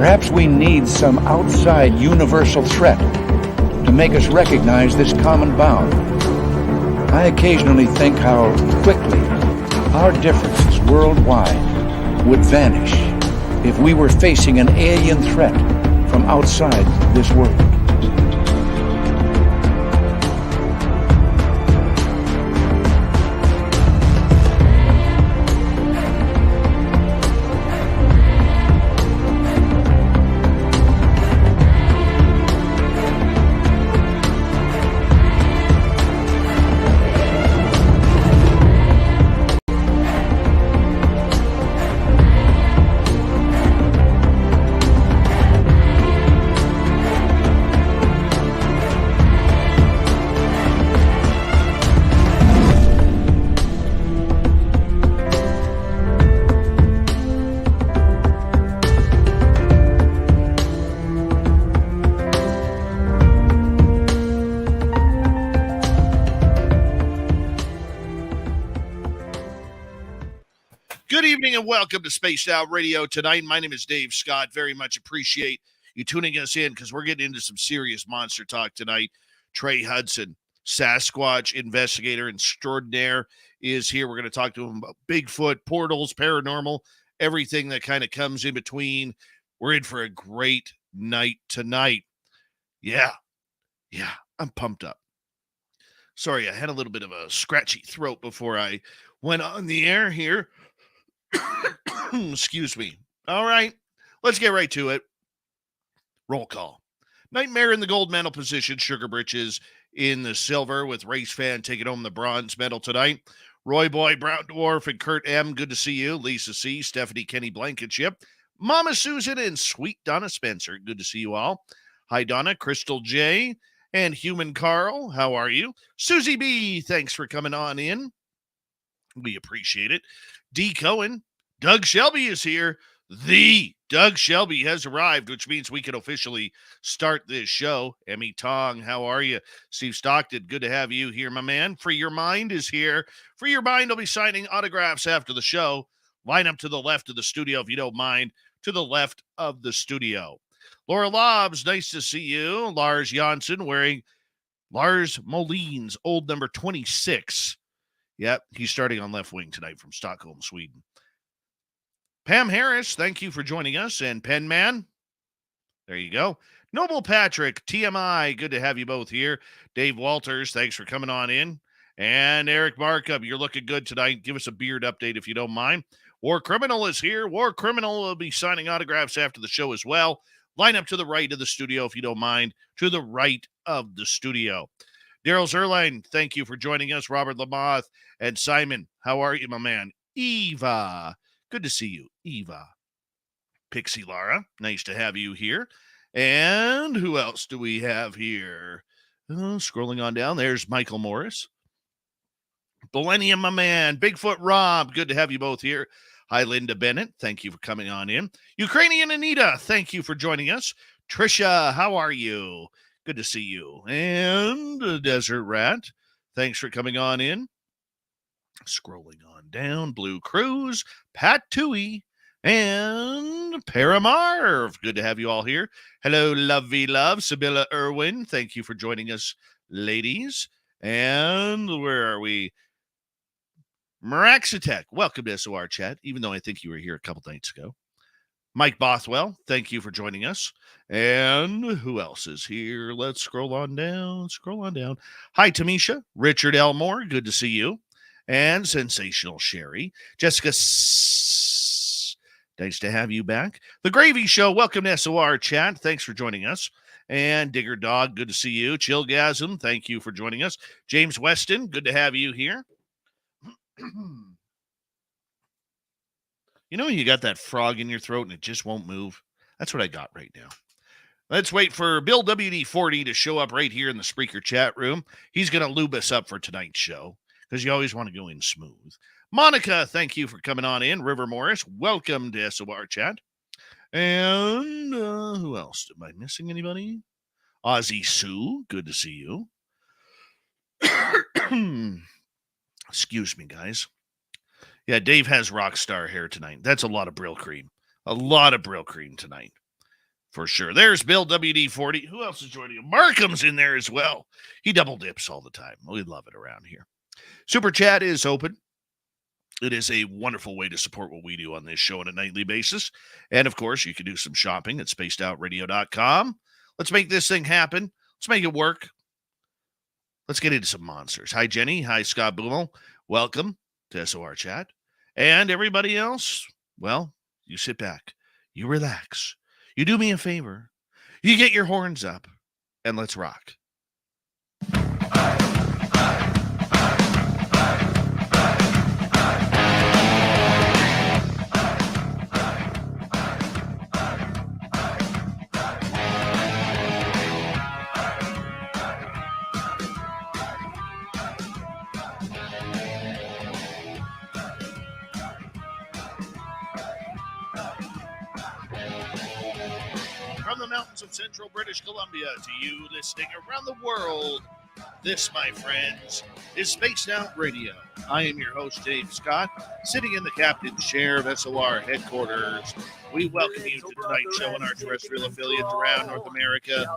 Perhaps we need some outside universal threat to make us recognize this common bound. I occasionally think how quickly our differences worldwide would vanish if we were facing an alien threat from outside this world. And welcome to Spaced Out Radio tonight. My name is Dave Scott. Very much appreciate you tuning us in because we're getting into some serious monster talk tonight. Trey Hudson, Sasquatch investigator extraordinaire, is here. We're going to talk to him about Bigfoot, portals, paranormal, everything that kind of comes in between. We're in for a great night tonight. Yeah, I'm pumped up. Sorry, I had a little bit of a scratchy throat before I went on the air here. Excuse me. All right, let's get right to it. Roll call. Nightmare in the gold medal position. Sugar Britches in the silver with Race Fan taking home the bronze medal tonight. Roy Boy, Brown Dwarf, and Kurt M. Good to see you. Lisa C. Stephanie Kenny Blankenship. Mama Susan and Sweet Donna Spencer. Good to see you all. Hi, Donna. Crystal J. And Human Carl. How are you? Susie B. Thanks for coming on in. We appreciate it. D. Cohen. Doug Shelby is here. The Doug Shelby has arrived, which means we can officially start this show. Emmy Tong, how are you? Steve Stockton, good to have you here, my man. Free Your Mind is here. Free Your Mind will be signing autographs after the show. Line up to the left of the studio if you don't mind. To the left of the studio. Laura Lobbs, nice to see you. Lars Janssen wearing Lars Moline's old number 26. Yep, he's starting on left wing tonight from Stockholm, Sweden. Pam Harris, thank you for joining us. And Penman, there you go. Noble Patrick, TMI, good to have you both here. Dave Walters, thanks for coming on in. And Eric Markup, you're looking good tonight. Give us a beard update if you don't mind. War Criminal is here. War Criminal will be signing autographs after the show as well. Line up to the right of the studio if you don't mind. To the right of the studio. Daryl Zerline, thank you for joining us. Robert Lamoth and Simon, how are you, my man? Eva, good to see you, Eva. Pixie Lara, nice to have you here. And who else do we have here? Scrolling on down, there's Michael Morris. Millennium, my man. Bigfoot Rob, good to have you both here. Hi, Linda Bennett, thank you for coming on in. Ukrainian Anita, thank you for joining us. Trisha, how are you? Good to see you. And Desert Rat, thanks for coming on in. Scrolling on down, Blue Cruise, Pat Toohey, and Paramarv. Good to have you all here. Hello, Lovey Love, Sibylla Irwin. Thank you for joining us, ladies. And where are we? Maraxitech, welcome to SOR Chat, even though I think you were here a couple nights ago. Mike Bothwell, thank you for joining us. And who else is here? Let's scroll on down. Hi, Tamisha. Richard Elmore, good to see you. And Sensational Sherry. Jessica, nice to have you back. The Gravy Show, welcome to SOR Chat. Thanks for joining us. And Digger Dog, good to see you. Chillgasm, thank you for joining us. James Weston, good to have you here. You know, you got that frog in your throat and it just won't move. That's what I got right now. Let's wait for Bill WD-40 to show up right here in the Spreaker chat room. He's going to lube us up for tonight's show because you always want to go in smooth. Monica, thank you for coming on in. River Morris, welcome to SOR Chat. And who else? Am I missing anybody? Ozzy Sue, good to see you. Excuse me, guys. Yeah, Dave has rock star hair tonight. That's a lot of Brill cream. A lot of Brill cream tonight. For sure. There's Bill WD-40. Who else is joining him? Markham's in there as well. He double dips all the time. We love it around here. Super Chat is open. It is a wonderful way to support what we do on this show on a nightly basis. And, of course, you can do some shopping at spacedoutradio.com. Let's make this thing happen. Let's make it work. Let's get into some monsters. Hi, Jenny. Hi, Scott Boomel. Welcome to SOR Chat. And everybody else, well, you sit back. You relax. You do me a favor. You get your horns up, and let's rock. From the mountains of central British Columbia to you listening around the world, this, my friends, is Spaced Out Radio. I am your host, Dave Scott, sitting in the captain's chair of SOR headquarters. We welcome you to tonight's show on our terrestrial affiliates around North America,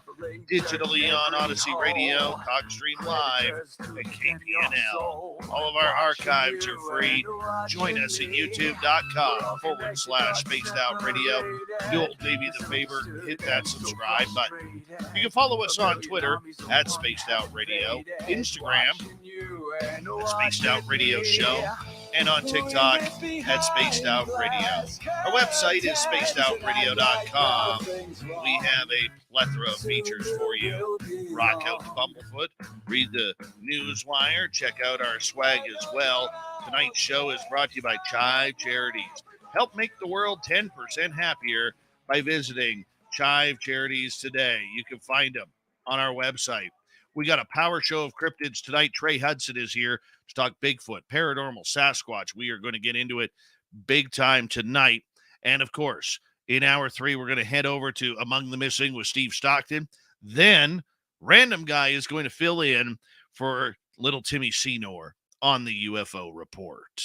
digitally on Odyssey Radio, TalkStream Live, and KPNL. All of our archives are free. Join us at youtube.com/Spaced Out Radio. Do old Davey the favor, hit that subscribe button. You can follow us on Twitter at Spaced Out Radio, Instagram at Spaced Out Radio Show, and on TikTok at Spaced Out Radio. Our website is spacedoutradio.com. We have a plethora of features for you. Rock out to Bumblefoot, read the Newswire, check out our swag as well. Tonight's show is brought to you by Chive Charities. Help make the world 10% happier by visiting Chive Charities today. You can find them on our website. We got a power show of cryptids tonight. Trey Hudson is here to talk Bigfoot, paranormal, Sasquatch. We are going to get into it big time tonight. And, of course, in hour 3, we're going to head over to Among the Missing with Steve Stockton. Then, Random Guy is going to fill in for little Timmy Senor on the UFO Report.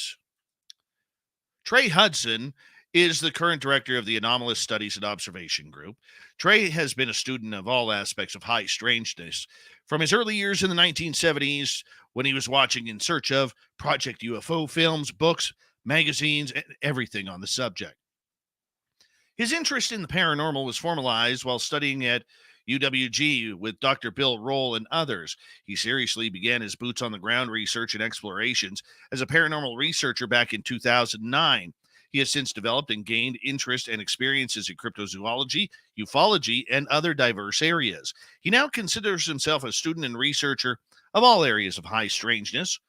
Trey Hudson is the current director of the Anomalous Studies and Observation Group. Trey has been a student of all aspects of high strangeness from his early years in the 1970s when he was watching In Search of, Project UFO films, books, magazines, and everything on the subject. His interest in the paranormal was formalized while studying at UWG with Dr. Bill Roll and others. He seriously began his boots-on-the-ground research and explorations as a paranormal researcher back in 2009. He has since developed and gained interest and experiences in cryptozoology, ufology, and other diverse areas. He now considers himself a student and researcher of all areas of high strangeness.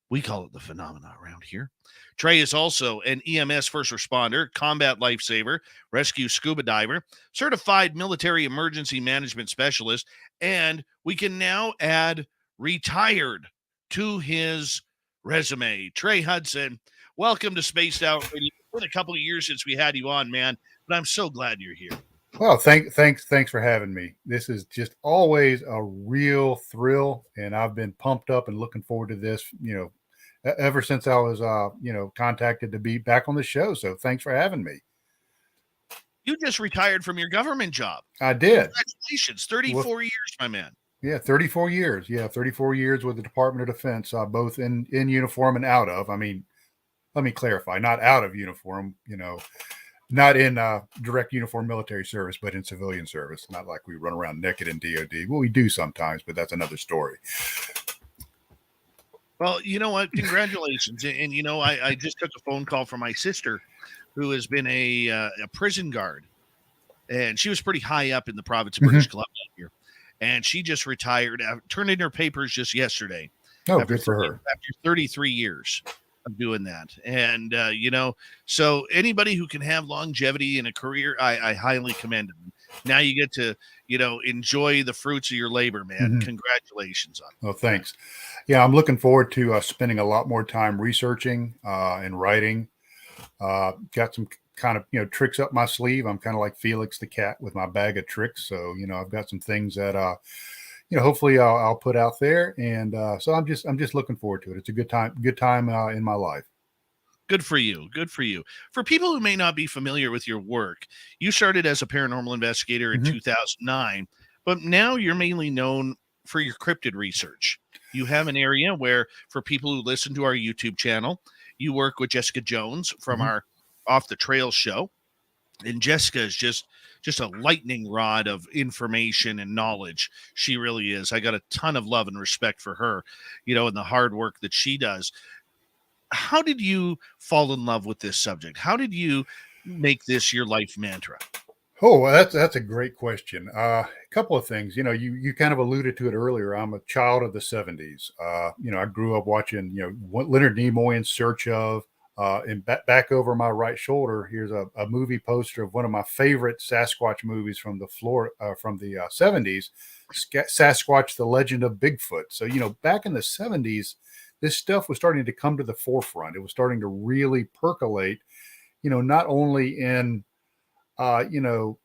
We call it the phenomena around here. Trey is also an EMS first responder, combat lifesaver, rescue scuba diver, certified military emergency management specialist, and we can now add retired to his resume. Trey Hudson, welcome to Spaced Out Radio. It's been a couple of years since we had you on, man, but I'm so glad you're here. Well, thanks for having me. This is just always a real thrill, and I've been pumped up and looking forward to this, ever since I was, contacted to be back on the show. So thanks for having me. You just retired from your government job. I did. Congratulations. 34 years, my man. Yeah, 34 years. Yeah, 34 years with the Department of Defense, both in uniform and out of. I mean, let me clarify, not out of uniform, not in direct uniform military service, but in civilian service. Not like we run around naked in DOD. Well, we do sometimes, but that's another story. Well, you know what? Congratulations. And I just took a phone call from my sister who has been a prison guard. And she was pretty high up in the province of British Columbia here. And she just retired, turned in her papers just yesterday. Oh, good for her. After 33 years of doing that. And, so anybody who can have longevity in a career, I highly commend them. Now you get to, enjoy the fruits of your labor, man. Congratulations on it. Well, thanks. Yeah, I'm looking forward to spending a lot more time researching and writing. Got some kind of, tricks up my sleeve. I'm kind of like Felix the cat with my bag of tricks. So, I've got some things that, hopefully I'll put out there. And so I'm just looking forward to it. It's a good time in my life. Good for you. Good for you. For people who may not be familiar with your work, you started as a paranormal investigator in Mhm. 2009, but now you're mainly known for your cryptid research. You have an area where, for people who listen to our YouTube channel, you work with Jessica Jones from Mhm. our Off the Trail show. And Jessica is just a lightning rod of information and knowledge. She really is. I got a ton of love and respect for her, and the hard work that she does. How did you fall in love with this subject? How did you make this your life mantra? Oh, well, that's a great question. A couple of things. You kind of alluded to it earlier. I'm a child of the '70s. I grew up watching what Leonard Nimoy in Search of. And back over my right shoulder, here's a movie poster of one of my favorite Sasquatch movies from the '70s, Sasquatch: The Legend of Bigfoot. So back in the '70s, this stuff was starting to come to the forefront. It was starting to really percolate. Not only in the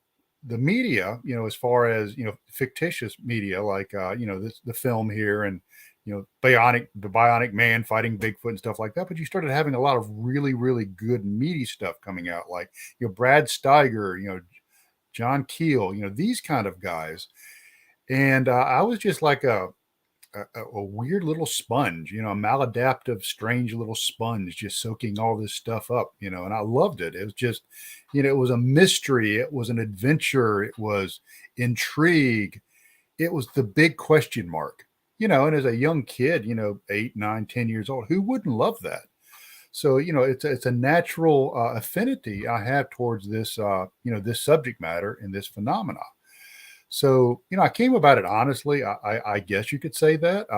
media, as far as, fictitious media, like, the film here and, the bionic man fighting Bigfoot and stuff like that. But you started having a lot of really, really good meaty stuff coming out, like, Brad Steiger, John Keel, these kind of guys. And I was just like a weird little sponge, a maladaptive, strange little sponge, just soaking all this stuff up, and I loved it. It was just, it was a mystery. It was an adventure. It was intrigue. It was the big question mark, and as a young kid, 8, 9, 10 years old, who wouldn't love that? So, it's a natural affinity I have towards this, this subject matter and this phenomena. So, I came about it honestly. I guess you could say that,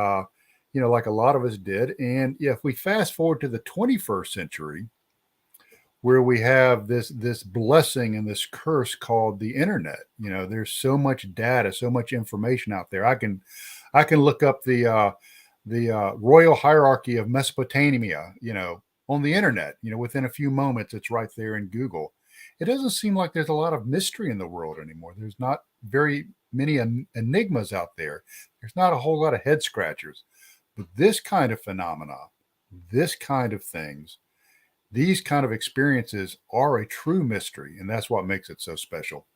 like a lot of us did. And yeah, if we fast forward to the 21st century, where we have this blessing and this curse called the internet, there's so much data, so much information out there. I can look up the royal hierarchy of Mesopotamia, on the internet. Within a few moments, it's right there in Google. It doesn't seem like there's a lot of mystery in the world anymore. There's not very many enigmas out there. There's not a whole lot of head scratchers. But this kind of phenomena, this kind of things, these kind of experiences are a true mystery, and that's what makes it so special.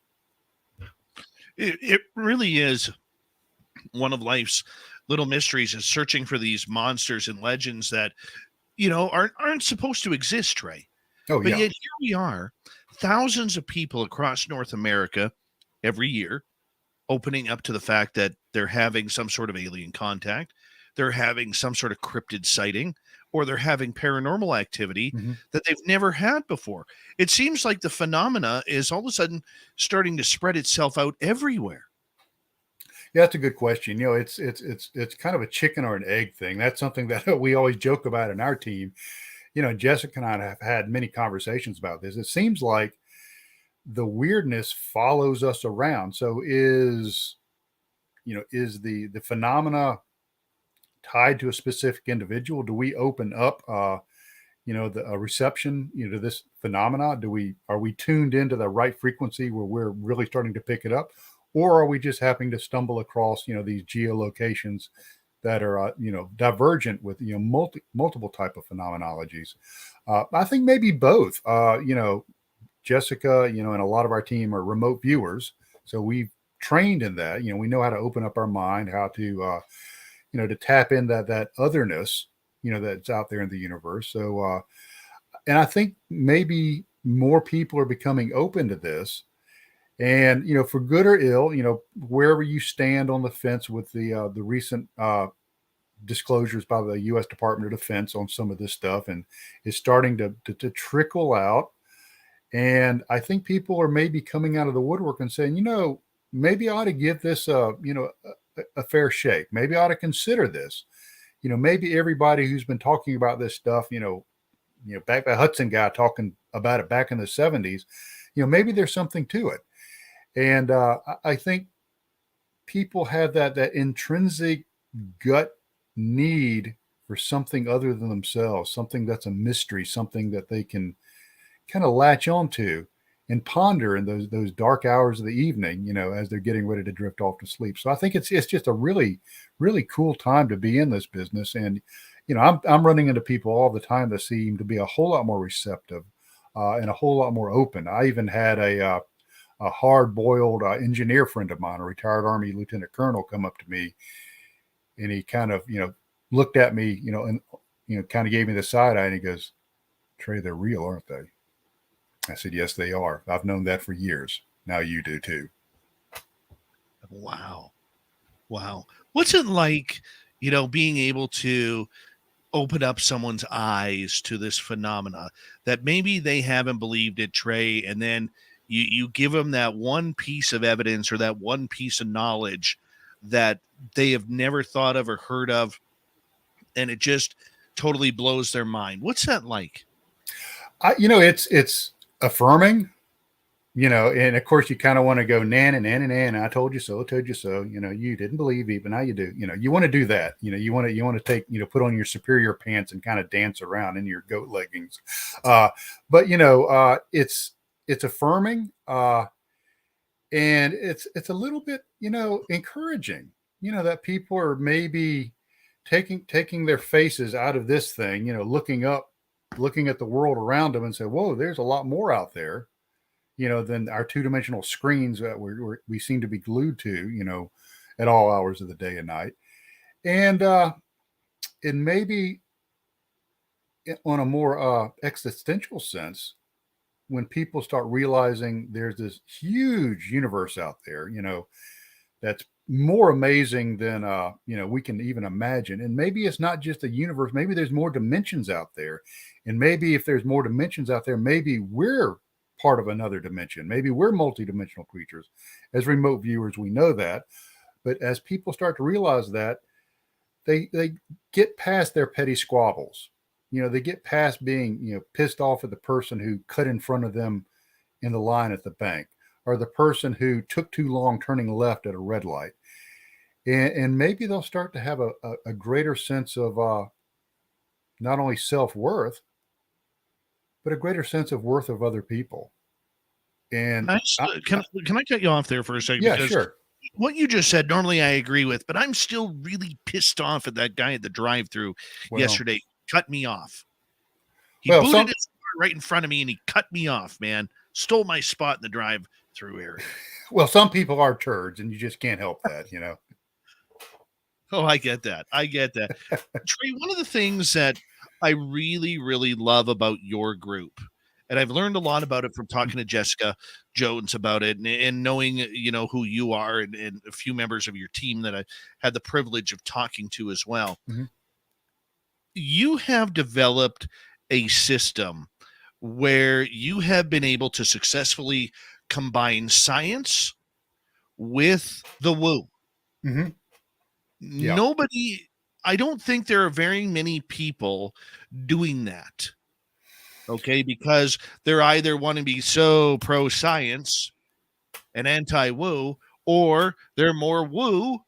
It really is one of life's little mysteries, is searching for these monsters and legends that aren't supposed to exist, Trey. Oh But yeah. yet here we are, thousands of people across North America every year opening up to the fact that they're having some sort of alien contact, they're having some sort of cryptid sighting, or they're having paranormal activity Mhm. that they've never had before. It seems like the phenomena is all of a sudden starting to spread itself out everywhere. Yeah, that's a good question. It's kind of a chicken or an egg thing. That's something that we always joke about in our team. Jessica and I have had many conversations about this. It seems like the weirdness follows us around. So is the phenomena tied to a specific individual? Do we open up the a reception, to this phenomena? Are we tuned into the right frequency where we're really starting to pick it up? Or are we just happening to stumble across, these geolocations that are, divergent with, multiple type of phenomenologies? I think maybe both. Jessica, and a lot of our team are remote viewers, so we've trained in that. We know how to open up our mind, how to, to tap in that otherness, that's out there in the universe. So, and I think maybe more people are becoming open to this. And for good or ill, wherever you stand on the fence with the recent disclosures by the U.S. Department of Defense on some of this stuff, and is starting to trickle out. And I think people are maybe coming out of the woodwork and saying, maybe I ought to give this a fair shake. Maybe I ought to consider this. Maybe everybody who's been talking about this stuff, back the Hudson guy talking about it back in the '70s, maybe there's something to it. And I think people have that intrinsic gut need for something other than themselves, something that's a mystery, something that they can kind of latch onto and ponder in those dark hours of the evening, as they're getting ready to drift off to sleep. So I think it's just a really, really cool time to be in this business. And I'm running into people all the time that seem to be a whole lot more receptive and a whole lot more open. I even had a hard-boiled engineer friend of mine, a retired Army lieutenant colonel, come up to me, and he kind of, looked at me, and kind of gave me the side eye, and he goes, "Trey, they're real, aren't they?" I said, "Yes, they are. I've known that for years. Now you do too." Wow. Wow. What's it like, being able to open up someone's eyes to this phenomena that maybe they haven't believed it, Trey, and then you give them that one piece of evidence or that one piece of knowledge that they have never thought of or heard of, and it just totally blows their mind. What's that like? It's affirming, and of course you kind of want to go nan and nan and nan. I told you so. I told you so. You didn't believe me, but now you do. You want to do that. You want to take, put on your superior pants and kind of dance around in your goat leggings. But it's affirming, and it's a little bit, encouraging. That people are maybe taking their faces out of this thing. Looking up, looking at the world around them, and say, "Whoa, there's a lot more out there." Than our two-dimensional screens that we seem to be glued to, at all hours of the day and night. And maybe on a more existential sense, when people start realizing there's this huge universe out there, that's more amazing than, we can even imagine. And maybe it's not just a universe. Maybe there's more dimensions out there. And maybe if there's more dimensions out there, maybe we're part of another dimension. Maybe we're multidimensional creatures. As remote viewers, we know that. But as people start to realize that, they get past their petty squabbles. They get past being, pissed off at the person who cut in front of them in the line at the bank, or the person who took too long turning left at a red light. And maybe they'll start to have a greater sense of not only self-worth, but a greater sense of worth of other people. And can I cut you off there for a second? Yeah, because sure. What you just said, normally I agree with, but I'm still really pissed off at that guy at the drive-through yesterday. Cut me off. He booted his car right in front of me, and he cut me off, man. Stole my spot in the drive-through area. Well, some people are turds, and you just can't help that, Oh, I get that. Trey, one of the things that I really, really love about your group, and I've learned a lot about it from talking to Jessica Jones about it, and knowing, who you are, and a few members of your team that I had the privilege of talking to as well. Mm-hmm. You have developed a system where you have been able to successfully combine science with the woo. Mm-hmm. Yeah. I don't think there are very many people doing that. Okay, because they're either want to be so pro science and anti woo, or they're more woo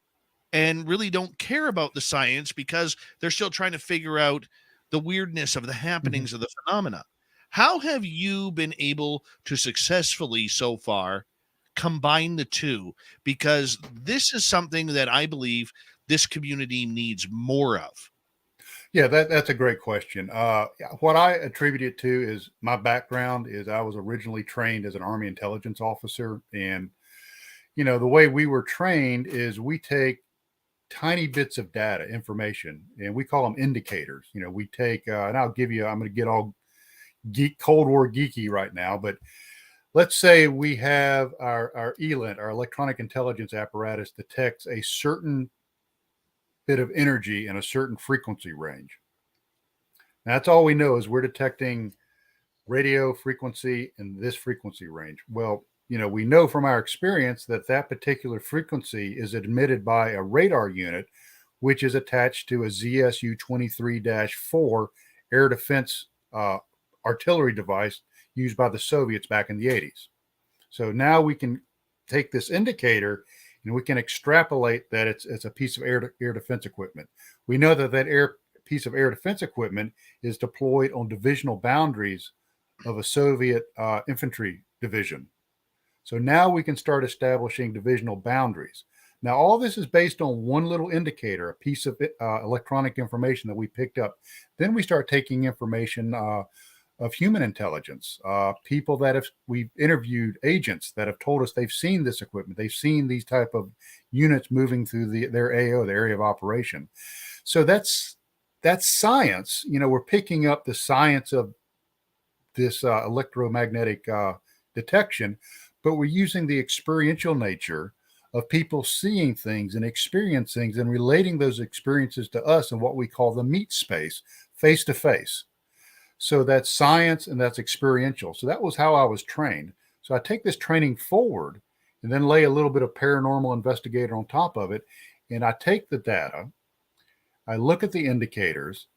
and really don't care about the science because they're still trying to figure out the weirdness of the happenings of the phenomena. How have you been able to successfully so far combine the two? Because this is something that I believe this community needs more of. Yeah, that's a great question. What I attribute it to is my background is I was originally trained as an Army intelligence officer. And, the way we were trained is we take tiny bits of data, information, and we call them indicators. We take, and I'm going to get all Cold War geeky right now, but let's say we have our ELINT, our electronic intelligence apparatus, detects a certain bit of energy in a certain frequency range. And that's all we know is we're detecting radio frequency in this frequency range. Well, we know from our experience that particular frequency is emitted by a radar unit, which is attached to a ZSU 23-4 air defense artillery device used by the Soviets back in the 80s. So now we can take this indicator and we can extrapolate that it's a piece of air defense equipment. We know that piece of air defense equipment is deployed on divisional boundaries of a Soviet infantry division. So now we can start establishing divisional boundaries. Now, all this is based on one little indicator, a piece of electronic information that we picked up. Then we start taking information of human intelligence, people that we've interviewed, agents that have told us they've seen this equipment, they've seen these type of units moving through their AO, the area of operation. So that's science. We're picking up the science of this electromagnetic detection, but we're using the experiential nature of people seeing things and experiencing things and relating those experiences to us in what we call the meet space, face to face. So that's science and that's experiential. So that was how I was trained. So I take this training forward and then lay a little bit of paranormal investigator on top of it. And I take the data, I look at the indicators,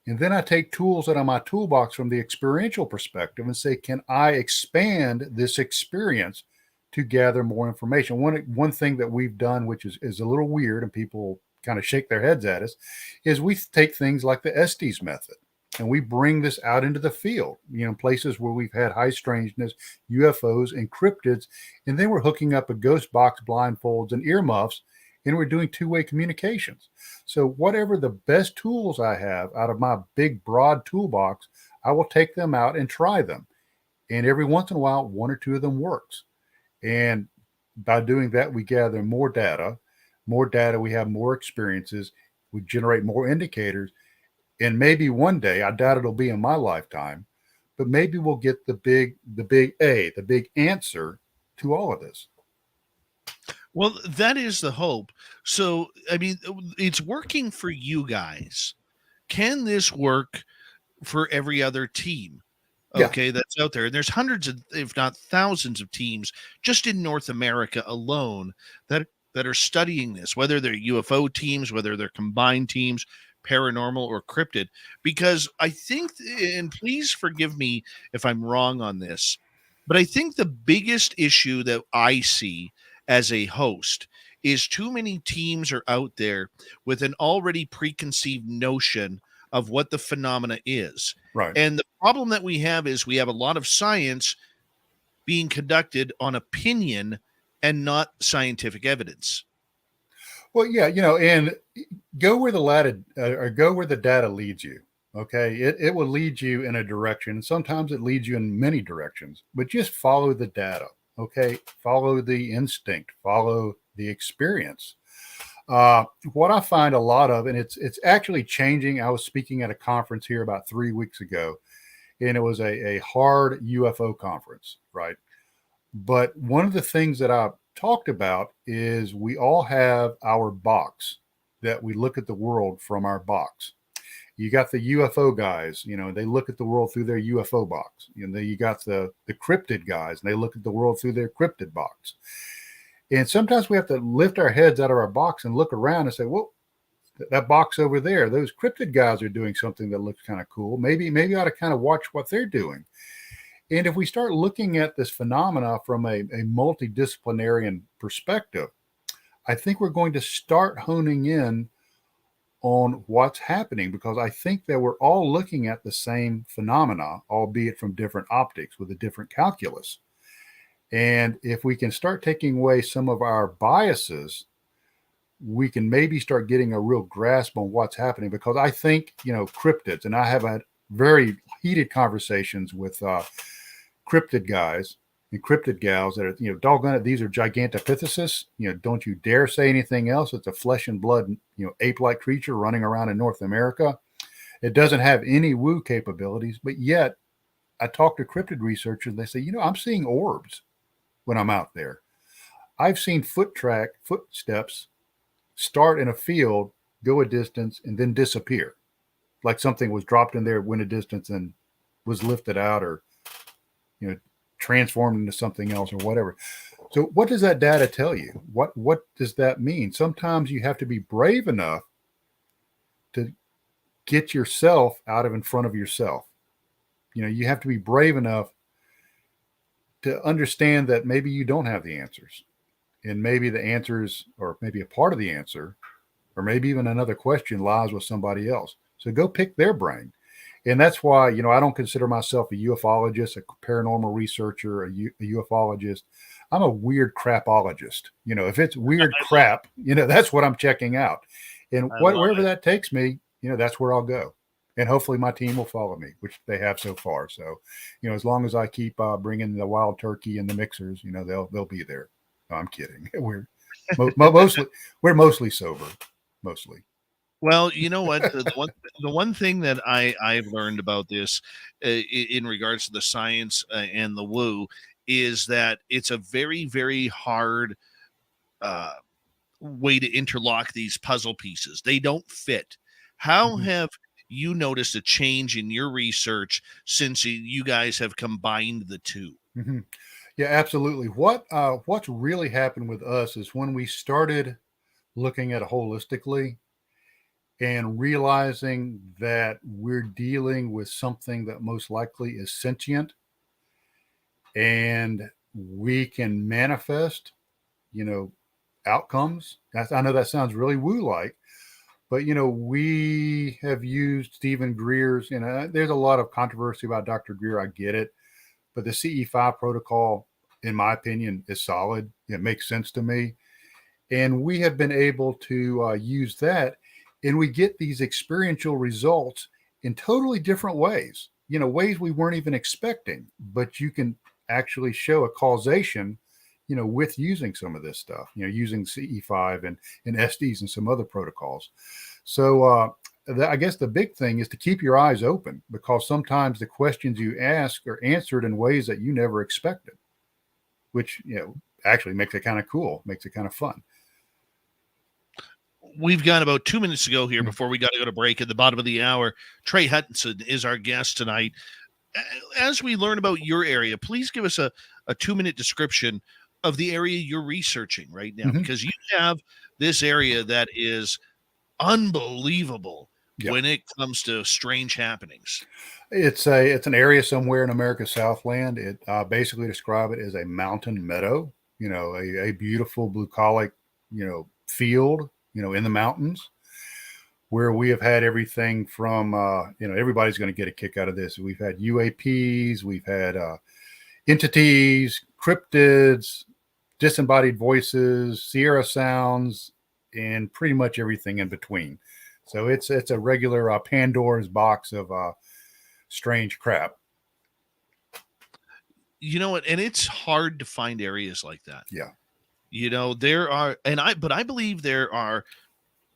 and then I take tools out of my toolbox from the experiential perspective and say, can I expand this experience to gather more information? One thing that we've done, which is a little weird and people kind of shake their heads at us, is we take things like the Estes method and we bring this out into the field, places where we've had high strangeness, UFOs, and cryptids, and then we're hooking up a ghost box, blindfolds, and earmuffs, and we're doing two-way communications. So whatever the best tools I have out of my big, broad toolbox, I will take them out and try them. And every once in a while, one or two of them works. And by doing that, we gather more data. More data, we have more experiences. We generate more indicators. And maybe one day, I doubt it'll be in my lifetime, but maybe we'll get the big answer to all of this. Well, that is the hope. So, I mean, it's working for you guys. Can this work for every other team? Okay, that's out there. And there's hundreds of, if not thousands of teams just in North America alone that are studying this, whether they're UFO teams, whether they're combined teams, paranormal or cryptid. Because I think, and please forgive me if I'm wrong on this, but I think the biggest issue that I see as a host is too many teams are out there with an already preconceived notion of what the phenomena is. Right. And the problem that we have is we have a lot of science being conducted on opinion and not scientific evidence. Well, yeah, and go where the data leads you. Okay. It will lead you in a direction. Sometimes it leads you in many directions, but just follow the data. Okay. Follow the instinct, follow the experience. What I find a lot of, and it's actually changing. I was speaking at a conference here about 3 weeks ago, and it was a hard UFO conference, right? But one of the things that I talked about is we all have our box that we look at the world from our box. You got the UFO guys, they look at the world through their UFO box. You got the cryptid guys, and they look at the world through their cryptid box. And sometimes we have to lift our heads out of our box and look around and say, well, that box over there, those cryptid guys are doing something that looks kind of cool. Maybe I ought to kind of watch what they're doing. And if we start looking at this phenomena from a multidisciplinary perspective, I think we're going to start honing in on what's happening, because I think that we're all looking at the same phenomena, albeit from different optics with a different calculus. And if we can start taking away some of our biases, we can maybe start getting a real grasp on what's happening. Because I think, cryptids, and I have had very heated conversations with cryptid guys and cryptid gals that are, doggone it, these are gigantopithecus. Don't you dare say anything else. It's a flesh and blood, ape-like creature running around in North America. It doesn't have any woo capabilities, but yet I talk to cryptid researchers and they say, I'm seeing orbs when I'm out there. I've seen footsteps start in a field, go a distance, and then disappear. Like something was dropped in there, went a distance, and was lifted out, or, transformed into something else or whatever. So what does that data tell you? What does that mean? Sometimes you have to be brave enough to get yourself out of in front of yourself. You have to be brave enough to understand that maybe you don't have the answers, and maybe the answers, or maybe a part of the answer, or maybe even another question lies with somebody else. So go pick their brain. And that's why, I don't consider myself a ufologist, a paranormal researcher, a ufologist. I'm a weird crapologist. If it's weird crap, that's what I'm checking out. And wherever that takes me, that's where I'll go. And hopefully my team will follow me, which they have so far. So, as long as I keep bringing the wild turkey and the mixers, they'll be there. No, I'm kidding. We're mostly sober, mostly. Well, you know what? The one thing that I've learned about this in regards to the science and the woo is that it's a very, very hard uh, way to interlock these puzzle pieces. They don't fit. How have you noticed a change in your research since you guys have combined the two? Yeah, absolutely. What's really happened with us is when we started looking at it holistically and realizing that we're dealing with something that most likely is sentient and we can manifest, outcomes. I know that sounds really woo-like, but we have used Stephen Greer's, there's a lot of controversy about Dr. Greer. I get it, but the CE5 protocol, in my opinion, is solid. It makes sense to me. And we have been able to use that, and we get these experiential results in totally different ways, ways we weren't even expecting, but you can actually show a causation, with using some of this stuff, using CE5 and SDs and some other protocols. So I guess the big thing is to keep your eyes open, because sometimes the questions you ask are answered in ways that you never expected, which, actually makes it kind of cool, makes it kind of fun. We've got about 2 minutes to go here before we got to go to break. At the bottom of the hour, Trey Hudson is our guest tonight. As we learn about your area, please give us a 2-minute description of the area you're researching right now, because you have this area that is unbelievable when it comes to strange happenings. It's an area somewhere in America's Southland. It basically describe it as a mountain meadow, a beautiful bucolic, field, in the mountains, where we have had everything from, everybody's going to get a kick out of this. We've had UAPs, we've had entities, cryptids, disembodied voices, Sierra sounds, and pretty much everything in between. So it's a regular Pandora's box of strange crap. You know what? And it's hard to find areas like that. Yeah. There are, but I believe there are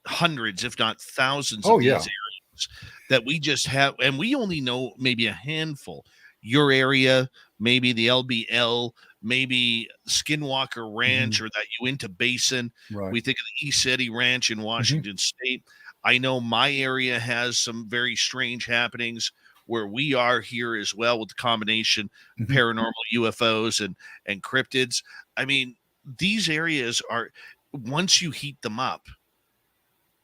hundreds, if not thousands of these areas that we just have, and we only know maybe a handful. Your area, maybe the LBL, maybe Skinwalker Ranch, or that Uinta Basin. Right. We think of the East Eddy Ranch in Washington State. I know my area has some very strange happenings where we are here as well, with the combination paranormal UFOs and cryptids. I mean, these areas are, once you heat them up,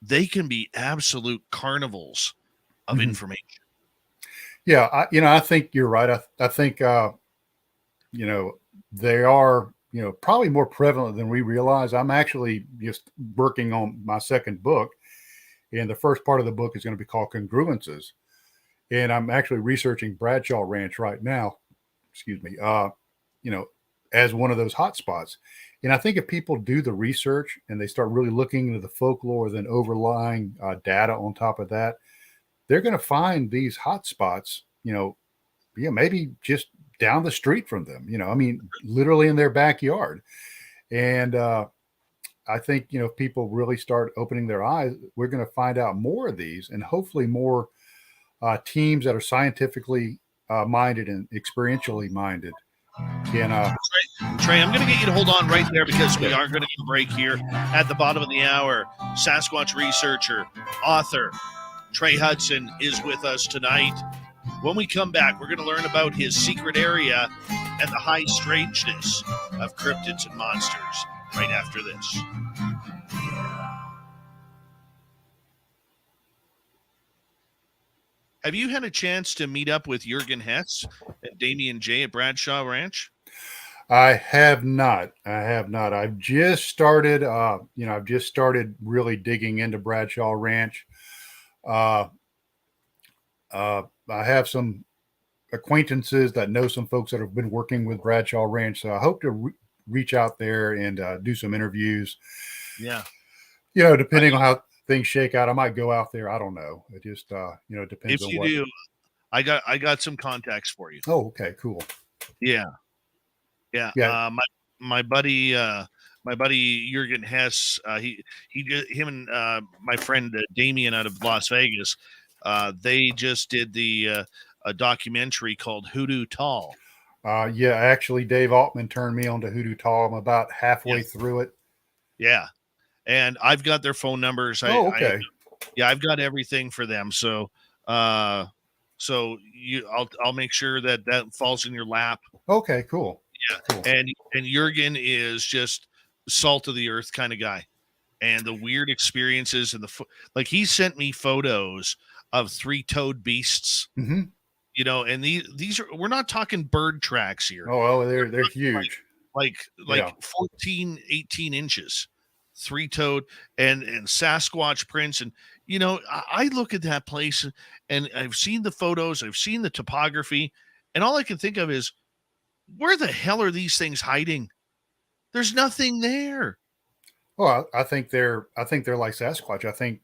they can be absolute carnivals of information. Yeah, I think you're right. I think they are, probably more prevalent than we realize. I'm actually just working on my second book, and the first part of the book is going to be called Congruences. And I'm actually researching Bradshaw Ranch right now, as one of those hot spots. And I think if people do the research and they start really looking into the folklore, then overlying data on top of that, they're going to find these hot spots, maybe just down the street from them, literally in their backyard. And I think, if people really start opening their eyes, we're going to find out more of these, and hopefully more teams that are scientifically minded and experientially minded can. Trey, I'm going to get you to hold on right there, because we are going to get a break here at the bottom of the hour. Sasquatch researcher, author, Trey Hudson is with us tonight. When we come back, we're going to learn about his secret area and the high strangeness of cryptids and monsters right after this. Have you had a chance to meet up with Jurgen Hess and Damian J at Bradshaw Ranch? I have not. I've just started, I've just started really digging into Bradshaw Ranch. I have some acquaintances that know some folks that have been working with Bradshaw Ranch. So I hope to reach out there and do some interviews. Yeah. Depending on how things shake out, I might go out there. I don't know. It just, it depends If on you what. do, I got some contacts for you. Oh, okay, cool. Yeah. Yeah. Yeah. My buddy, Jurgen Hess, him and my friend Damien out of Las Vegas, they just did a documentary called Hoodoo Tall. Yeah, actually, Dave Altman turned me on to Hoodoo Tall. I'm about halfway through it. Yeah, and I've got their phone numbers. Okay. I've got everything for them. So, I'll make sure that falls in your lap. Okay, cool. Yeah, cool. And Jurgen is just salt of the earth kind of guy, and the weird experiences and like he sent me photos of 3-toed beasts. Mm-hmm. And these are, we're not talking bird tracks here. Oh, well, they're huge. Like 14, 18 inches, 3-toed and Sasquatch prints. And, I look at that place and I've seen the photos, I've seen the topography, and all I can think of is, where the hell are these things hiding? There's nothing there. Well, I think they're like Sasquatch. I think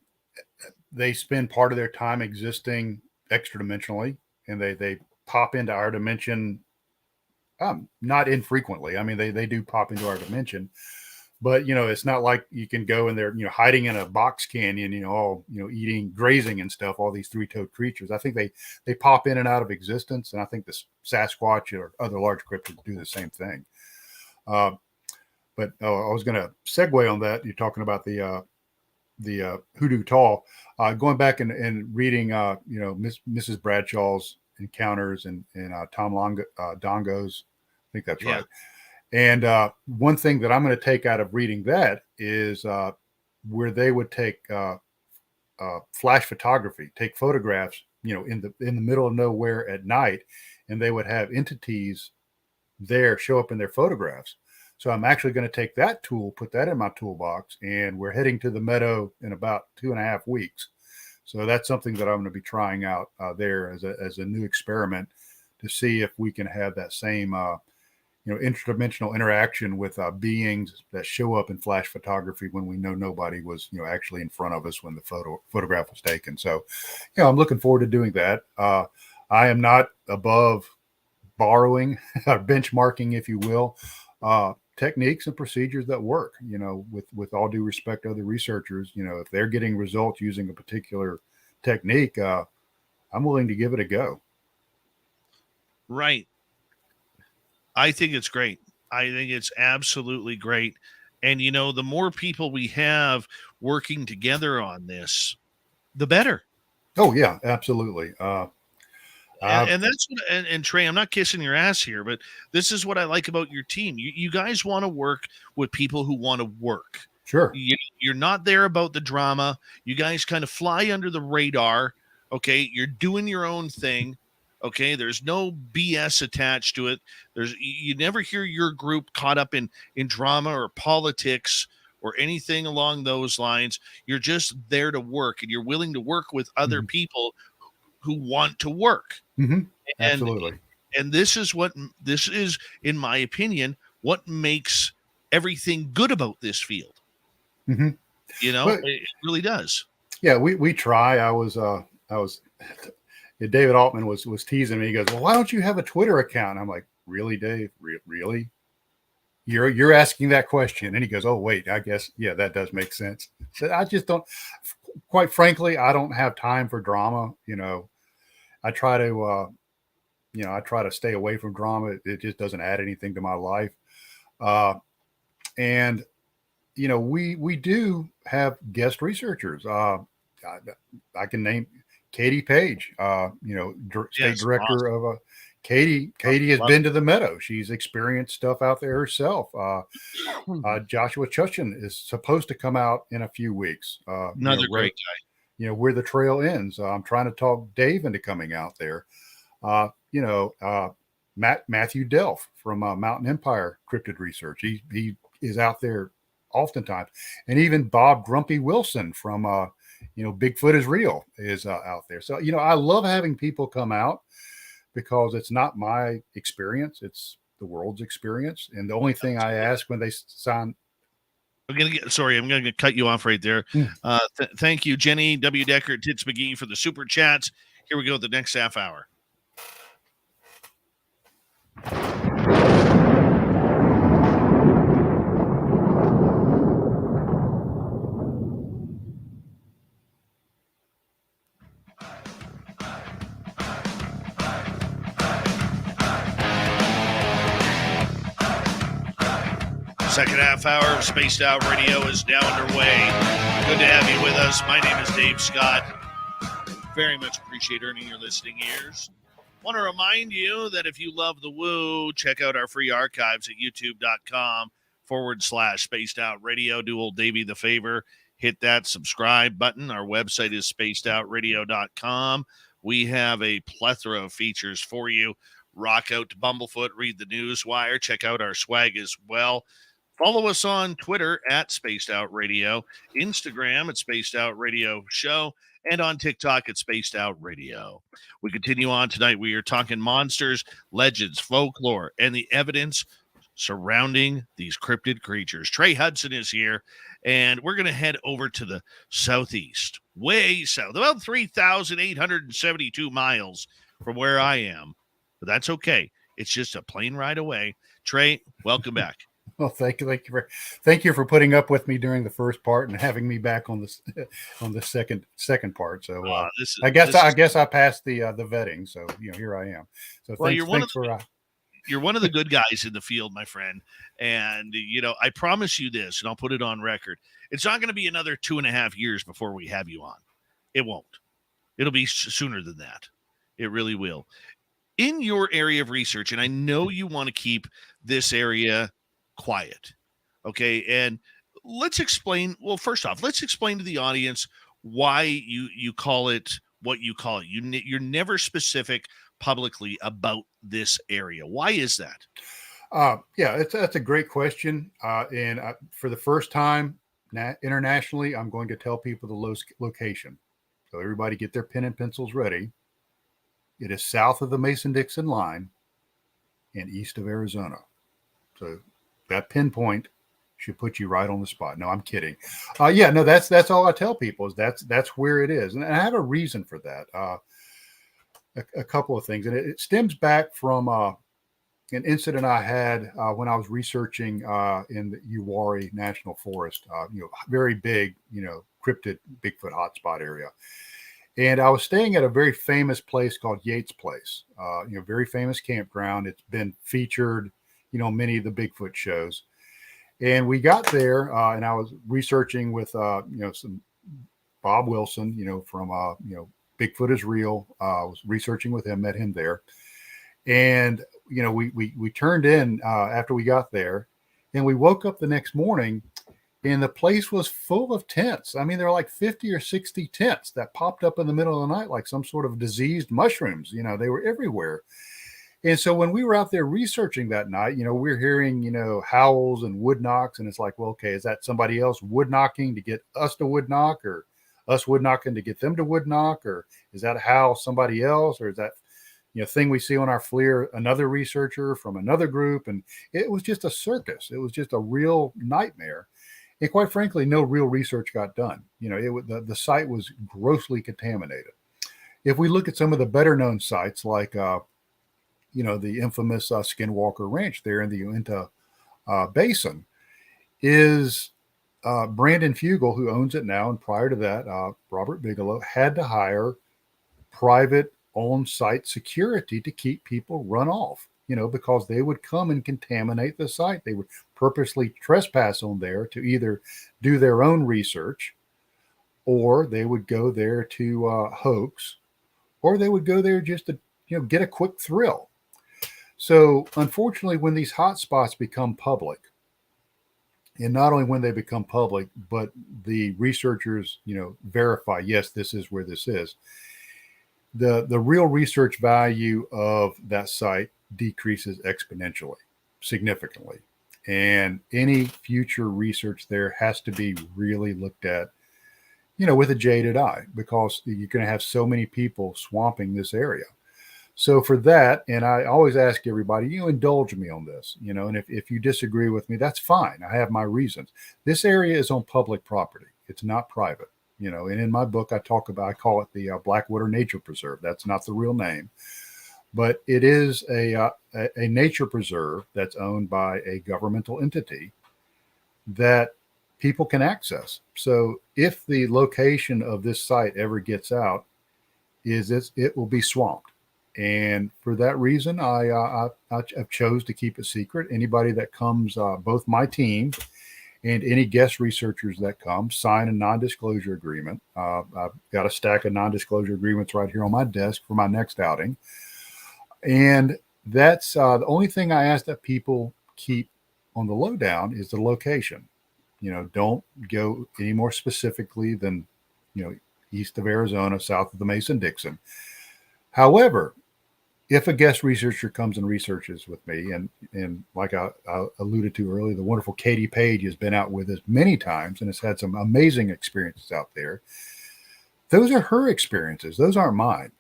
they spend part of their time existing extra dimensionally, and they pop into our dimension not infrequently. I mean, they do pop into our dimension, but it's not like you can go in there, hiding in a box canyon, all eating, grazing and stuff. All these 3-toed creatures. I think they pop in and out of existence, and I think the Sasquatch or other large cryptids do the same thing. But I was going to segue on that. You're talking about the Hoodoo Tall. Going back and reading, Mrs. Bradshaw's encounters and Tom Dongo's. I think that's right. And one thing that I'm going to take out of reading that is where they would take flash photography, take photographs, in the middle of nowhere at night, and they would have entities there show up in their photographs. So I'm actually going to take that tool, put that in my toolbox, and we're heading to the Meadow in about 2.5 weeks. So that's something that I'm going to be trying out there as a new experiment to see if we can have that same interdimensional interaction with beings that show up in flash photography when we know nobody was actually in front of us when the photograph was taken. So I'm looking forward to doing that. I am not above borrowing or benchmarking, if you will, techniques and procedures that work, with all due respect to other researchers. If they're getting results using a particular technique, I'm willing to give it a go. Right. I think it's great. I think it's absolutely great. And, the more people we have working together on this, the better. Oh, yeah, absolutely. And that's and Trey, I'm not kissing your ass here, but this is what I like about your team. You guys want to work with people who want to work. Sure. You're not there about the drama. You guys kind of fly under the radar. Okay. You're doing your own thing. Okay. There's no BS attached to it. You never hear your group caught up in drama or politics or anything along those lines. You're just there to work, and you're willing to work with other people who want to work. Mm-hmm. Absolutely. And this is, in my opinion, what makes everything good about this field. Mm-hmm. It really does. Yeah, we try. I was David Altman was teasing me. He goes, "Well, why don't you have a Twitter account?" And I'm like, "Really, Dave? Really? You're asking that question?" And he goes, "Oh, wait, I guess, yeah, that does make sense." So I just don't, quite frankly, I don't have time for drama. I try to stay away from drama. It just doesn't add anything to my life. And we do have guest researchers. I can name Katie Page, state director awesome. of Katie has been to the Meadow. She's experienced stuff out there herself. Joshua Chutchin is supposed to come out in a few weeks. Another great guy. Where the trail ends. I'm trying to talk Dave into coming out there. Matthew Delph from Mountain Empire Cryptid Research. He is out there oftentimes, and even Bob Grumpy Wilson from Bigfoot is Real is out there. So I love having people come out, because it's not my experience. It's the world's experience. And the only thing I ask when they sign. I'm gonna cut you off right there. Thank you, Jenny W. Decker, Tits McGee, for the super chats. Here we go, the next half hour. Second half hour of Spaced Out Radio is now underway. Good to have you with us. My name is Dave Scott. Very much appreciate earning your listening ears. Want to remind you that if you love the woo, check out our free archives at youtube.com/Spaced Out Radio. Do old Davey the favor. Hit that subscribe button. Our website is spacedoutradio.com. We have a plethora of features for you. Rock out to Bumblefoot, read the news wire, check out our swag as well. Follow us on Twitter at Spaced Out Radio, Instagram at Spaced Out Radio Show, and on TikTok at Spaced Out Radio. We continue on tonight. We are talking monsters, legends, folklore, and the evidence surrounding these cryptid creatures. Trey Hudson is here, and we're going to head over to the southeast, way south, about 3,872 miles from where I am. But that's okay. It's just a plane ride away. Trey, welcome back. Well, thank you for putting up with me during the first part and having me back on the second part. So I guess I passed the vetting. So here I am. So well, you're one of the good guys in the field, my friend. And I promise you this, and I'll put it on record. It's not going to be another 2.5 years before we have you on. It won't. It'll be sooner than that. It really will. In your area of research, and I know you want to keep this area quiet, okay? And let's explain. Well, first off, let's explain to the audience why you call it what you call it. You're never specific publicly about this area. Why is that? That's a great question. And for the first time internationally, I'm going to tell people the location. So everybody get their pen and pencils ready. It is south of the Mason-Dixon line and east of Arizona. So that pinpoint should put you right on the spot. No, I'm kidding. That's all I tell people is that's where it is. And I have a reason for that. A couple of things. And it stems back from an incident I had when I was researching in the Uwharrie National Forest, very big, cryptid Bigfoot hotspot area. And I was staying at a very famous place called Yates Place, very famous campground. It's been featured, many of the Bigfoot shows. And we got there and I was researching with, some Bob Wilson, from, Bigfoot is Real. I was researching with him, met him there. And, we turned in after we got there and we woke up the next morning and the place was full of tents. I mean, there were like 50 or 60 tents that popped up in the middle of the night like some sort of diseased mushrooms. They were everywhere. And so when we were out there researching that night, we're hearing, howls and wood knocks. And it's like, well, okay, is that somebody else wood knocking to get us to wood knock, or us wood knocking to get them to wood knock? Or is that how somebody else, or is that, thing we see on our FLIR, another researcher from another group? And it was just a circus. It was just a real nightmare. And quite frankly, no real research got done. The site was grossly contaminated. If we look at some of the better known sites like, the infamous Skinwalker Ranch there in the Uinta Basin, is Brandon Fugel, who owns it now. And prior to that, Robert Bigelow had to hire private on-site security to keep people run off, because they would come and contaminate the site. They would purposely trespass on there to either do their own research, or they would go there to hoax, or they would go there just to, get a quick thrill. So unfortunately, when these hot spots become public, and not only when they become public, but the researchers, verify, yes, this is where this is, the real research value of that site decreases exponentially, significantly. And any future research there has to be really looked at, with a jaded eye, because you're going to have so many people swamping this area. So for that, and I always ask everybody, you indulge me on this, and if you disagree with me, that's fine. I have my reasons. This area is on public property. It's not private, and in my book, I call it the Blackwater Nature Preserve. That's not the real name, but it is a nature preserve that's owned by a governmental entity that people can access. So if the location of this site ever gets out, it will be swamped. And for that reason, I chose to keep it secret. Anybody that comes, both my team and any guest researchers that come, sign a non-disclosure agreement. I've got a stack of non-disclosure agreements right here on my desk for my next outing. And that's the only thing I ask that people keep on the lowdown is the location. Don't go any more specifically than, east of Arizona, south of the Mason-Dixon. However, if a guest researcher comes and researches with me, and like I alluded to earlier, the wonderful Katie Page has been out with us many times and has had some amazing experiences out there. Those are her experiences. Those aren't mine.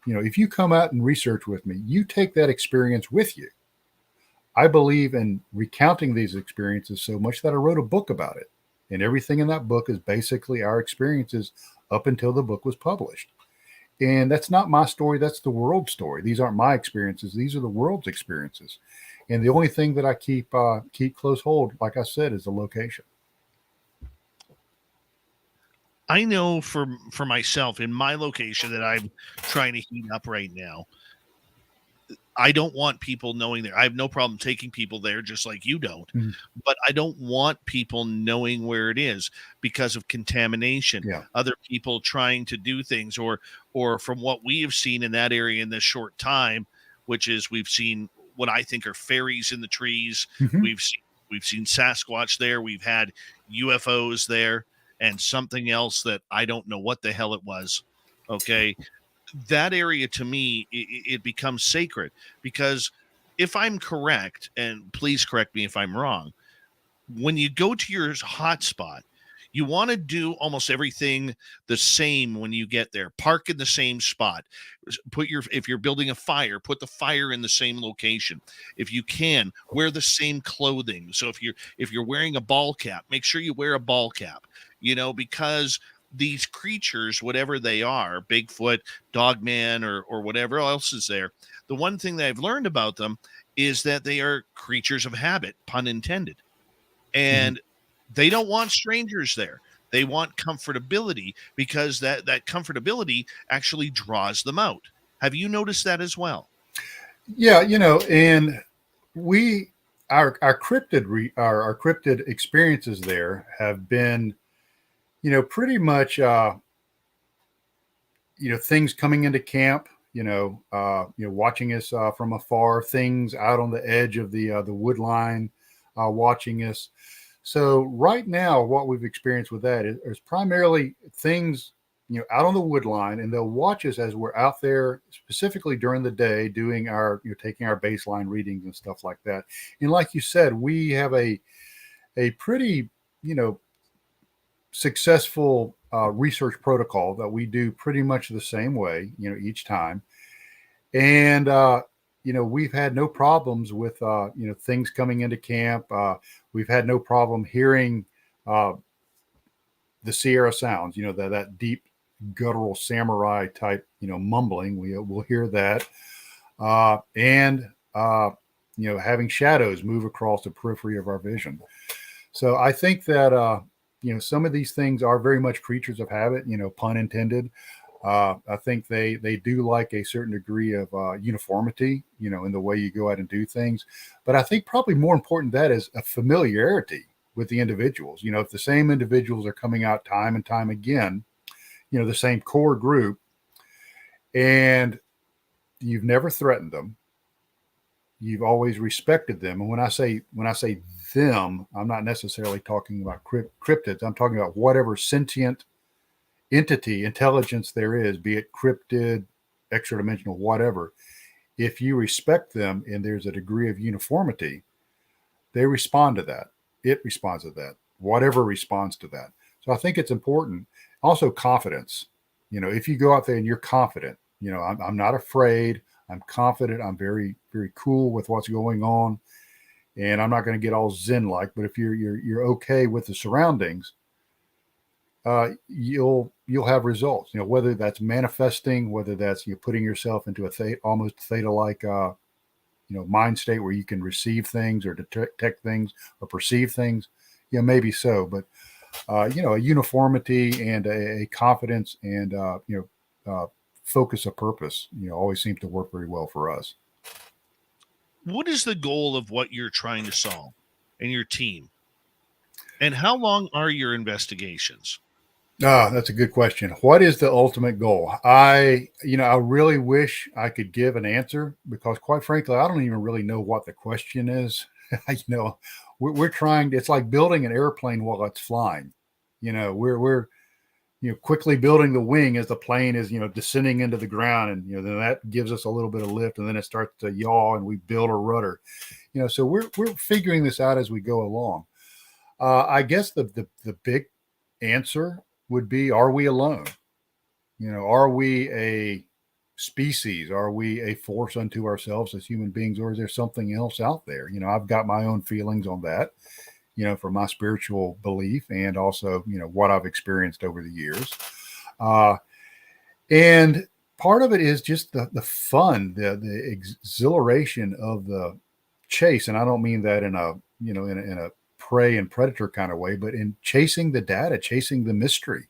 If you come out and research with me, you take that experience with you. I believe in recounting these experiences so much that I wrote a book about it. And everything in that book is basically our experiences up until the book was published. And that's not my story. That's the world's story. These aren't my experiences. These are the world's experiences. And the only thing that I keep close hold, like I said, is the location. I know for myself in my location that I'm trying to heat up right now, I don't want people knowing there. I have no problem taking people there just like you don't, but I don't want people knowing where it is because of contamination. Yeah. Other people trying to do things or from what we have seen in that area in this short time, which is we've seen what I think are fairies in the trees. Mm-hmm. We've seen Sasquatch there. We've had UFOs there and something else that I don't know what the hell it was. Okay. That area to me, it becomes sacred because if I'm correct, and please correct me if I'm wrong, when you go to your hotspot, you want to do almost everything the same when you get there. Park in the same spot. If you're building a fire, put the fire in the same location. If you can, wear the same clothing. So if you're wearing a ball cap, make sure you wear a ball cap. Because these creatures, whatever they are, Bigfoot, Dogman, or whatever else is there, the one thing that I've learned about them is that they are creatures of habit, pun intended. And they don't want strangers there. They want comfortability because that comfortability actually draws them out. Have you noticed that as well? Yeah, and our cryptid experiences there have been, pretty much, things coming into camp, watching us from afar, things out on the edge of the wood line, watching us. So right now, what we've experienced with that is primarily things, out on the wood line, and they'll watch us as we're out there, specifically during the day, doing taking our baseline readings and stuff like that. And like you said, we have a pretty, successful research protocol that we do pretty much the same way, each time. And, we've had no problems with, things coming into camp. We've had no problem hearing the Sierra sounds, that deep guttural samurai type, mumbling. We'll hear that. And having shadows move across the periphery of our vision. So I think that, some of these things are very much creatures of habit, pun intended. I think they do like a certain degree of uniformity, in the way you go out and do things. But I think probably more important than that is a familiarity with the individuals. If the same individuals are coming out time and time again, the same core group, and you've never threatened them, you've always respected them. And when I say them, I'm not necessarily talking about cryptids. I'm talking about whatever sentient entity, intelligence there is, be it cryptid, extra dimensional, whatever. If you respect them and there's a degree of uniformity, they respond to that. It responds to that. Whatever responds to that. So I think it's important. Also, confidence. If you go out there and you're confident, I'm not afraid. I'm confident. I'm very, very cool with what's going on. And I'm not going to get all Zen-like, but if you're okay with the surroundings, you'll have results. Whether that's manifesting, whether that's putting yourself into a almost theta-like mind state where you can receive things or detect things or perceive things. Maybe so, but a uniformity and a confidence and focus of purpose, always seems to work very well for us. What is the goal of what you're trying to solve and your team? And how long are your investigations? That's a good question. What is the ultimate goal? I really wish I could give an answer because, quite frankly, I don't even really know what the question is. We're trying. It's like building an airplane while it's flying. We're quickly building the wing as the plane is descending into the ground, and then that gives us a little bit of lift, and then it starts to yaw, and we build a rudder. So we're figuring this out as we go along. I guess the big answer would be, are we alone? Are we a species? Are we a force unto ourselves as human beings, or is there something else out there? I've got my own feelings on that, from my spiritual belief and also, what I've experienced over the years. And part of it is just the fun, the exhilaration of the chase. And I don't mean that in a, in a prey and predator kind of way, but in chasing the data, chasing the mystery.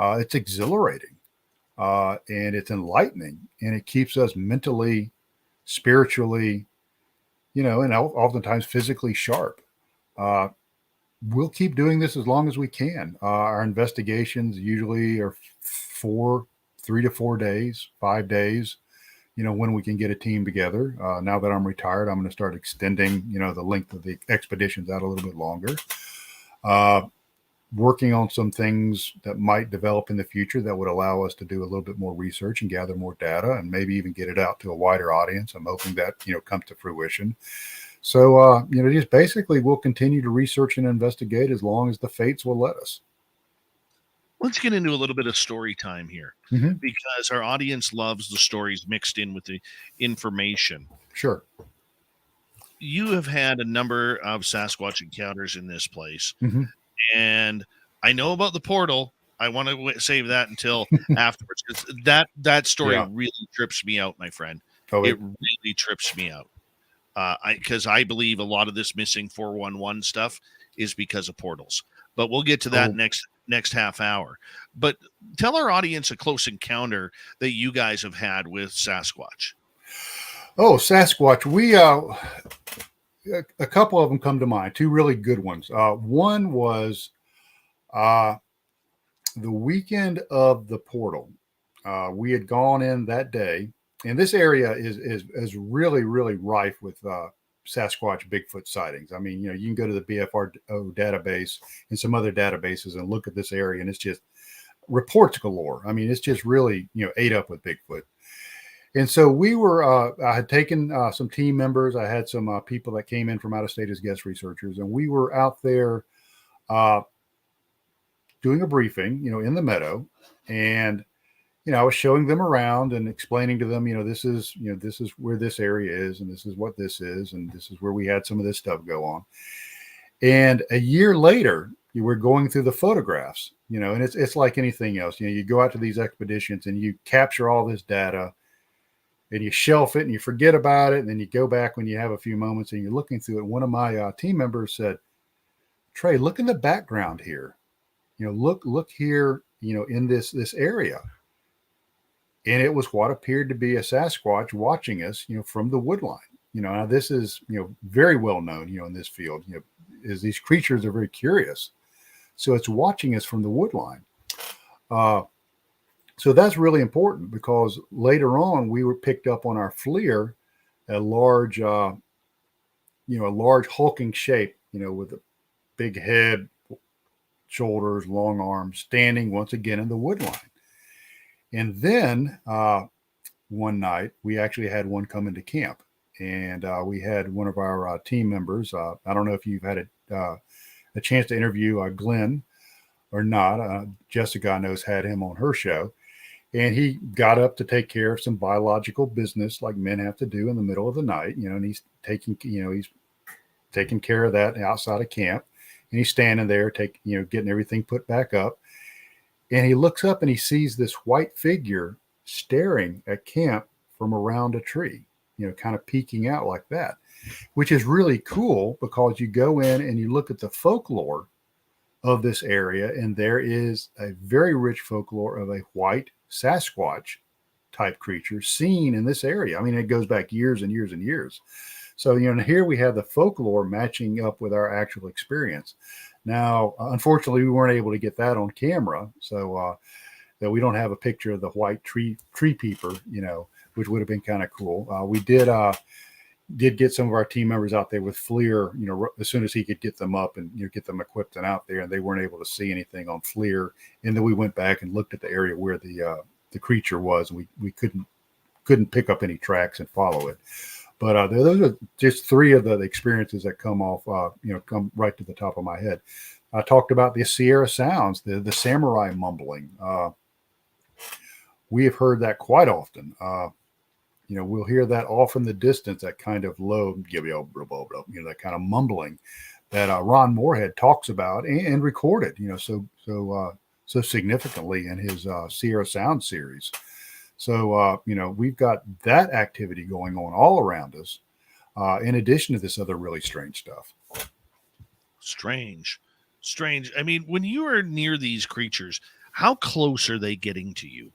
It's exhilarating and it's enlightening, and it keeps us mentally, spiritually, and oftentimes physically sharp. We'll keep doing this as long as we can. Our investigations usually are 3 to 4 days, 5 days, when we can get a team together. Now that I'm retired, I'm going to start extending, the length of the expeditions out a little bit longer. Working on some things that might develop in the future that would allow us to do a little bit more research and gather more data and maybe even get it out to a wider audience. I'm hoping that, comes to fruition. So, just basically we'll continue to research and investigate as long as the fates will let us. Let's get into a little bit of story time here, because our audience loves the stories mixed in with the information. Sure. You have had a number of Sasquatch encounters in this place, and I know about the portal. I want to save that until afterwards, because that story really trips me out, my friend. It really trips me out. Because I believe a lot of this missing 411 stuff is because of portals. But we'll get to that next half hour. But tell our audience a close encounter that you guys have had with Sasquatch. Oh, Sasquatch. We a couple of them come to mind. Two really good ones. One was the weekend of the portal. We had gone in that day, and this area is really, really rife with Sasquatch Bigfoot sightings. I mean, you can go to the BFRO database and some other databases and look at this area, and it's just reports galore. I mean, it's just really, ate up with Bigfoot. And so we were, I had taken some team members. I had some people that came in from out of state as guest researchers, and we were out there doing a briefing, in the Meadow. And, I was showing them around and explaining to them, this is where this area is, and this is what this is, and this is where we had some of this stuff go on. And a year later, you were going through the photographs, and it's like anything else. You go out to these expeditions and you capture all this data and you shelf it and you forget about it. And then you go back when you have a few moments and you're looking through it. One of my team members said, "Trey, look in the background here. Look here, in this area." And it was what appeared to be a Sasquatch watching us, from the woodline. Now this is, very well known, in this field, is these creatures are very curious. So it's watching us from the woodline. So that's really important because later on we were picked up on our FLIR, a large hulking shape, with a big head, shoulders, long arms, standing once again in the woodline. And then one night we actually had one come into camp, and we had one of our team members. I don't know if you've had a chance to interview Glenn or not. Jessica, I know, has had him on her show. And he got up to take care of some biological business like men have to do in the middle of the night, and he's taking care of that outside of camp. And he's standing there, getting everything put back up. And he looks up and he sees this white figure staring at camp from around a tree, kind of peeking out like that, which is really cool because you go in and you look at the folklore of this area, and there is a very rich folklore of a white Sasquatch type creature seen in this area. I mean, it goes back years and years and years. So, here we have the folklore matching up with our actual experience. Now, unfortunately, we weren't able to get that on camera. So that we don't have a picture of the white tree peeper, which would have been kind of cool. We did get some of our team members out there with FLIR, as soon as he could get them up and get them equipped and out there, and they weren't able to see anything on FLIR. And then we went back and looked at the area where the creature was, and we couldn't pick up any tracks and follow it. But those are just three of the experiences that come right to the top of my head. I talked about the Sierra Sounds, the samurai mumbling. We have heard that quite often. We'll hear that off in the distance, that kind of low, that kind of mumbling that Ron Moorhead talks about and recorded, so significantly in his Sierra Sound series. So, we've got that activity going on all around us, in addition to this other really strange stuff. Strange. I mean, when you are near these creatures, how close are they getting to you?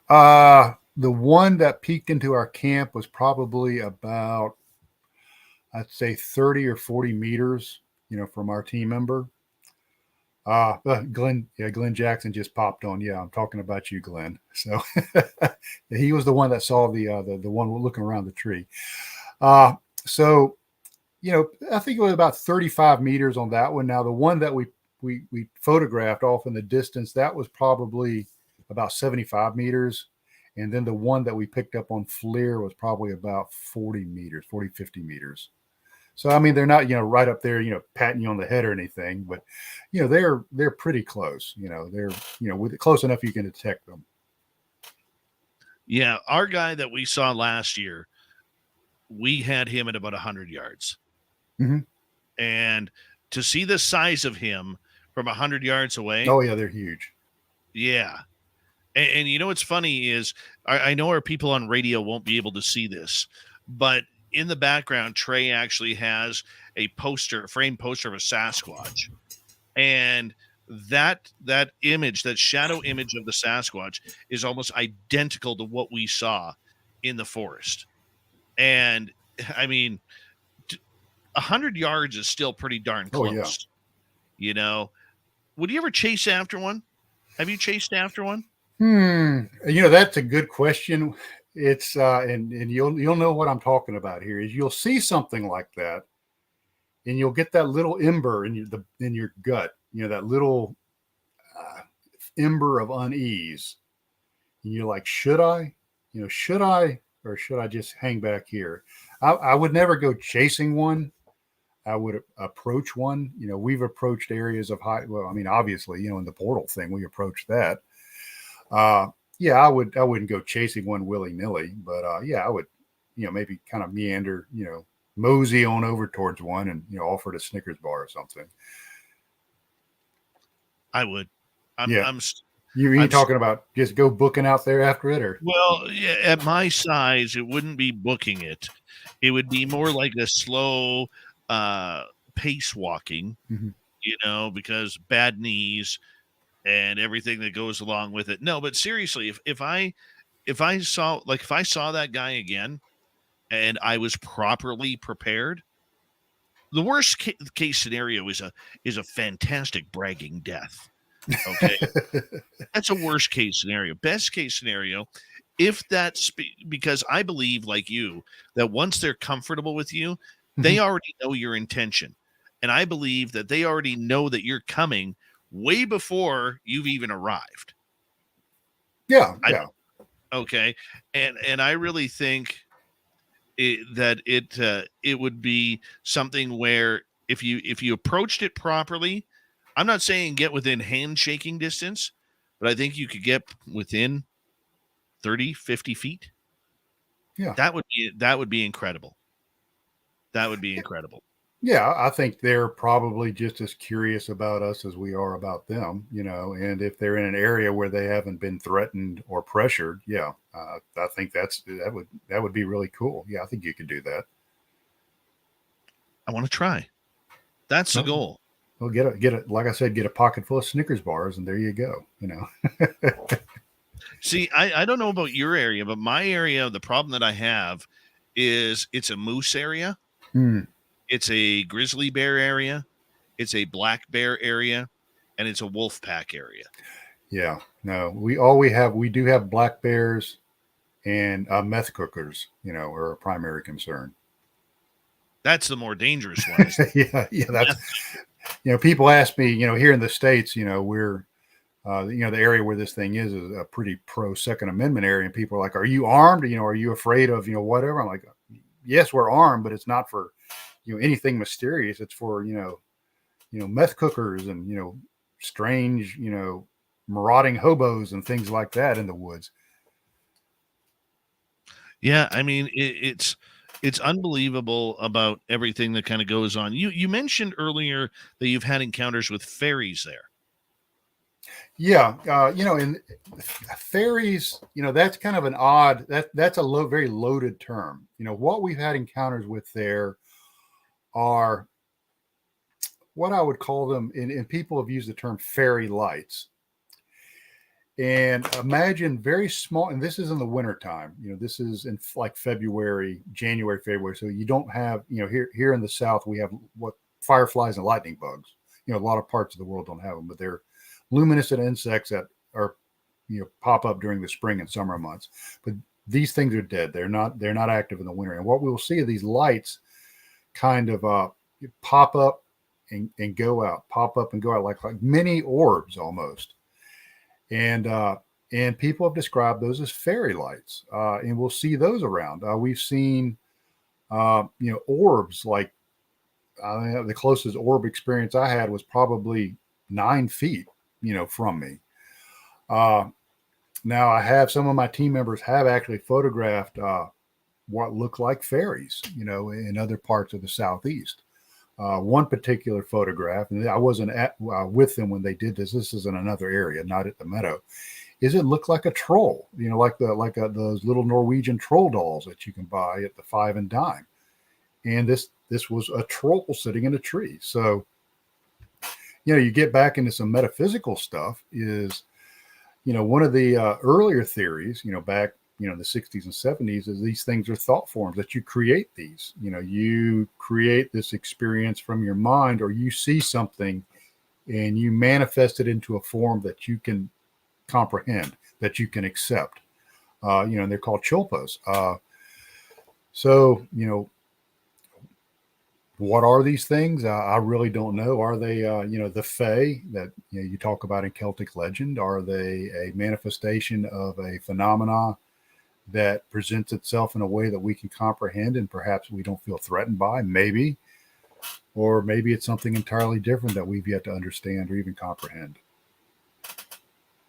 The one that peeked into our camp was probably about, I'd say 30 or 40 meters, from our team member. Glenn Jackson just popped on. Yeah, I'm talking about you, Glenn. So he was the one that saw the one looking around the tree. So, I think it was about 35 meters on that one. Now, the one that we photographed off in the distance, that was probably about 75 meters. And then the one that we picked up on FLIR was probably about 40 meters, 50 meters. So, I mean, they're not, right up there, patting you on the head or anything, but, they're pretty close, they're, close enough you can detect them. Yeah. Our guy that we saw last year, we had him at about 100 yards. Mm-hmm. And to see the size of him from 100 yards away. Oh, yeah, they're huge. Yeah. And what's funny is I know our people on radio won't be able to see this, but in the background, Trey actually has a framed poster of a Sasquatch. And that image, that shadow image of the Sasquatch is almost identical to what we saw in the forest. And I mean, 100 yards is still pretty darn close. Oh, yeah. Would you ever chase after one? Have you chased after one? That's a good question. It's and you'll know what I'm talking about here. Is you'll see something like that, and you'll get that little ember in your gut. That little ember of unease, and you're like, should I, or should I just hang back here? I would never go chasing one. I would approach one. We've approached areas of high. Well, I mean, obviously, in the portal thing, we approached that. Yeah, I wouldn't go chasing one willy-nilly, but I would, maybe kind of meander, mosey on over towards one and, offer it a Snickers bar or something. I would. You're talking about just go booking out there after it, or? Well, yeah, at my size, it wouldn't be booking it. It would be more like a slow pace walking, mm-hmm. Because bad knees and everything that goes along with it. No, but seriously, if I saw that guy again and I was properly prepared, the worst case scenario is a fantastic bragging death. Okay. That's a worst case scenario. Best case scenario, if that's because I believe, like you, that once they're comfortable with you, they already know your intention. And I believe that they already know that you're coming way before you've even arrived. Yeah. Okay. And I really think it would be something where if you approached it properly, I'm not saying get within handshaking distance, but I think you could get within 30, 50 feet. Yeah. That would be incredible. That would be incredible. Yeah, I think they're probably just as curious about us as we are about them, and if they're in an area where they haven't been threatened or pressured, I think that would be really cool. Yeah, I think you could do that. I want to try. That's the goal. Well, get a like I said, get a pocket full of Snickers bars, and there you go. See, I don't know about your area, but my area, the problem that I have is it's a moose area. It's a grizzly bear area. It's a black bear area, and it's a wolf pack area. Yeah, no, we do have black bears and meth cookers, are a primary concern. That's the more dangerous ones. yeah, that's people ask me, here in the States, we're the area where this thing is a pretty pro Second Amendment area, and people are like, "Are you armed? Are you afraid of whatever?" I'm like, "Yes, we're armed, but it's not for anything mysterious. It's for meth cookers and strange marauding hobos and things like that in the woods." Yeah, I mean it's unbelievable about everything that kind of goes on. You mentioned earlier that you've had encounters with fairies there. Yeah, in fairies, that's kind of an odd. That's a very loaded term. What we've had encounters with there are what I would call them, and people have used the term fairy lights. And imagine very small, and this is in the wintertime. This is in like January, February. So you don't have, here in the South, we have what fireflies and lightning bugs. A lot of parts of the world don't have them, but they're luminescent insects that are, pop up during the spring and summer months. But these things are dead. They're not active in the winter. And what we will see are these lights kind of pop up and go out, pop up and go out like mini orbs almost. And people have described those as fairy lights, and we'll see those around. We've seen, orbs like the closest orb experience I had was probably 9 feet, from me. Now I have some of my team members have actually photographed what look like fairies, in other parts of the Southeast. One particular photograph, and I wasn't with them when they did this. This is in another area, not at the Meadow. Is it looked like a troll? Like those little Norwegian troll dolls that you can buy at the 5 and dime. And this was a troll sitting in a tree. So, you get back into some metaphysical stuff. Is one of the earlier theories, back in the 60s and 70s, is these things are thought forms that you create these. You create this experience from your mind, or you see something and you manifest it into a form that you can comprehend, that you can accept. And they're called chulpas. So, what are these things? I really don't know. Are they, the Fae that you talk about in Celtic legend? Are they a manifestation of a phenomena that presents itself in a way that we can comprehend and perhaps we don't feel threatened by? Maybe. Or maybe it's something entirely different that we've yet to understand or even comprehend.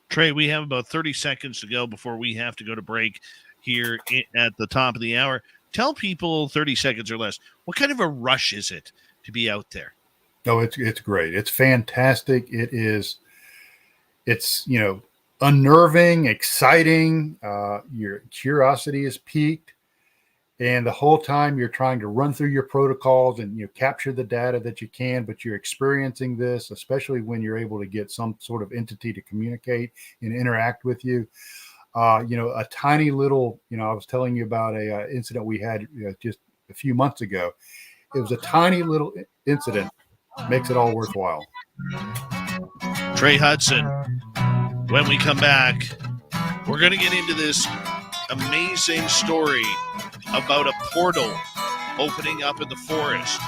Trey, we have about 30 seconds to go before we have to go to break here at the top of the hour. Tell people 30 seconds or less, what kind of a rush is it to be out there? Oh, it's great. It's fantastic. It's unnerving, exciting. Your curiosity is piqued. And the whole time you're trying to run through your protocols and capture the data that you can, but you're experiencing this, especially when you're able to get some sort of entity to communicate and interact with you. A tiny little, I was telling you about a incident we had just a few months ago. It was a tiny little incident, makes it all worthwhile. Trey Hudson, when we come back, we're going to get into this amazing story about a portal opening up in the forest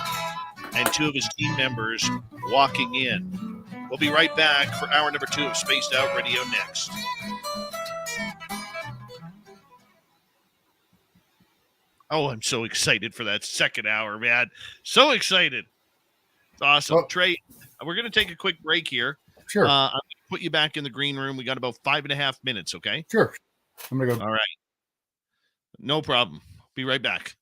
and 2 of his team members walking in. We'll be right back for hour number 2 of Spaced Out Radio next. Oh, I'm so excited for that second hour, man. So excited. It's awesome. Well, Trey, we're going to take a quick break here. Sure. I'm going to put you back in the green room. We got about 5.5 minutes, okay? Sure. I'm gonna go. All right. No problem. Be right back.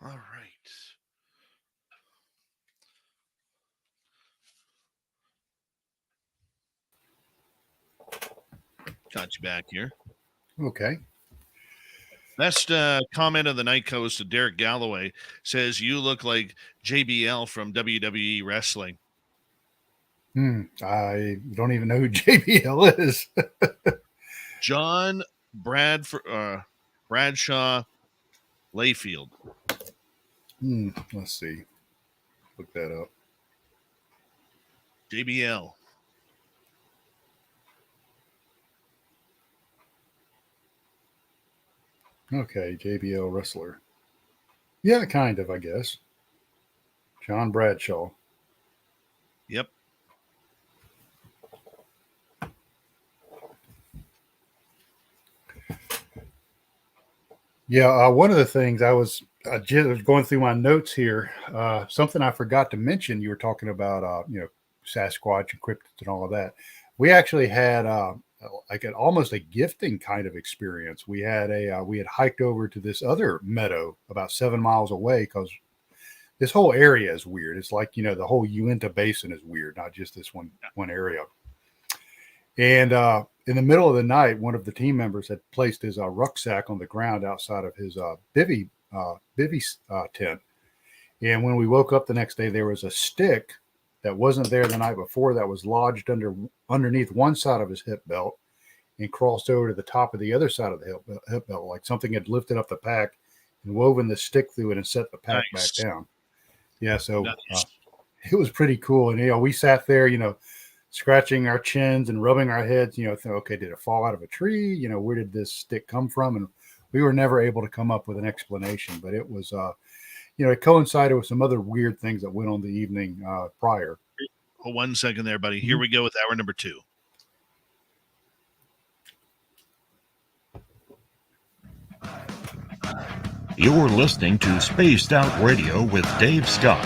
All right. Got you back here. Okay. Best comment of the night goes to Derek Galloway. Says, you look like JBL from WWE Wrestling. I don't even know who JBL is. John Bradshaw Layfield. Let's see. Look that up. JBL. Okay, JBL wrestler. Yeah, kind of, I guess. John Bradshaw. Yep. Yeah, one of the things I was just going through my notes here, something I forgot to mention. You were talking about, Sasquatch and cryptids and all of that. We actually had like almost a gifting kind of experience. We had hiked over to this other meadow about 7 miles away because this whole area is weird. It's like the whole Uinta Basin is weird, not just this one area. And in the middle of the night, one of the team members had placed his rucksack on the ground outside of his bivy tent. And when we woke up the next day, there was a stick that wasn't there the night before that was lodged underneath one side of his hip belt and crossed over to the top of the other side of the hip belt, like something had lifted up the pack and woven the stick through it and set the pack back down. Yeah, so it was pretty cool. And we sat there, scratching our chins and rubbing our heads, thinking, okay, did it fall out of a tree? Where did this stick come from? And we were never able to come up with an explanation, but it was, it coincided with some other weird things that went on the evening prior. Oh, 1 second there, buddy. Here we go with hour number 2. You're listening to Spaced Out Radio with Dave Scott.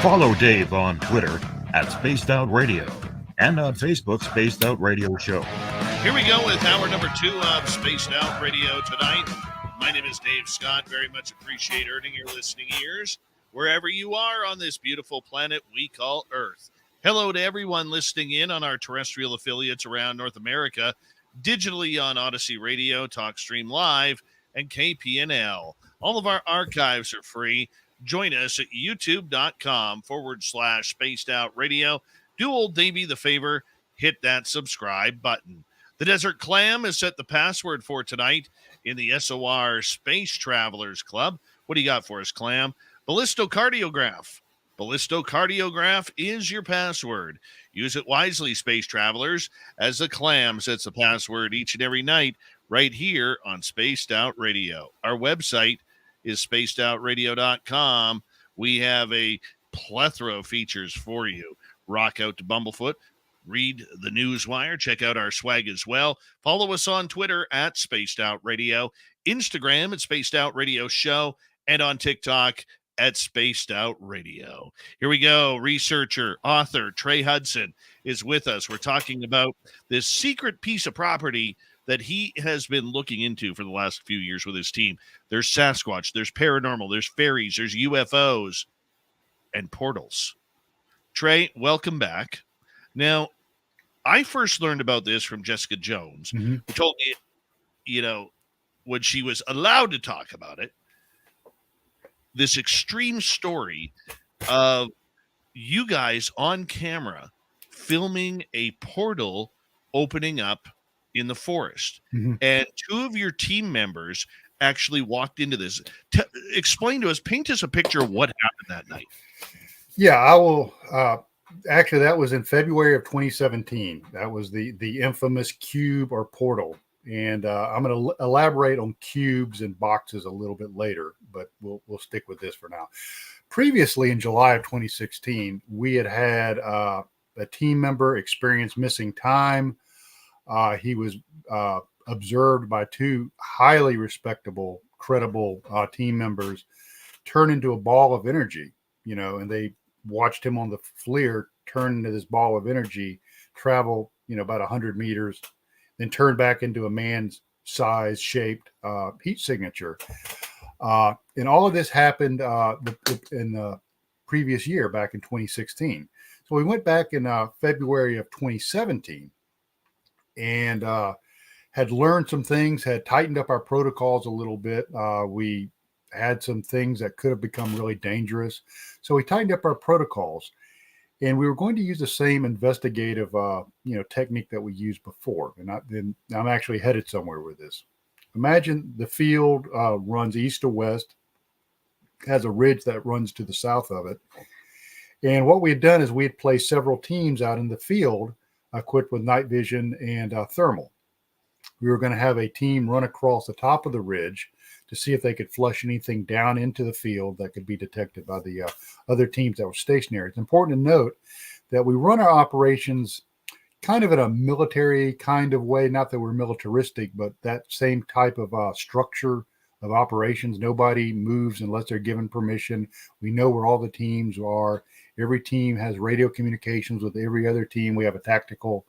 Follow Dave on Twitter at Spaced Out Radio and on Facebook, Spaced Out Radio Show. Here we go with hour number 2 of Spaced Out Radio tonight. My name is Dave Scott. Very much appreciate earning your listening ears wherever you are on this beautiful planet we call Earth. Hello to everyone listening in on our terrestrial affiliates around North America, digitally on Odyssey Radio, TalkStream Live, and KPNL. All of our archives are free. Join us at youtube.com/Spaced Out Radio. Do old Davey the favor, hit that subscribe button. The Desert Clam has set the password for tonight in the SOR Space Travelers Club. What do you got for us, Clam? Ballistocardiograph. Ballistocardiograph is your password. Use it wisely, Space Travelers, as the Clam sets the password each and every night right here on Spaced Out Radio. Our website is spacedoutradio.com. We have a plethora of features for you. Rock out to Bumblefoot. Read the Newswire. Check out our swag as well. Follow us on Twitter at Spaced Out Radio, Instagram at Spaced Out Radio Show, and on TikTok at Spaced Out Radio. Here we go. Researcher, author Trey Hudson is with us. We're talking about this secret piece of property that he has been looking into for the last few years with his team. There's Sasquatch, there's paranormal, there's fairies, there's UFOs, and portals. Trey, welcome back. Now, I first learned about this from Jessica Jones, who told me, when she was allowed to talk about it, this extreme story of you guys on camera filming a portal opening up in the forest. And 2 of your team members actually walked into this. Explain to us, paint us a picture of what happened that night. Yeah, I will. Actually, that was in February of 2017. That was the infamous cube or portal. And I'm going to elaborate on cubes and boxes a little bit later, but we'll stick with this for now. Previously, in July of 2016, we had a team member experience missing time. He was observed by 2 highly respectable, credible team members turn into a ball of energy, and they watched him on the FLIR turn into this ball of energy, travel, about 100 meters, then turn back into a man's size shaped heat signature. And all of this happened in the previous year, back in 2016. So we went back in February of 2017 and had learned some things, had tightened up our protocols a little bit. We had some things that could have become really dangerous. So we tightened up our protocols, and we were going to use the same investigative, technique that we used before. And I'm actually headed somewhere with this. Imagine the field runs east to west, has a ridge that runs to the south of it. And what we had done is we had placed several teams out in the field equipped with night vision and thermal. We were going to have a team run across the top of the ridge to see if they could flush anything down into the field that could be detected by the other teams that were stationary. It's important to note that we run our operations kind of in a military kind of way, not that we're militaristic, but that same type of structure of operations. Nobody moves unless they're given permission. We know where all the teams are. Every team has radio communications with every other team. We have a tactical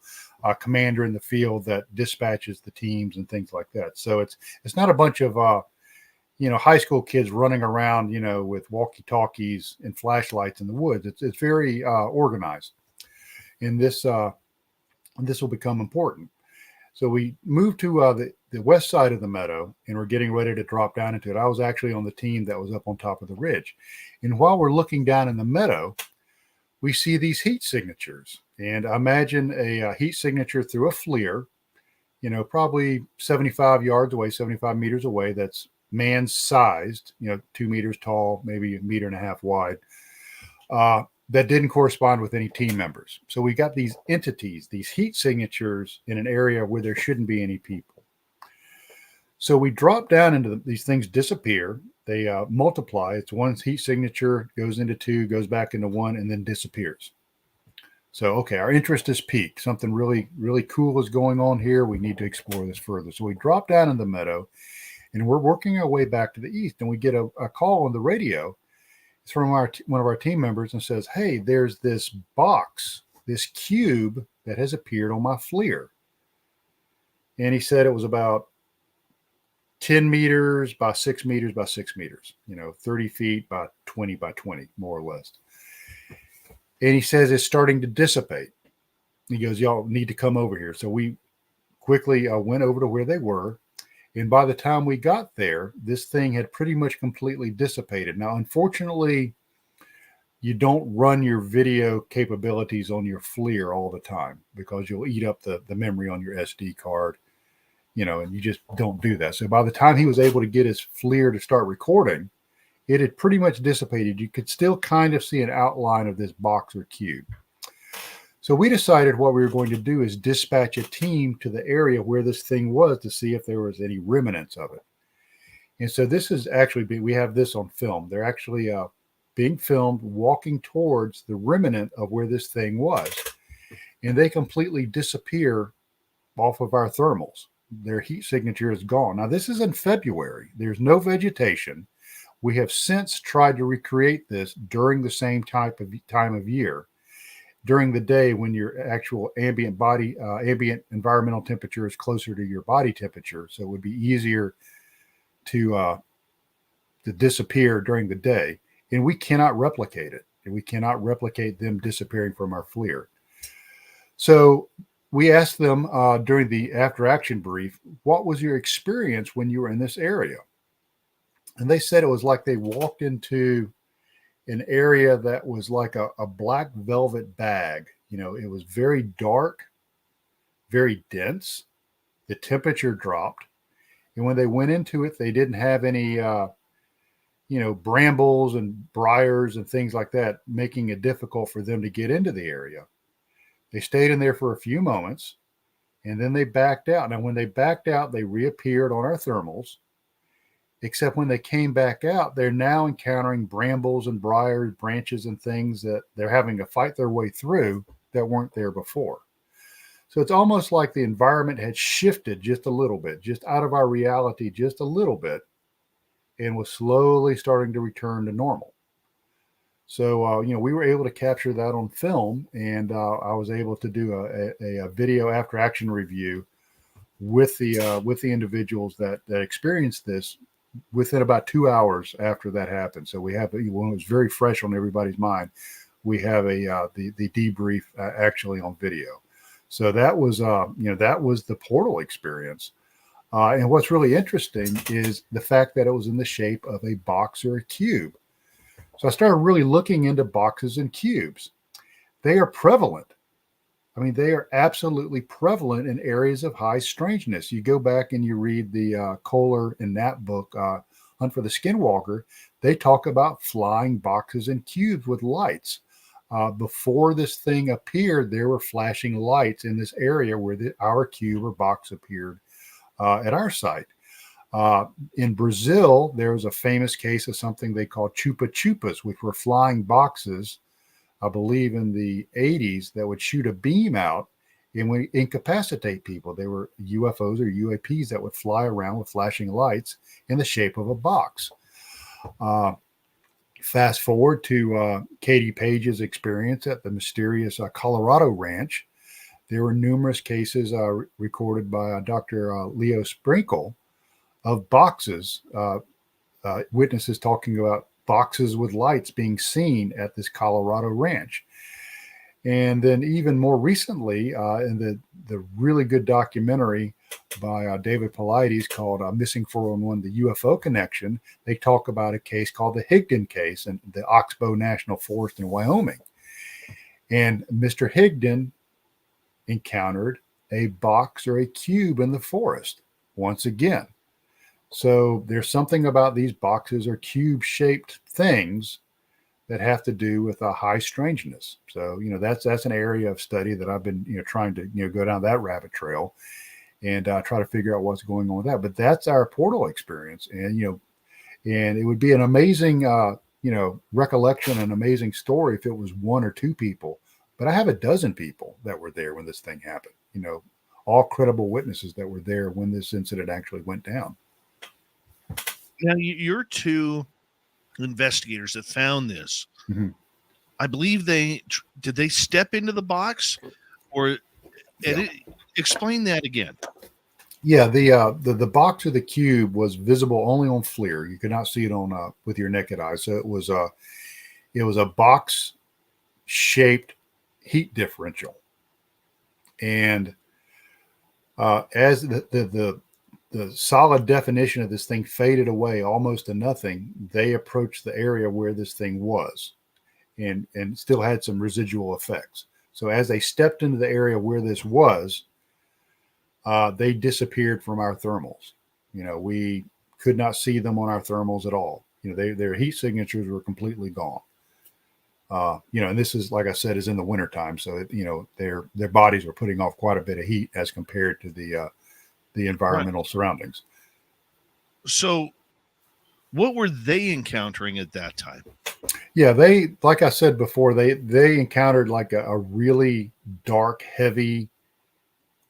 commander in the field that dispatches the teams and things like that. So it's not a bunch of high school kids running around, with walkie-talkies and flashlights in the woods. It's very organized, and this will become important. So we moved to the west side of the meadow, and we're getting ready to drop down into it. I was actually on the team that was up on top of the ridge, and while we're looking down in the meadow, we see these heat signatures. And imagine a heat signature through a FLIR, probably 75 yards away, 75 meters away. That's man-sized, 2 meters tall, maybe 1.5 meters wide. That didn't correspond with any team members. So we got these entities, these heat signatures in an area where there shouldn't be any people. So we drop down into these things disappear. They multiply. It's one heat signature, goes into 2, goes back into 1, and then disappears. So, okay, our interest is piqued. Something really, really cool is going on here. We need to explore this further. So we drop down in the meadow, and we're working our way back to the east, and we get a call on the radio. It's from one of our team members, and says, hey, there's this box, this cube that has appeared on my FLIR. And he said it was about 10 meters by 6 meters by 6 meters, 30 feet by 20 by 20, more or less. And he says it's starting to dissipate. He goes, y'all need to come over here. So we quickly went over to where they were. And by the time we got there, this thing had pretty much completely dissipated. Now, unfortunately, you don't run your video capabilities on your FLIR all the time because you'll eat up the memory on your SD card, and you just don't do that. So by the time he was able to get his FLIR to start recording, it had pretty much dissipated. You could still kind of see an outline of this box or cube. So we decided what we were going to do is dispatch a team to the area where this thing was to see if there was any remnants of it. And so this is actually, we have this on film. They're actually being filmed walking towards the remnant of where this thing was. And they completely disappear off of our thermals. Their heat signature is gone. Now, this is in February. There's no vegetation. We have since tried to recreate this during the same time of year, during the day when your actual ambient environmental temperature is closer to your body temperature. So it would be easier to disappear during the day. And we cannot replicate it. And we cannot replicate them disappearing from our FLIR. So we asked them during the after action brief, what was your experience when you were in this area? And they said it was like they walked into an area that was like a black velvet bag. It was very dark, very dense. The temperature dropped. And when they went into it, they didn't have any, brambles and briars and things like that, making it difficult for them to get into the area. They stayed in there for a few moments, and then they backed out. Now, when they backed out, they reappeared on our thermals. Except when they came back out, they're now encountering brambles and briars, branches and things that they're having to fight their way through that weren't there before. So it's almost like the environment had shifted just a little bit, just out of our reality just a little bit, and was slowly starting to return to normal. So, we were able to capture that on film, and I was able to do a video after action review with the individuals that experienced this within about 2 hours after that happened. So we have, when it was very fresh on everybody's mind, we have the debrief actually on video. So that was the portal experience. And what's really interesting is the fact that it was in the shape of a box or a cube. So I started really looking into boxes and cubes. They are prevalent. I mean, they are absolutely prevalent in areas of high strangeness. You go back and you read the Kohler and Knapp book, Hunt for the Skinwalker. They talk about flying boxes and cubes with lights. Before this thing appeared, there were flashing lights in this area where our cube or box appeared at our site. In Brazil, there was a famous case of something they call chupa-chupas, which were flying boxes, I believe in the 80s, that would shoot a beam out and would incapacitate people. They were UFOs or UAPs that would fly around with flashing lights in the shape of a box. Fast forward to Katie Page's experience at the mysterious Colorado Ranch. There were numerous cases recorded by Dr. Leo Sprinkle of boxes, witnesses talking about boxes with lights being seen at this Colorado ranch. And then even more recently, in the really good documentary by David Paulides called Missing 411, The UFO Connection, they talk about a case called the Higdon case in the Oxbow National Forest in Wyoming. And Mr. Higdon encountered a box or a cube in the forest once again. So there's something about these boxes or cube-shaped things that have to do with a high strangeness. So, that's an area of study that I've been, trying to, go down that rabbit trail and try to figure out what's going on with that. But that's our portal experience. And, and it would be an amazing, recollection, an amazing story if it was one or two people. But I have a dozen people that were there when this thing happened, all credible witnesses that were there when this incident actually went down. Now, you're two investigators that found this. Mm-hmm. I believe did they step into the box, or explain that again? Yeah, the box or the cube was visible only on FLIR. You could not see it on with your naked eye. So it was a box shaped heat differential, and as the solid definition of this thing faded away almost to nothing, they approached the area where this thing was and still had some residual effects. So as they stepped into the area where this was, they disappeared from our thermals. We could not see them on our thermals at all. Their heat signatures were completely gone. And this is, like I said, is in the wintertime. So, their bodies were putting off quite a bit of heat as compared to the environmental surroundings. So what were they encountering at that time? Yeah, they, like I said before, they encountered like a really dark, heavy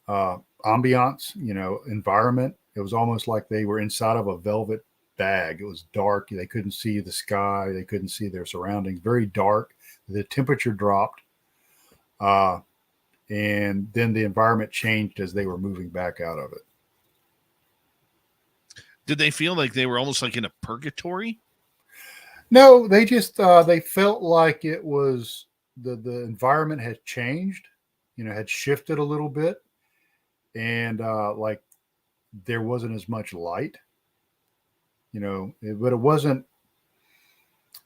ambiance, environment. It was almost like they were inside of a velvet bag. It was dark. They couldn't see the sky. They couldn't see their surroundings. Very dark. The temperature dropped. And then the environment changed as they were moving back out of it. Did they feel like they were almost like in a purgatory? No, they just they felt like it was the environment had changed, had shifted a little bit, and like there wasn't as much light, but it wasn't,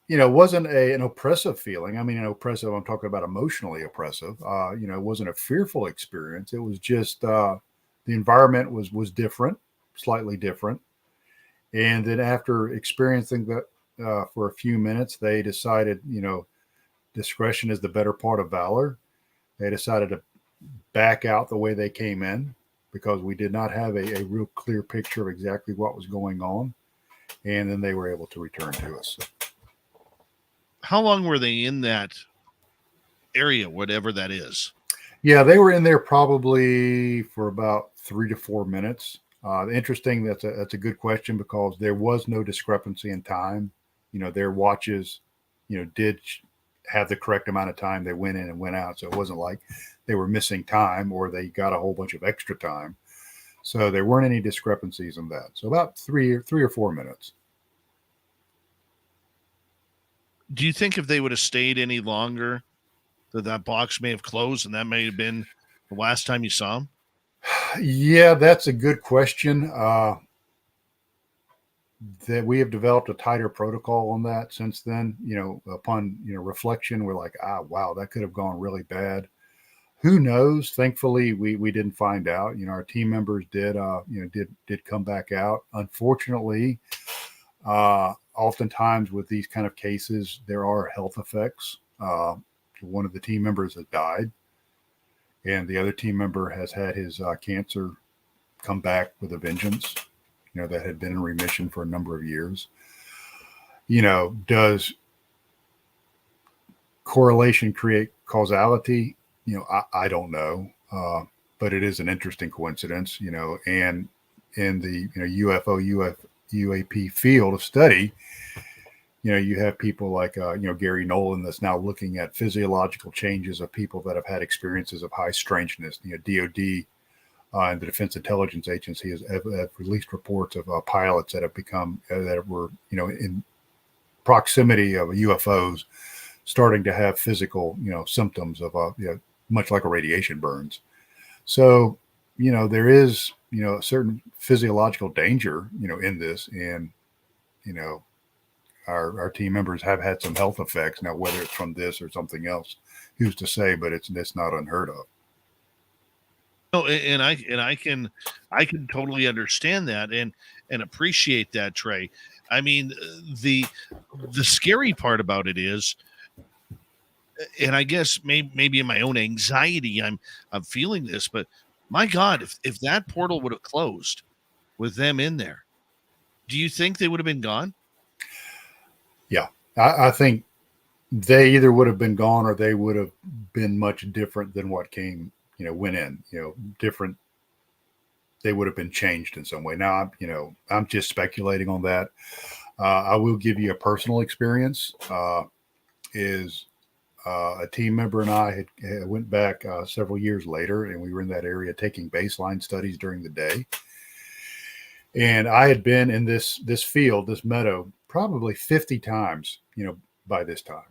it wasn't an oppressive feeling. I mean, oppressive, I'm talking about emotionally oppressive. It wasn't a fearful experience. It was just the environment was different, slightly different. And then after experiencing that for a few minutes, they decided, discretion is the better part of valor. They decided to back out the way they came in because we did not have a real clear picture of exactly what was going on. And then they were able to return to us. How long were they in that area, whatever that is? Yeah, they were in there probably for about 3 to 4 minutes. Interesting. That's a good question because there was no discrepancy in time. Their watches, did have the correct amount of time. They went in and went out. So it wasn't like they were missing time or they got a whole bunch of extra time. So there weren't any discrepancies in that. So about 3 or 4 minutes. Do you think if they would have stayed any longer, that box may have closed and that may have been the last time you saw them? Yeah, that's a good question. That we have developed a tighter protocol on that since then. Upon reflection, we're like, wow, that could have gone really bad. Who knows? Thankfully, we didn't find out. Our team members did come back out. Unfortunately, oftentimes with these kind of cases, there are health effects. One of the team members has died. And the other team member has had his cancer come back with a vengeance, that had been in remission for a number of years. Does correlation create causality? I don't know. But it is an interesting coincidence, and in the UFO UAP field of study, you have people like Gary Nolan that's now looking at physiological changes of people that have had experiences of high strangeness. DoD and the Defense Intelligence Agency have released reports of pilots that have become that were in proximity of UFOs starting to have physical symptoms of much like a radiation burns. So there is a certain physiological danger in this, and our team members have had some health effects. Now, whether it's from this or something else, who's to say? But it's not unheard of. No, and I can totally understand that and appreciate that, Trey. I mean, the scary part about it is, and I guess maybe in my own anxiety, I'm feeling this, but my God, if that portal would have closed with them in there, do you think they would have been gone? Yeah, I think they either would have been gone or they would have been much different than what went in. Different. They would have been changed in some way. Now, I'm just speculating on that. I will give you a personal experience. Is a team member and I had went back several years later, and we were in that area taking baseline studies during the day. And I had been in this field, this meadow, probably 50 times, by this time.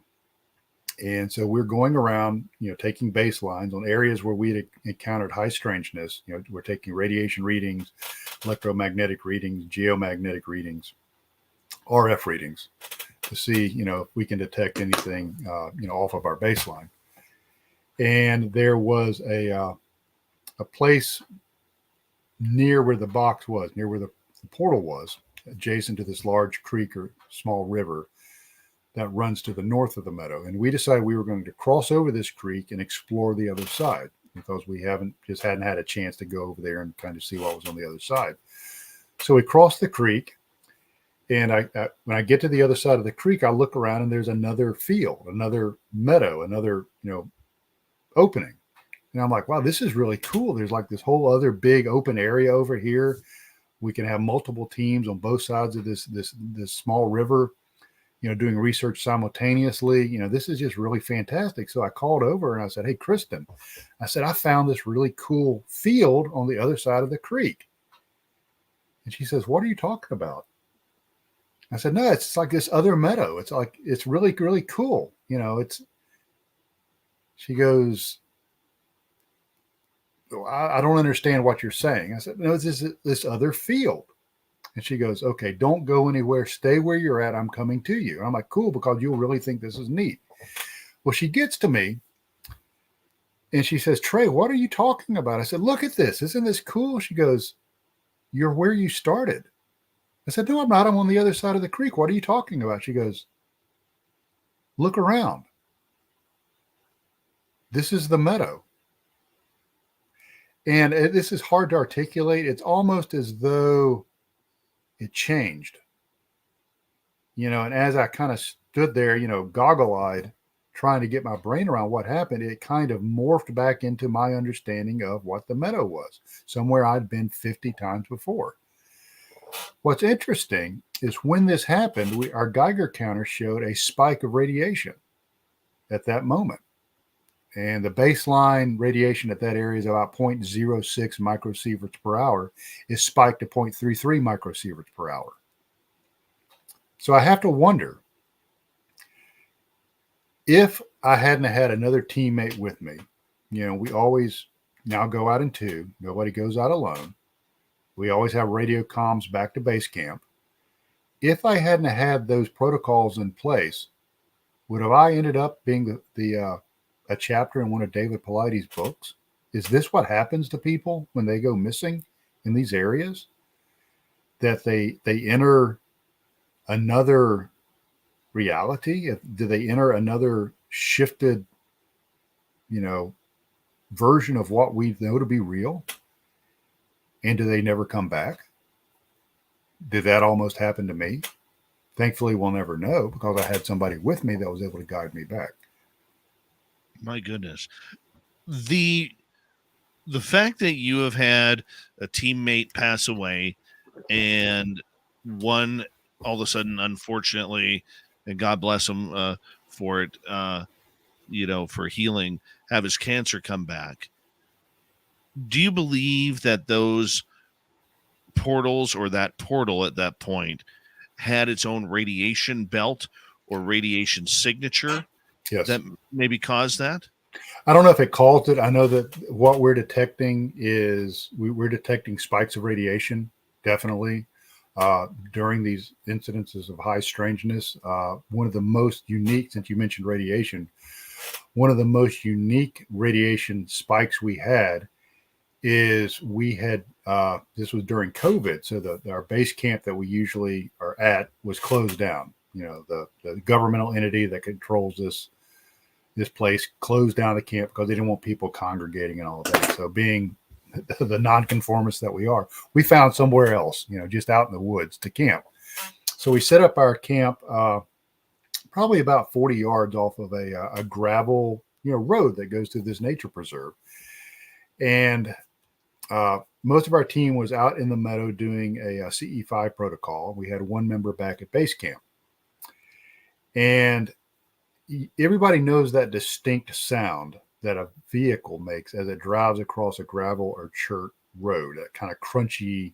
And so we're going around, taking baselines on areas where we'd encountered high strangeness. We're taking radiation readings, electromagnetic readings, geomagnetic readings, RF readings to see, if we can detect anything, off of our baseline. And there was a place near where the box was, near where the portal was, adjacent to this large creek or small river that runs to the north of the meadow. And we decided we were going to cross over this creek and explore the other side because we hadn't had a chance to go over there and kind of see what was on the other side. So we crossed the creek, and when I get to the other side of the creek, I look around and there's another field, another meadow, another, opening. And I'm like, wow, this is really cool. There's like this whole other big open area over here. We can have multiple teams on both sides of this small river, doing research simultaneously. This is just really fantastic. So I called over and I said, hey, Kristen, I said, I found this really cool field on the other side of the creek. And she says, what are you talking about? I said, no, it's like this other meadow. It's really, really cool. She goes, I don't understand what you're saying. I said, no, it's this other field. And she goes, okay, don't go anywhere. Stay where you're at. I'm coming to you. And I'm like, cool, because you'll really think this is neat. Well, she gets to me and she says, Trey, what are you talking about? I said, look at this. Isn't this cool? She goes, you're where you started. I said, no, I'm not. I'm on the other side of the creek. What are you talking about? She goes, look around. This is the meadow. And this is hard to articulate. It's almost as though it changed, and as I kind of stood there, goggle-eyed, trying to get my brain around what happened, it kind of morphed back into my understanding of what the meadow was, somewhere I'd been 50 times before. What's interesting is when this happened, our Geiger counter showed a spike of radiation at that moment. And the baseline radiation at that area is about 0.06 microsieverts per hour. Is spiked to 0.33 microsieverts per hour. So I have to wonder if I hadn't had another teammate with me. We always now go out in two. Nobody goes out alone. We always have radio comms back to base camp. If I hadn't had those protocols in place, would have I ended up being a chapter in one of David Paulides' books? Is this what happens to people when they go missing in these areas? That they enter another reality? Do they enter another shifted, version of what we know to be real? And do they never come back? Did that almost happen to me? Thankfully, we'll never know because I had somebody with me that was able to guide me back. My goodness. The fact that you have had a teammate pass away and one all of a sudden, unfortunately, and God bless him for it, for healing, have his cancer come back. Do you believe that those portals or that portal at that point had its own radiation belt or radiation signature Yes. that maybe caused that? I don't know if it caused it. I know that what we're detecting is we're detecting spikes of radiation, definitely, during these incidences of high strangeness. One of the most unique, since you mentioned radiation, one of the most unique radiation spikes we had is this was during COVID. So our base camp that we usually are at was closed down. The governmental entity that controls this place closed down the camp because they didn't want people congregating and all of that. So being the nonconformists that we are, we found somewhere else, just out in the woods to camp. So we set up our camp probably about 40 yards off of a gravel, road that goes through this nature preserve. And most of our team was out in the meadow doing a CE5 protocol. We had one member back at base camp. And everybody knows that distinct sound that a vehicle makes as it drives across a gravel or chert road, that kind of crunchy,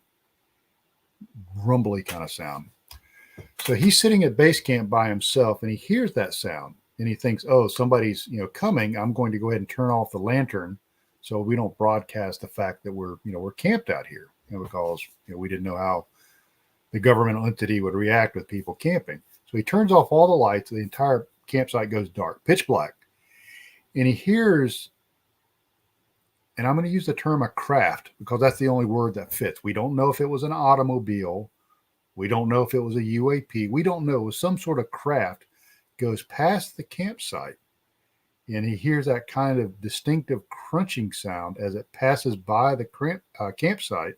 rumbly kind of sound. So he's sitting at base camp by himself and he hears that sound and he thinks, oh, somebody's, coming. I'm going to go ahead and turn off the lantern so we don't broadcast the fact that we're camped out here, because, we didn't know how the governmental entity would react with people camping. So he turns off all the lights. The entire campsite goes dark, pitch black. And he hears, and I'm going to use the term a craft because that's the only word that fits. We don't know if it was an automobile. We don't know if it was a UAP. We don't know. It was some sort of craft goes past the campsite. And he hears that kind of distinctive crunching sound as it passes by the campsite.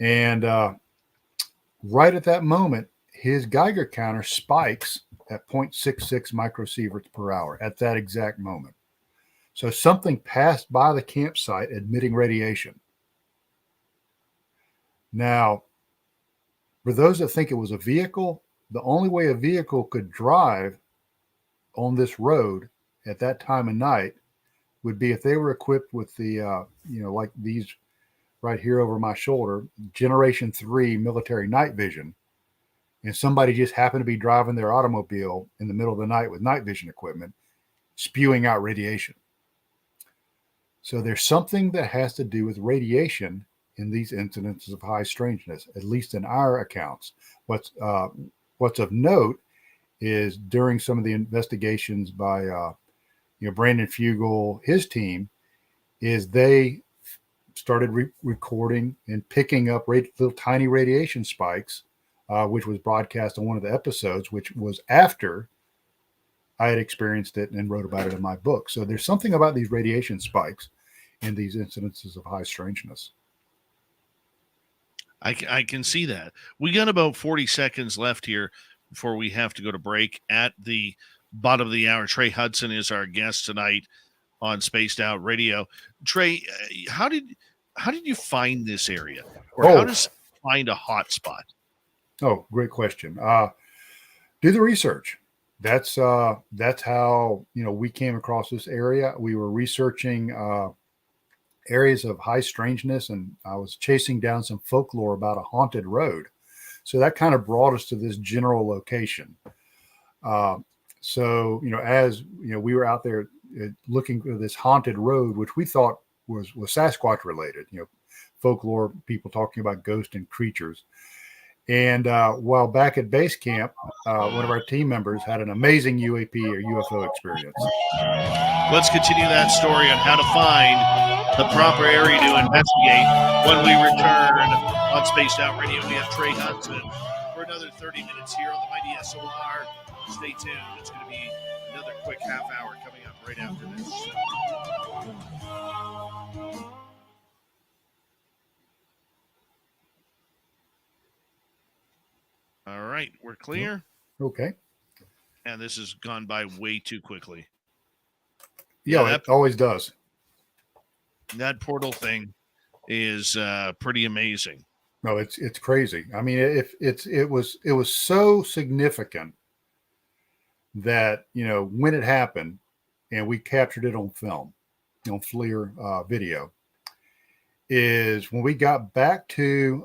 And right at that moment, his Geiger counter spikes at 0.66 microsieverts per hour at that exact moment. So something passed by the campsite emitting radiation. Now, for those that think it was a vehicle, the only way a vehicle could drive on this road at that time of night would be if they were equipped with the, like these right here over my shoulder, Generation 3 military night vision. And somebody just happened to be driving their automobile in the middle of the night with night vision equipment, spewing out radiation. So there's something that has to do with radiation in these incidences of high strangeness, at least in our accounts. What's of note is during some of the investigations by Brandon Fugel, his team, is they started recording and picking up little tiny radiation spikes, which was broadcast on one of the episodes, which was after I had experienced it and wrote about it in my book. So there's something about these radiation spikes in these incidences of high strangeness. I can see that. We got about 40 seconds left here before we have to go to break. At the bottom of the hour, Trey Hudson is our guest tonight on Spaced Out Radio. Trey, how did you find this area, or how does find a hot spot? Oh, great question. Do the research. That's how we came across this area. We were researching areas of high strangeness, and I was chasing down some folklore about a haunted road. So that kind of brought us to this general location. So as we were out there looking for this haunted road, which we thought was Sasquatch related. Folklore, people talking about ghosts and creatures. And while back at base camp, one of our team members had an amazing UAP or UFO experience. Let's continue that story on how to find the proper area to investigate when we return on Spaced Out Radio. We have Trey Hudson for another 30 minutes here on the Mighty SOR. Stay tuned. It's going to be another quick half hour coming up right after this. All right, we're clear. Okay. And this has gone by way too quickly. Yeah, it always does. That portal thing is pretty amazing. No, it's crazy. I mean, it was so significant that, you know, when it happened, and we captured it on film, on FLIR video, is when we got back to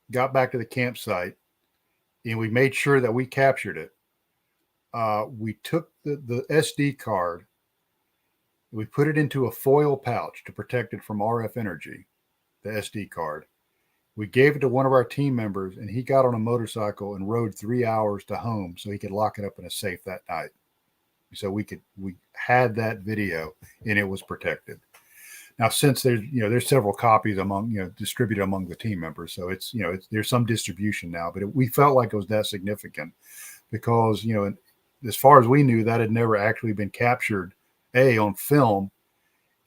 the campsite, and we made sure that we captured it. We took the SD card, we put it into a foil pouch to protect it from RF energy, the SD card. We gave it to one of our team members, and he got on a motorcycle and rode 3 hours to home so he could lock it up in a safe that night. So we had that video, and it was protected. Now, since there's several copies distributed among the team members, so there's some distribution now, but we felt like it was that significant because, as far as we knew, that had never actually been captured on film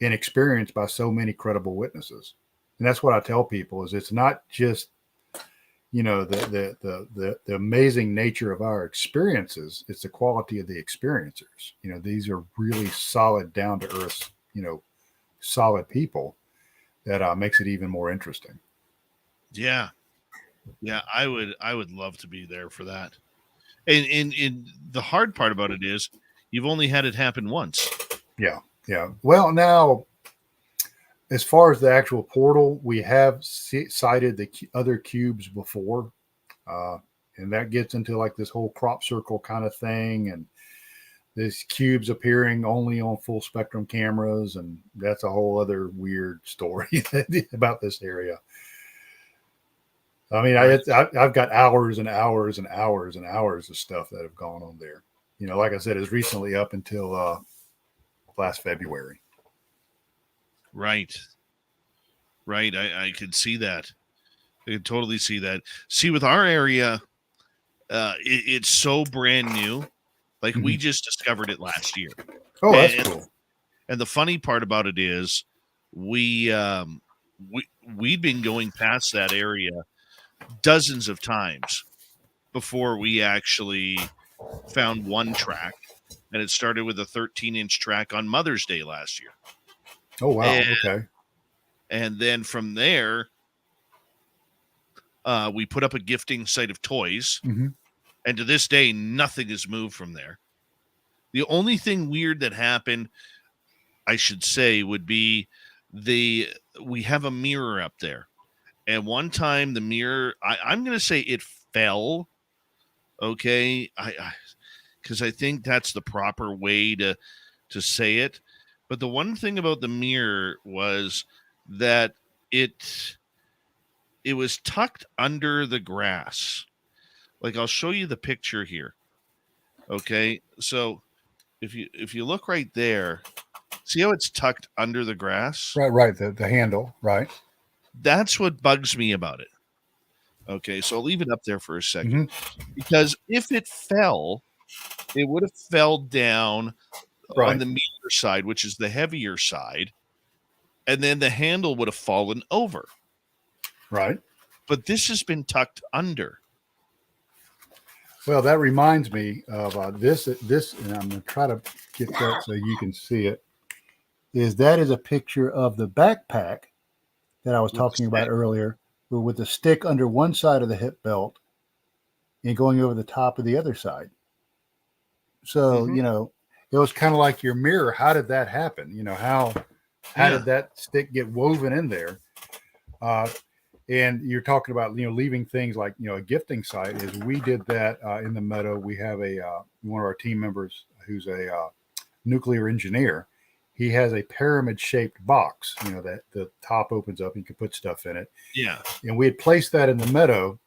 and experienced by so many credible witnesses. And that's what I tell people is it's not just, the amazing nature of our experiences. It's the quality of the experiencers. These are really solid, down to earth, solid people that makes it even more interesting. Yeah. I would love to be there for that. And the hard part about it is you've only had it happen once. Yeah. Well, now, as far as the actual portal, we have sighted the other cubes before, and that gets into like this whole crop circle kind of thing, and this cubes appearing only on full spectrum cameras, and that's a whole other weird story about this area. I mean, I've got hours and hours and hours and hours of stuff that have gone on there. Like I said, as recently up until last February. Right. I could see that. I could totally see that. See, with our area, it's so brand new. Like we just discovered it last year. Oh, that's cool. And the funny part about it is we'd been going past that area dozens of times before we actually found one track. And it started with a 13-inch track on Mother's Day last year. Oh, wow. Okay. And then from there, we put up a gifting site of toys. Mm-hmm. And to this day, nothing has moved from there. The only thing weird that happened, I should say, would be we have a mirror up there. And one time the mirror, I'm going to say it fell. Okay. Because I think that's the proper way to say it. But the one thing about the mirror was that it was tucked under the grass. Like I'll show you the picture here. Okay, so if you look right there, see how it's tucked under the grass? Right. The handle, right? That's what bugs me about it. Okay, so I'll leave it up there for a second. Because if it fell, it would have fell down on the meter side, which is the heavier side, and then the handle would have fallen over. Right. But this has been tucked under. Well, that reminds me of this, and I'm going to try to get that so you can see it. That is a picture of the backpack that I was talking about earlier, with the stick under one side of the hip belt and going over the top of the other side. So, it was kind of like your mirror. How did that happen? How did that stick get woven in there? And you're talking about, leaving things like, a gifting site. Is we did that in the Meadow. We have one of our team members who's a nuclear engineer. He has a pyramid shaped box, that the top opens up and you can put stuff in it. Yeah. And we had placed that in the Meadow,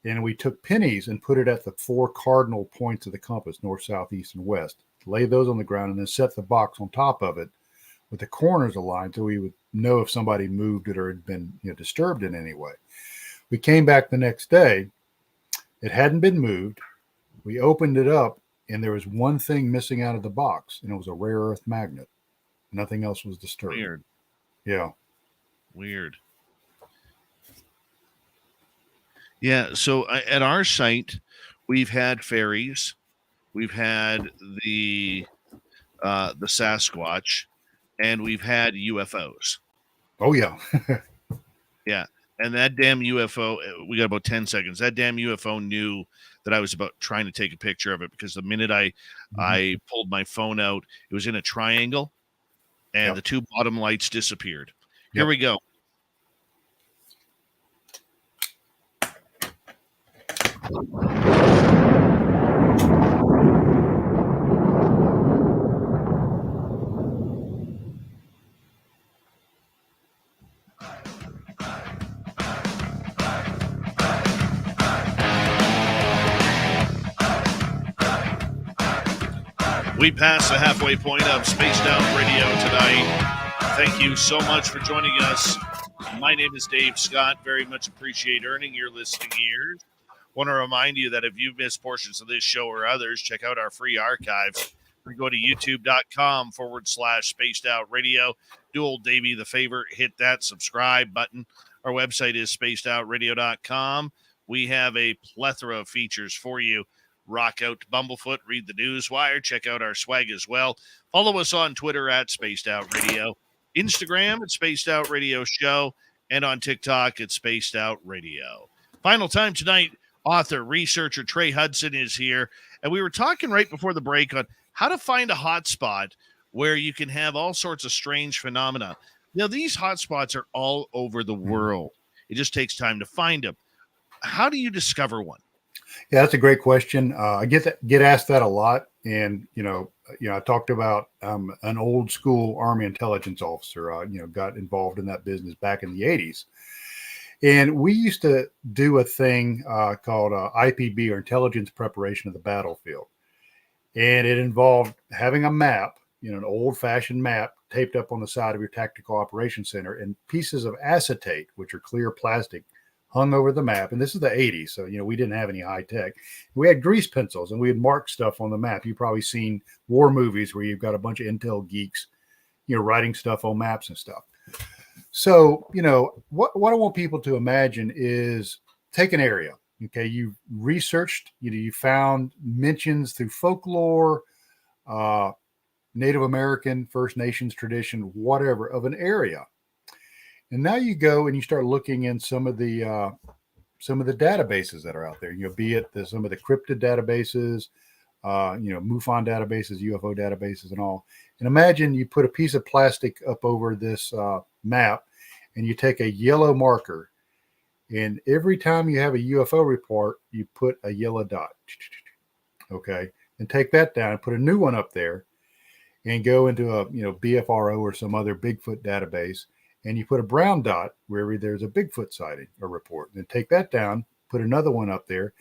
and we took pennies and put it at the 4 cardinal points of the compass, north, south, east, and west. Lay those on the ground and then set the box on top of it with the corners aligned so we would know if somebody moved it or had been disturbed in any way. We came back the next day. It hadn't been moved. We opened it up, and there was one thing missing out of the box, and it was a rare earth magnet. Nothing else was disturbed. Weird. Yeah. Weird. Yeah, so at our site, we've had fairies. We've had the Sasquatch. and we've had UFOs. Oh yeah. Yeah. And that damn UFO, we got about 10 seconds. That damn UFO knew that I was about trying to take a picture of it, because the minute I pulled my phone out, it was in a triangle, and the two bottom lights disappeared. Here we go. We passed the halfway point of Spaced Out Radio tonight. Thank you so much for joining us. My name is Dave Scott. Very much appreciate earning your listening ears. Want to remind you that if you've missed portions of this show or others, check out our free archives. You go to youtube.com/Spaced Out Radio. Do old Davey the favor, hit that subscribe button. Our website is spacedoutradio.com. We have a plethora of features for you. Rock out to Bumblefoot, read the Newswire, check out our swag as well. Follow us on Twitter at Spaced Out Radio, Instagram at Spaced Out Radio Show, and on TikTok at Spaced Out Radio. Final time tonight, author, researcher Trey Hudson is here, and we were talking right before the break on how to find a hotspot where you can have all sorts of strange phenomena. Now, these hotspots are all over the world. It just takes time to find them. How do you discover one? Yeah, that's a great question. I get asked that a lot, and I talked about an old school Army intelligence officer. Got involved in that business back in the '80s, and we used to do a thing called IPB, or intelligence preparation of the battlefield, and it involved having a map, an old-fashioned map taped up on the side of your tactical operations center, and pieces of acetate, which are clear plastic, hung over the map. And this is the '80s, so we didn't have any high tech. We had grease pencils, and we had marked stuff on the map. You've probably seen war movies where you've got a bunch of intel geeks, writing stuff on maps and stuff. So, what I want people to imagine is take an area. Okay, you researched, you found mentions through folklore, Native American, First Nations tradition, whatever, of an area. And now you go and you start looking in some of the databases that are out there. Be it some of the Crypted databases, MUFON databases, UFO databases, and all. And imagine you put a piece of plastic up over this map, and you take a yellow marker, and every time you have a UFO report, you put a yellow dot. Okay, and take that down and put a new one up there, and go into a BFRO or some other Bigfoot database. And you put a brown dot wherever there's a Bigfoot sighting or report. Then take that down, put another one up there,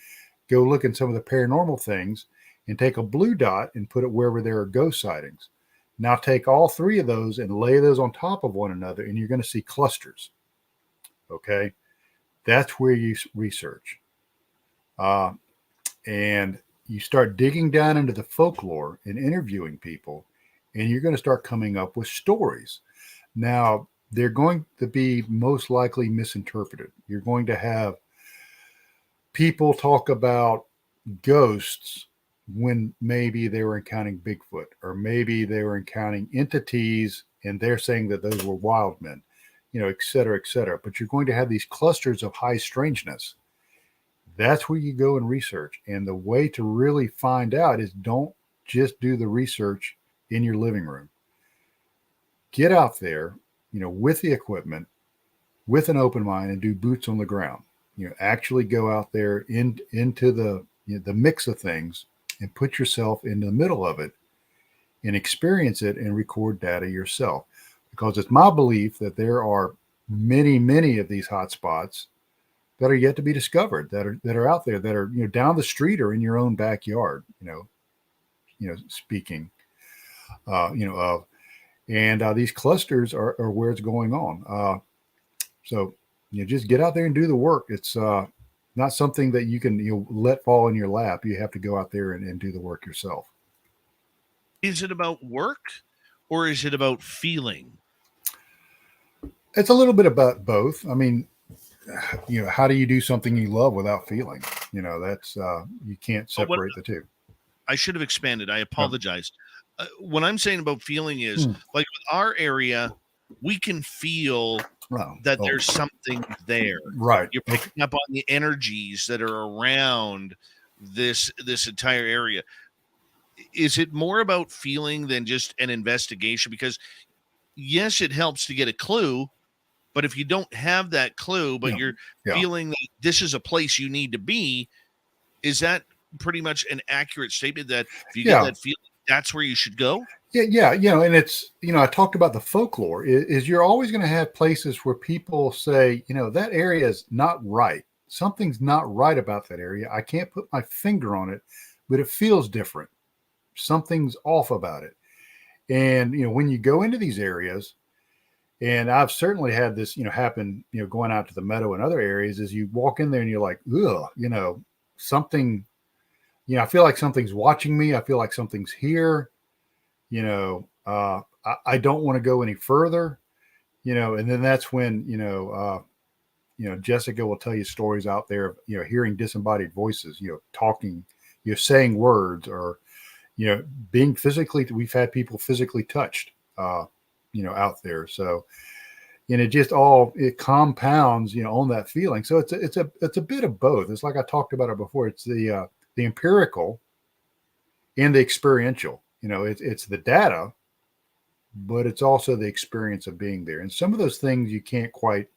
go look at some of the paranormal things, and take a blue dot and put it wherever there are ghost sightings. Now take all three of those and lay those on top of one another, and you're going to see clusters. Okay? That's where you research. And you start digging down into the folklore and interviewing people, and you're going to start coming up with stories. Now, they're going to be most likely misinterpreted. You're going to have people talk about ghosts when maybe they were encountering Bigfoot, or maybe they were encountering entities and they're saying that those were wild men, et cetera, et cetera. But you're going to have these clusters of high strangeness. That's where you go and research. And the way to really find out is don't just do the research in your living room. Get out there, with the equipment, with an open mind, and do boots on the ground. Actually go out there into the mix of things and put yourself in the middle of it and experience it and record data yourself. Because it's my belief that there are many, many of these hot spots that are yet to be discovered, that are out there, that are down the street or in your own backyard. Speaking, of. And these clusters are where it's going on. So just get out there and do the work. It's not something that you can let fall in your lap. You have to go out there and do the work yourself. Is it about work, or is it about feeling? It's a little bit about both. I mean, how do you do something you love without feeling? That's you can't separate the two. I should have expanded. I apologize. what I'm saying about feeling is like with our area, we can feel that there's something there. Right. You're picking up on the energies that are around this entire area. Is it more about feeling than just an investigation? Because yes, it helps to get a clue, but if you don't have that clue, but you're feeling that this is a place you need to be, is that pretty much an accurate statement that if you get that feeling, that's where you should go? Yeah. And it's, I talked about the folklore is you're always going to have places where people say, that area is not right. Something's not right about that area. I can't put my finger on it, but it feels different. Something's off about it. And, when you go into these areas, and I've certainly had this, happen, going out to the Meadow and other areas, is you walk in there and you're like, ugh, something, I feel like something's watching me. I feel like something's here. I don't want to go any further, and then that's when, Jessica will tell you stories out there of, hearing disembodied voices, talking, saying words, or, being physically, we've had people physically touched, out there. So, and it compounds, on that feeling. So it's a bit of both. It's like I talked about it before. It's the empirical and the experiential. It's the data, but it's also the experience of being there. And some of those things you can't quite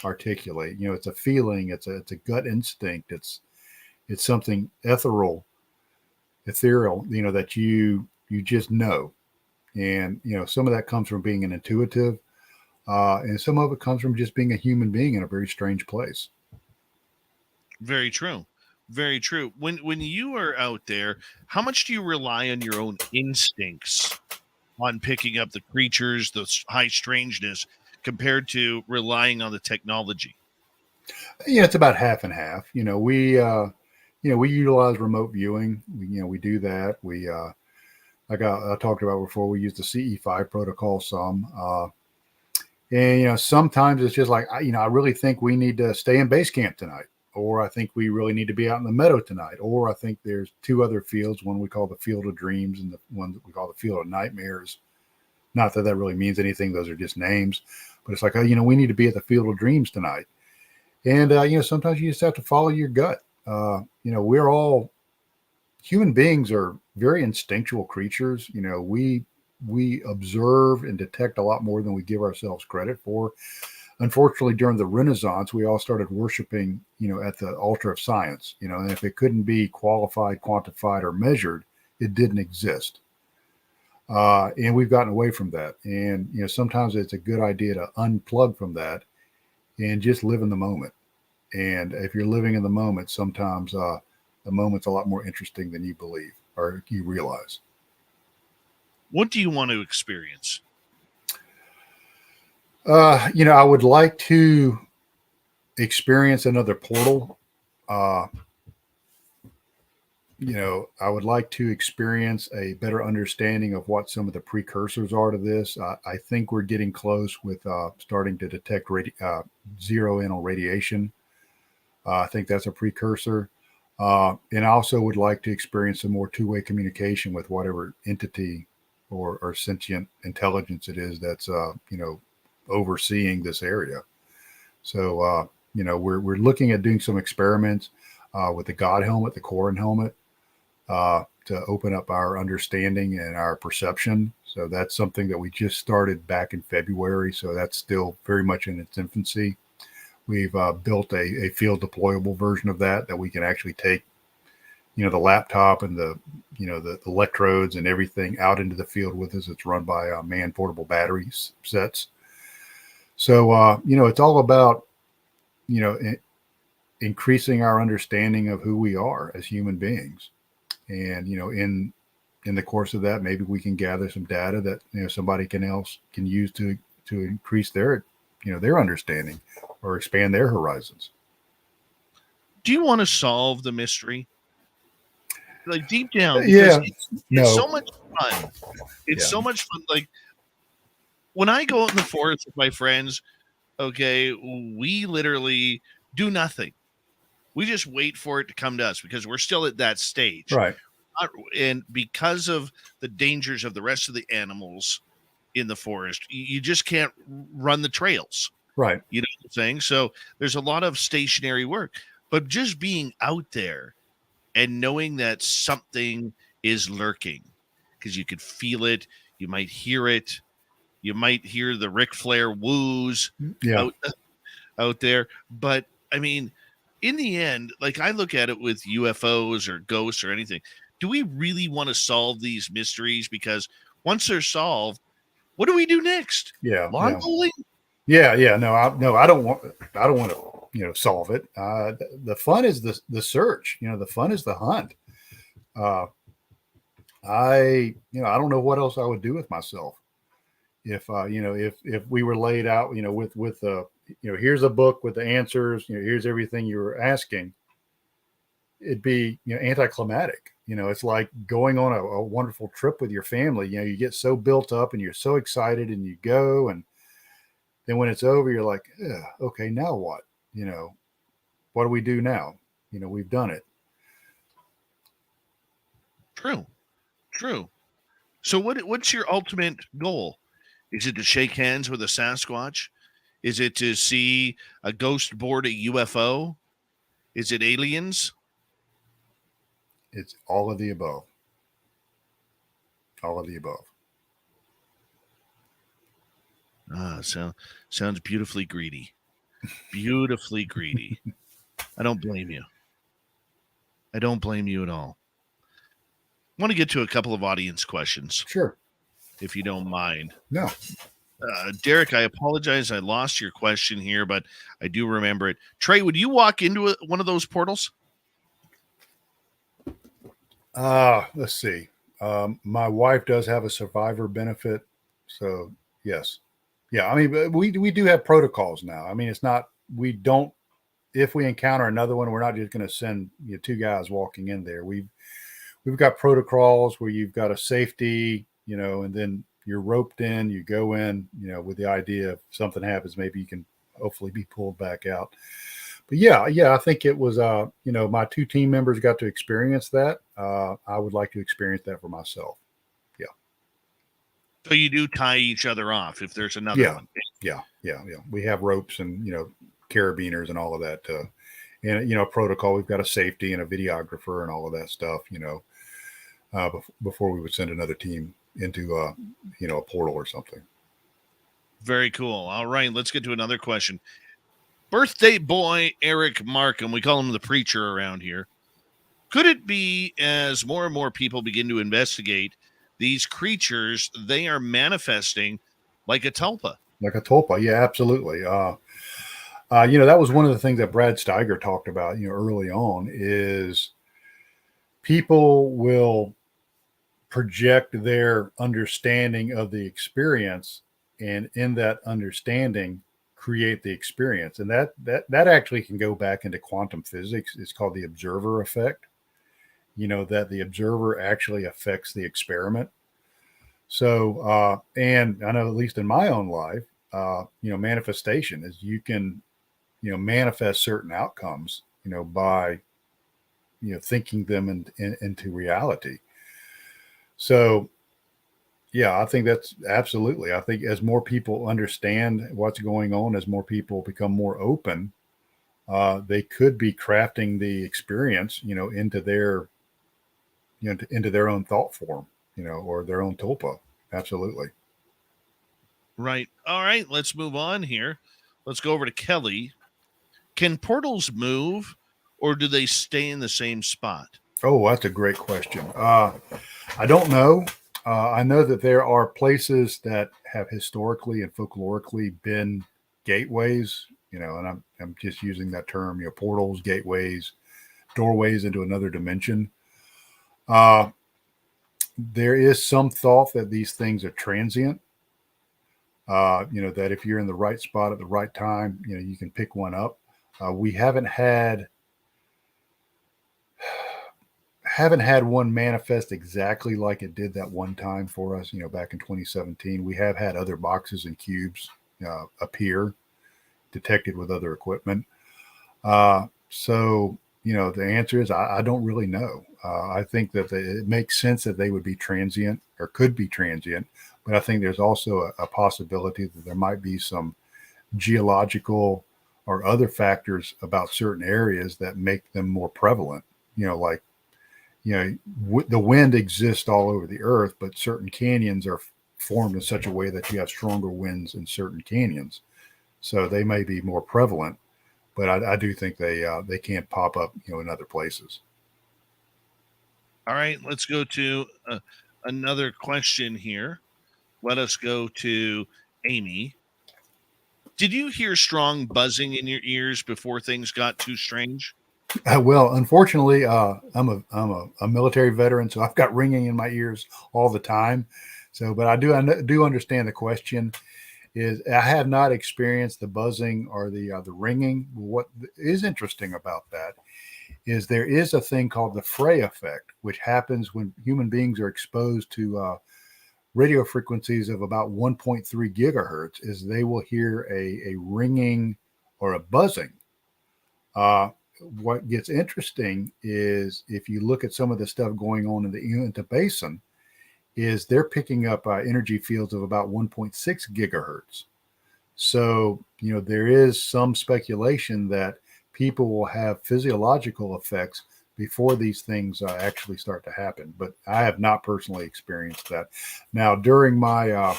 articulate. It's a feeling. It's a gut instinct. It's something ethereal, that you just know. And some of that comes from being an intuitive, and some of it comes from just being a human being in a very strange place. Very true. Very true. When you are out there, how much do you rely on your own instincts on picking up the creatures, the high strangeness, compared to relying on the technology? Yeah, it's about half and half. We utilize remote viewing. We do that. We like I talked about before, we use the CE5 protocol some. And sometimes it's just like, I really think we need to stay in base camp tonight. Or I think we really need to be out in the meadow tonight. Or I think there's two other fields, one we call the Field of Dreams and the one that we call the Field of Nightmares. Not that that really means anything. Those are just names. But it's like, we need to be at the Field of Dreams tonight. And, sometimes you just have to follow your gut. We're all human beings are very instinctual creatures. We observe and detect a lot more than we give ourselves credit for. Unfortunately, during the Renaissance, we all started worshiping, at the altar of science, and if it couldn't be qualified, quantified, or measured, it didn't exist. And we've gotten away from that. And, sometimes it's a good idea to unplug from that and just live in the moment. And if you're living in the moment, sometimes the moment's a lot more interesting than you believe or you realize. What do you want to experience? I would like to experience another portal. I would like to experience a better understanding of what some of the precursors are to this. I think we're getting close with starting to detect zero anal radiation. I think that's a precursor. And I also would like to experience some more two-way communication with whatever entity or sentient intelligence it is that's, overseeing this area. So, we're looking at doing some experiments with the God helmet, the Corin helmet, to open up our understanding and our perception. So that's something that we just started back in February. So that's still very much in its infancy. We've built a field deployable version of that we can actually take, the laptop and the electrodes and everything out into the field with us. It's run by man portable battery sets. So, it's all about, increasing our understanding of who we are as human beings. And, in the course of that, maybe we can gather some data that, somebody else can use to increase their understanding or expand their horizons. Do you want to solve the mystery? Like deep down, yeah, it's so much fun. It's so much fun. Like when I go out in the forest with my friends, okay, we literally do nothing. We just wait for it to come to us because we're still at that stage. Right. and because of the dangers of the rest of the animals in the forest, you just can't run the trails. Right. You know what I'm saying? So there's a lot of stationary work, but just being out there and knowing that something is lurking because you could feel it, you might hear it, you might hear the Ric Flair woos Yeah. out there. But I mean, in the end, like I look at it with UFOs or ghosts or anything, do we really want to solve these mysteries? Because once they're solved, what do we do next? Yeah. Lawn Yeah. bowling? Yeah. No, I don't want to, solve it. The fun is the search, the fun is the hunt. I don't know what else I would do with myself if if we were laid out, with here's a book with the answers, here's everything you were asking. It'd be, anticlimactic. It's like going on a wonderful trip with your family. You get so built up and you're so excited and you go, and then when it's over, you're like, okay, now what? What do we do now? We've done it. True. So what's your ultimate goal? Is it to shake hands with a Sasquatch? Is it to see a ghost board a UFO? Is it aliens? It's all of the above. All of the above. Sounds beautifully greedy. Beautifully greedy. I don't blame you. I don't blame you at all. I want to get to a couple of audience questions. Sure. If you don't mind. No. Derek, I apologize. I lost your question here, but I do remember it. Trey, would you walk into one of those portals? Let's see. My wife does have a survivor benefit. So yes. Yeah. I mean, we do have protocols now. I mean, it's not, if we encounter another one, we're not just going to send two guys walking in there. We've got protocols where you've got a safety, and then you're roped in, you go in, with the idea if something happens, maybe you can hopefully be pulled back out. But yeah, I think it was, my two team members got to experience that. I would like to experience that for myself. Yeah. So you do tie each other off if there's another one. Yeah. We have ropes and, carabiners and all of that. And, protocol, we've got a safety and a videographer and all of that stuff, before we would send another team into, a portal or something. Very cool. All right, let's get to another question. Birthday boy Eric Markham, we call him the preacher around here. Could it be, as more and more people begin to investigate these creatures, they are manifesting like a tulpa? Like a tulpa, yeah, absolutely. That was one of the things that Brad Steiger talked about, early on, is people will project their understanding of the experience, and in that understanding create the experience. And that actually can go back into quantum physics. It's called the observer effect, that the observer actually affects the experiment. So, and I know, at least in my own life, manifestation is you can, manifest certain outcomes, by, thinking them into reality. So, yeah, I think that's absolutely. I think as more people understand what's going on, as more people become more open, they could be crafting the experience, into their, into their own thought form, or their own tulpa. Absolutely. Right. All right. Let's move on here. Let's go over to Kelly. Can portals move, or do they stay in the same spot? Oh, that's a great question. I don't know. I know that there are places that have historically and folklorically been gateways, and I'm just using that term, portals, gateways, doorways into another dimension. There is some thought that these things are transient. That if you're in the right spot at the right time, you can pick one up. We haven't had one manifest exactly like it did that one time for us, back in 2017. We have had other boxes and cubes appear detected with other equipment. So, the answer is I don't really know. I think that it makes sense that they would be transient or could be transient, but I think there's also a possibility that there might be some geological or other factors about certain areas that make them more prevalent. Like, the wind exists all over the earth, but certain canyons are formed in such a way that you have stronger winds in certain canyons. So they may be more prevalent, but I do think they can pop up, in other places. All right, let's go to another question here. Let us go to Amy. Did you hear strong buzzing in your ears before things got too strange? Well, unfortunately, I'm a military veteran, so I've got ringing in my ears all the time. So, but I do understand the question. Is I have not experienced the buzzing or the ringing. What is interesting about that is there is a thing called the Frey effect, which happens when human beings are exposed to radio frequencies of about 1.3 gigahertz. Is they will hear a ringing or a buzzing. What gets interesting is if you look at some of the stuff going on in the Uinta Basin, is they're picking up energy fields of about 1.6 gigahertz. So, there is some speculation that people will have physiological effects before these things actually start to happen. But I have not personally experienced that. Now, during my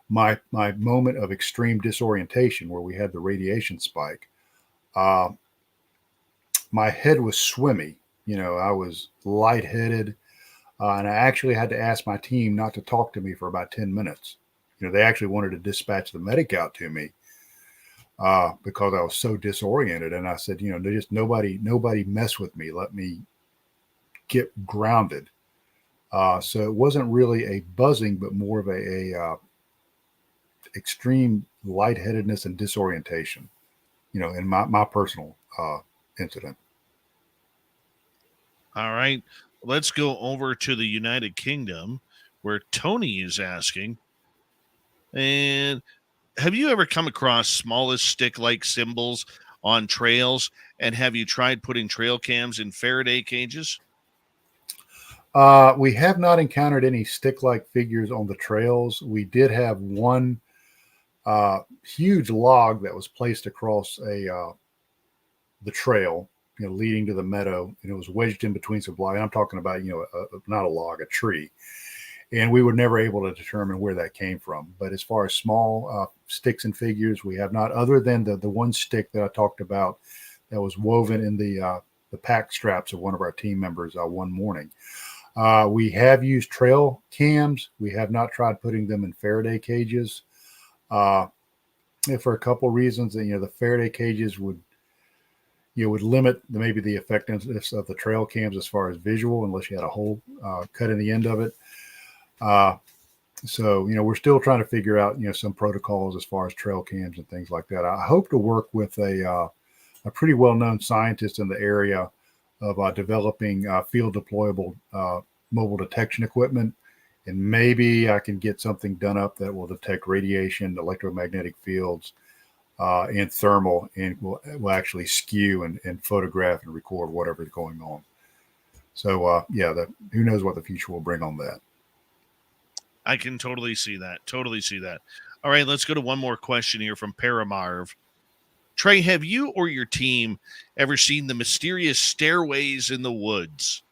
my moment of extreme disorientation, where we had the radiation spike, my head was swimmy. I was lightheaded, and I actually had to ask my team not to talk to me for about 10 minutes. They actually wanted to dispatch the medic out to me because I was so disoriented. And I said, just nobody mess with me. Let me get grounded. So it wasn't really a buzzing, but more of a extreme lightheadedness and disorientation, in my personal incident. All right, let's go over to the United Kingdom where Tony is asking, and have you ever come across smallest stick-like symbols on trails, and have you tried putting trail cams in Faraday cages? We have not encountered any stick-like figures on the trails. We did have one huge log that was placed across the trail, leading to the meadow, and it was wedged in between some blind. I'm talking about, not a log, a tree. And we were never able to determine where that came from. But as far as small sticks and figures, we have not, other than the one stick that I talked about that was woven in the pack straps of one of our team members one morning. We have used trail cams. We have not tried putting them in Faraday cages for a couple of reasons. The Faraday cages would limit maybe the effectiveness of the trail cams as far as visual, unless you had a hole cut in the end of it. So, we're still trying to figure out, some protocols as far as trail cams and things like that. I hope to work with a pretty well-known scientist in the area of developing field deployable mobile detection equipment. And maybe I can get something done up that will detect radiation, electromagnetic fields, and thermal, and will actually skew and photograph and record whatever's going on. So, who knows what the future will bring on that. I can totally see that. Totally see that. All right, let's go to one more question here from Paramarv. Trey, have you or your team ever seen the mysterious stairways in the woods?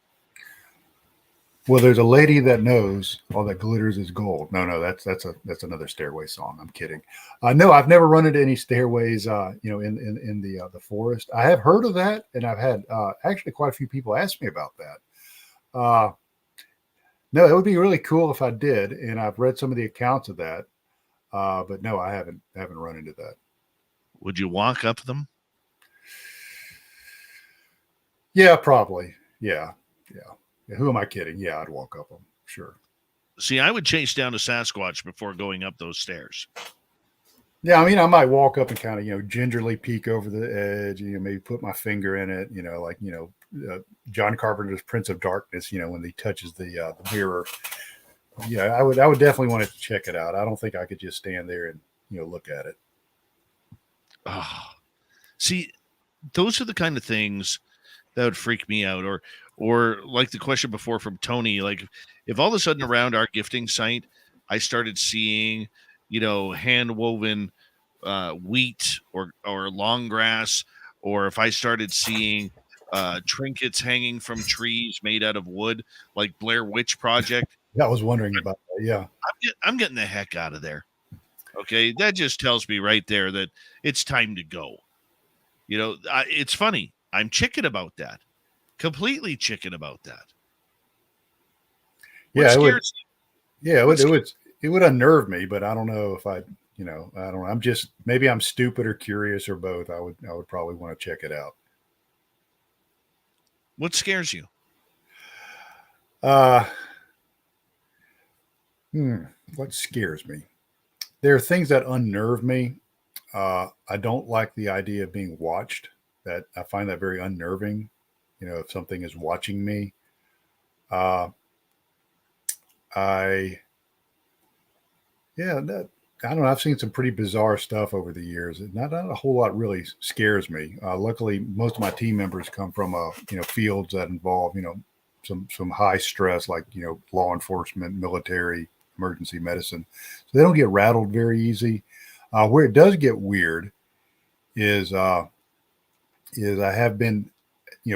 Well, there's a lady that knows all that glitters is gold. No, that's another Stairway song. I'm kidding. No, I've never run into any stairways, in the forest. I have heard of that, and I've had actually quite a few people ask me about that. No, it would be really cool if I did, and I've read some of the accounts of that. But no, I haven't run into that. Would you walk up them? Yeah, probably. Yeah. Who am I kidding? Yeah, I'd walk up them. Sure. See, I would chase down a Sasquatch before going up those stairs. Yeah, I mean, I might walk up and kind of, gingerly peek over the edge, maybe put my finger in it, like, John Carpenter's Prince of Darkness, when he touches the mirror. Yeah, I would definitely want to check it out. I don't think I could just stand there and, look at it. Oh, see, those are the kind of things that would freak me out. Or like the question before from Tony, like if all of a sudden around our gifting site, I started seeing, hand woven wheat or long grass, or if I started seeing trinkets hanging from trees made out of wood, like Blair Witch Project, Yeah, I was wondering about that. Yeah. I'm getting the heck out of there. Okay, that just tells me right there that it's time to go. It's funny. I'm chicken about that. Completely chicken about that. What Yeah, it would. scares Yeah, what scares it would unnerve me, but I don't know if I, I don't know. I'm just maybe I'm stupid or curious or both. I would probably want to check it out. what scares you? Uh, what scares me? There are things that unnerve me. I don't like the idea of being watched. That I find that very unnerving. If something is watching me, uh, I yeah, I don't know. I've seen some pretty bizarre stuff over the years. Not a whole lot really scares me. Luckily, most of my team members come from fields that involve some high stress, like law enforcement, military, emergency medicine. So they don't get rattled very easy. Where it does get weird is I have been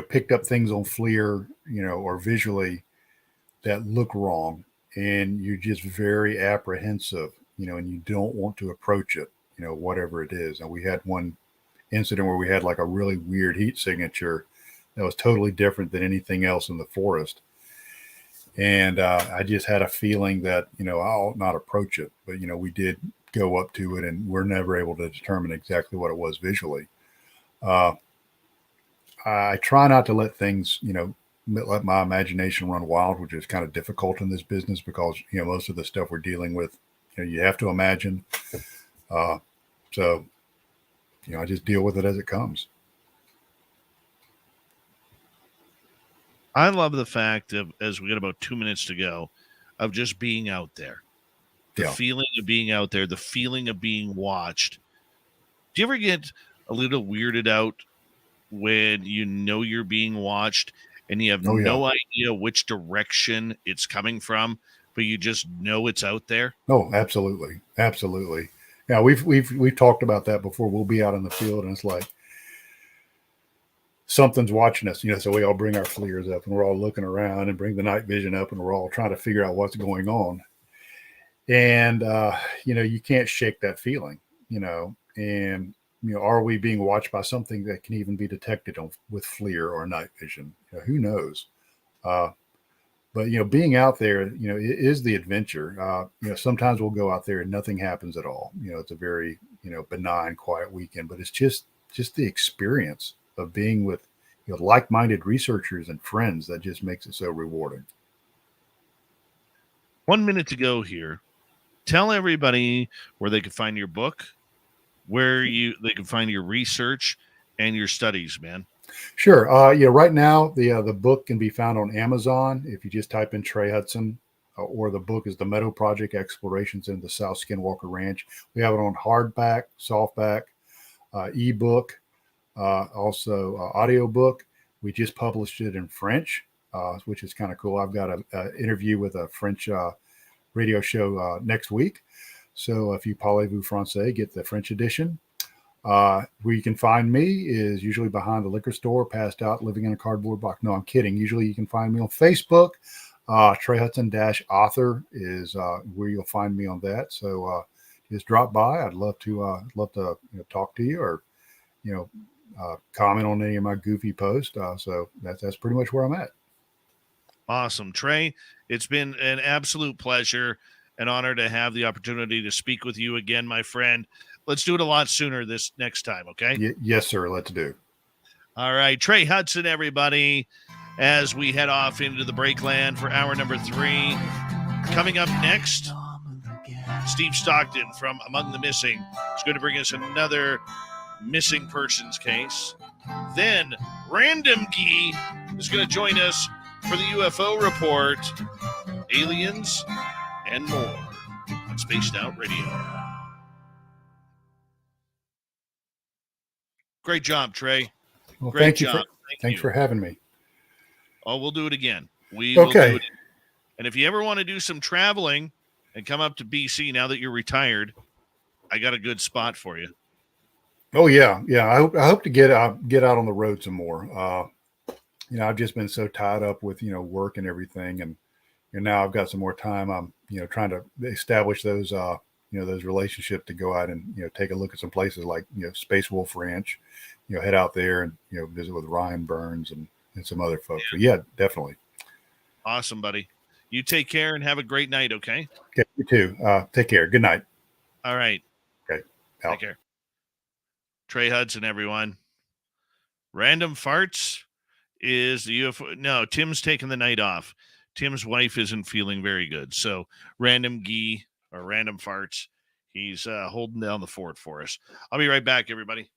picked up things on FLIR, or visually that look wrong, and you're just very apprehensive, and you don't want to approach it, whatever it is. And we had one incident where we had like a really weird heat signature that was totally different than anything else in the forest. And I just had a feeling that, I ought not approach it. But, we did go up to it, and we're never able to determine exactly what it was visually. I try not to let things, let my imagination run wild, which is kind of difficult in this business because, most of the stuff we're dealing with, you have to imagine. So, I just deal with it as it comes. I love the fact of, as we got about 2 minutes to go, of just being out there. The feeling of being out there, the feeling of being watched. Do you ever get a little weirded out when you're being watched and you have no idea which direction it's coming from, but you just know it's out there? Oh, absolutely. Absolutely. Yeah, we've talked about that before. We'll be out in the field and it's like something's watching us, so we all bring our FLIRs up and we're all looking around and bring the night vision up and we're all trying to figure out what's going on. And you can't shake that feeling, and are we being watched by something that can even be detected with FLIR or night vision? Who knows? But being out there, it is the adventure. Sometimes we'll go out there and nothing happens at all. It's a very benign, quiet weekend, but it's just the experience of being with like-minded researchers and friends that just makes it so rewarding. 1 minute to go here. Tell everybody where they can find your book, where they can find your research and your studies, man. Sure. Right now the book can be found on Amazon if you just type in Trey Hudson, or the book is The Meadow Project: Explorations in the South Skinwalker Ranch. We have it on hardback, softback, ebook, also audiobook. We just published it in French, which is kind of cool. I've got an interview with a French radio show next week. So if you parlez-vous français, get the French edition. Where you can find me is usually behind the liquor store, passed out, living in a cardboard box. No, I'm kidding. Usually you can find me on Facebook. Trey Hudson -author is where you'll find me on that. So just drop by. I'd love to talk to you, or comment on any of my goofy posts. So that's pretty much where I'm at. Awesome, Trey. It's been an absolute pleasure, an honor to have the opportunity to speak with you again, my friend. Let's do it a lot sooner this next time, okay? Yes, sir. Let's do. All right, Trey Hudson, everybody, as we head off into the break land for hour number 3. Coming up next, Steve Stockton from Among the Missing is going to bring us another missing persons case. Then Random Key is going to join us for the UFO report, aliens, and more on Spaced Out Radio. Great job, Trey. Well, Great job. Thanks for having me. Oh, we'll do it again. We will Okay. do it. And if you ever want to do some traveling and come up to BC now that you're retired, I got a good spot for you. Oh yeah, yeah. I hope to get out on the road some more. I've just been so tied up with work and everything, and now I've got some more time. I'm trying to establish those those relationships to go out and take a look at some places like Space Wolf Ranch, head out there and visit with Ryan Burns and some other folks. So yeah, definitely. Awesome, buddy. You take care and have a great night. Okay. Okay, you too. Take care. Good night. All right. Okay. Out. Take care. Trey Hudson, everyone. Random farts is the UFO. No, Tim's taking the night off. Tim's wife isn't feeling very good. So random gee or random farts, he's holding down the fort for us. I'll be right back, everybody.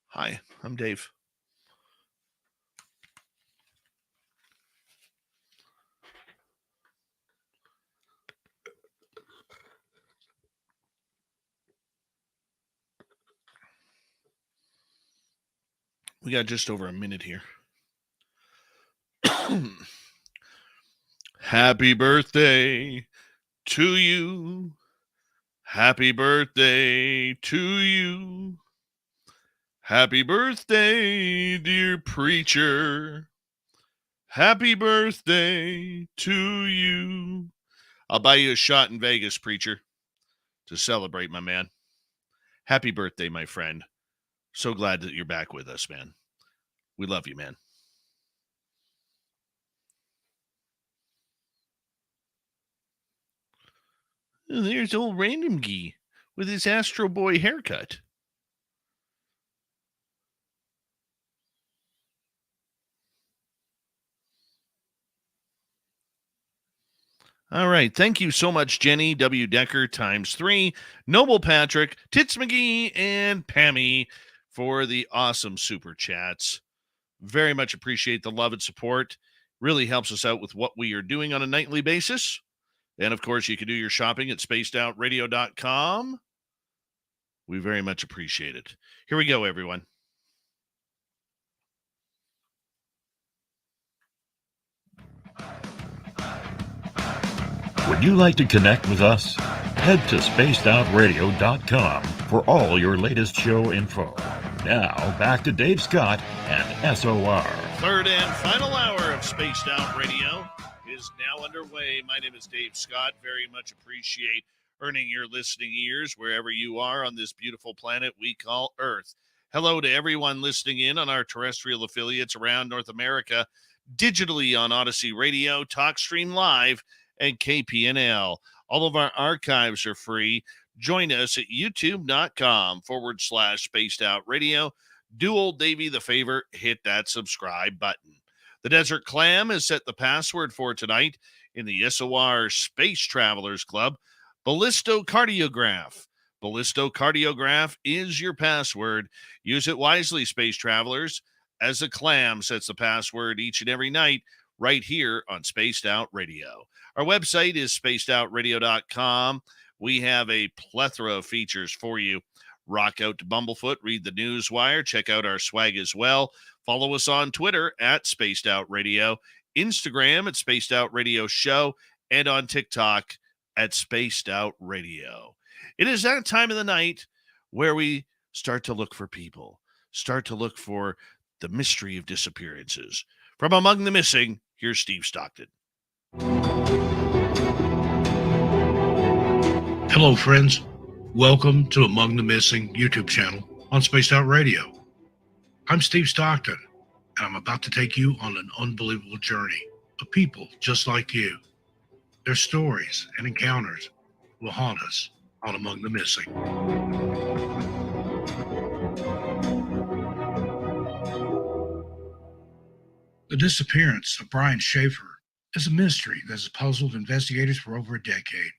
Hi, I'm Dave. We got just over a minute here. Happy birthday to you. Happy birthday to you. Happy birthday, dear preacher. Happy birthday to you. I'll buy you a shot in Vegas, preacher, to celebrate, my man. Happy birthday, my friend. So glad that you're back with us, man. We love you, man. And there's old Random Gee with his Astro Boy haircut. All right. Thank you so much, Jenny W. Decker ×3, Noble Patrick, Tits McGee, and Pammy for the awesome super chats. Very much appreciate the love and support. Really helps us out with what we are doing on a nightly basis. And, of course, you can do your shopping at spacedoutradio.com. We very much appreciate it. Here we go, everyone. Would you like to connect with us? Head to spacedoutradio.com for all your latest show info. Now, back to Dave Scott and SOR. Third and final hour of Spaced Out Radio is now underway. My name is Dave Scott. Very much appreciate earning your listening ears wherever you are on this beautiful planet we call Earth. Hello to everyone listening in on our terrestrial affiliates around North America, digitally on Odyssey Radio, TalkStream Live, and KPNL. All of our archives are free. Join us at youtube.com/Spaced Out Radio. Do old Davey the favor, hit that subscribe button. The Desert Clam has set the password for tonight in the SOR Space Travelers Club. Ballistocardiograph. Ballistocardiograph is your password. Use it wisely, Space Travelers, as the Clam sets the password each and every night right here on Spaced Out Radio. Our website is spacedoutradio.com. We have a plethora of features for you. Rock out to Bumblefoot, read the Newswire, check out our swag as well. Follow us on Twitter at Spaced Out Radio, Instagram at Spaced Out Radio Show, and on TikTok at Spaced Out Radio. It is that time of the night where we start to look for people, start to look for the mystery of disappearances. From among the missing, here's Steve Stockton. Hello, friends. Welcome to Among the Missing YouTube channel on Spaced Out Radio. I'm Steve Stockton, and I'm about to take you on an unbelievable journey of people just like you. Their stories and encounters will haunt us on Among the Missing. The disappearance of Brian Schaefer is a mystery that has puzzled investigators for over a decade.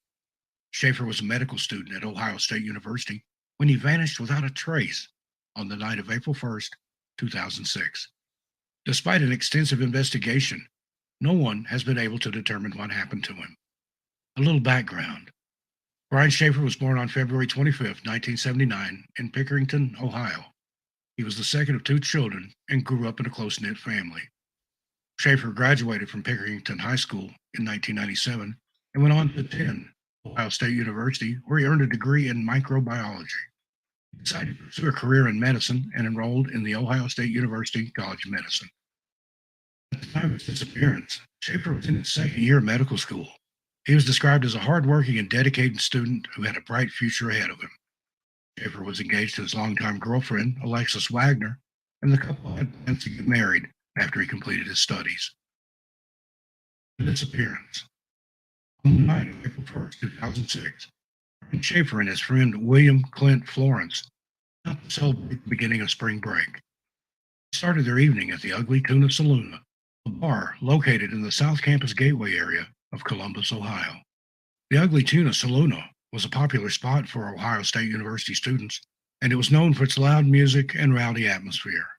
Schaefer was a medical student at Ohio State University when he vanished without a trace on the night of April 1st, 2006. Despite an extensive investigation, no one has been able to determine what happened to him. A little background. Brian Schaefer was born on February 25th, 1979 in Pickerington, Ohio. He was the second of two children and grew up in a close-knit family. Schaefer graduated from Pickerington High School in 1997 and went on to attend Ohio State University, where he earned a degree in microbiology. He decided to pursue a career in medicine and enrolled in the Ohio State University College of Medicine. At the time of his disappearance, Schaefer was in his second year of medical school. He was described as a hardworking and dedicated student who had a bright future ahead of him. Schaefer was engaged to his longtime girlfriend, Alexis Wagner, and the couple had plans to get married after he completed his studies. The disappearance. On the night of April 1st, 2006, Brian Schaefer and his friend William Clint Florence went out to celebrate the beginning of spring break. They started their evening at the Ugly Tuna Saloon, a bar located in the South Campus Gateway area of Columbus, Ohio. The Ugly Tuna Saloon was a popular spot for Ohio State University students, and it was known for its loud music and rowdy atmosphere.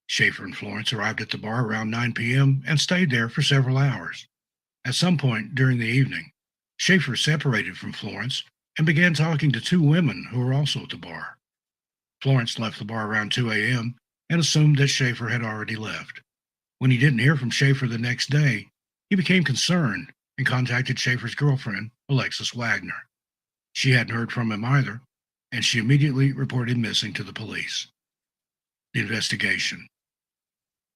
Schaefer and Florence arrived at the bar around 9 p.m. and stayed there for several hours. At some point during the evening, Schaefer separated from Florence and began talking to two women who were also at the bar. Florence left the bar around 2 a.m., and assumed that Schaefer had already left. When he didn't hear from Schaefer the next day, he became concerned and contacted Schaefer's girlfriend, Alexis Wagner. She hadn't heard from him either, and she immediately reported him missing to the police. The investigation.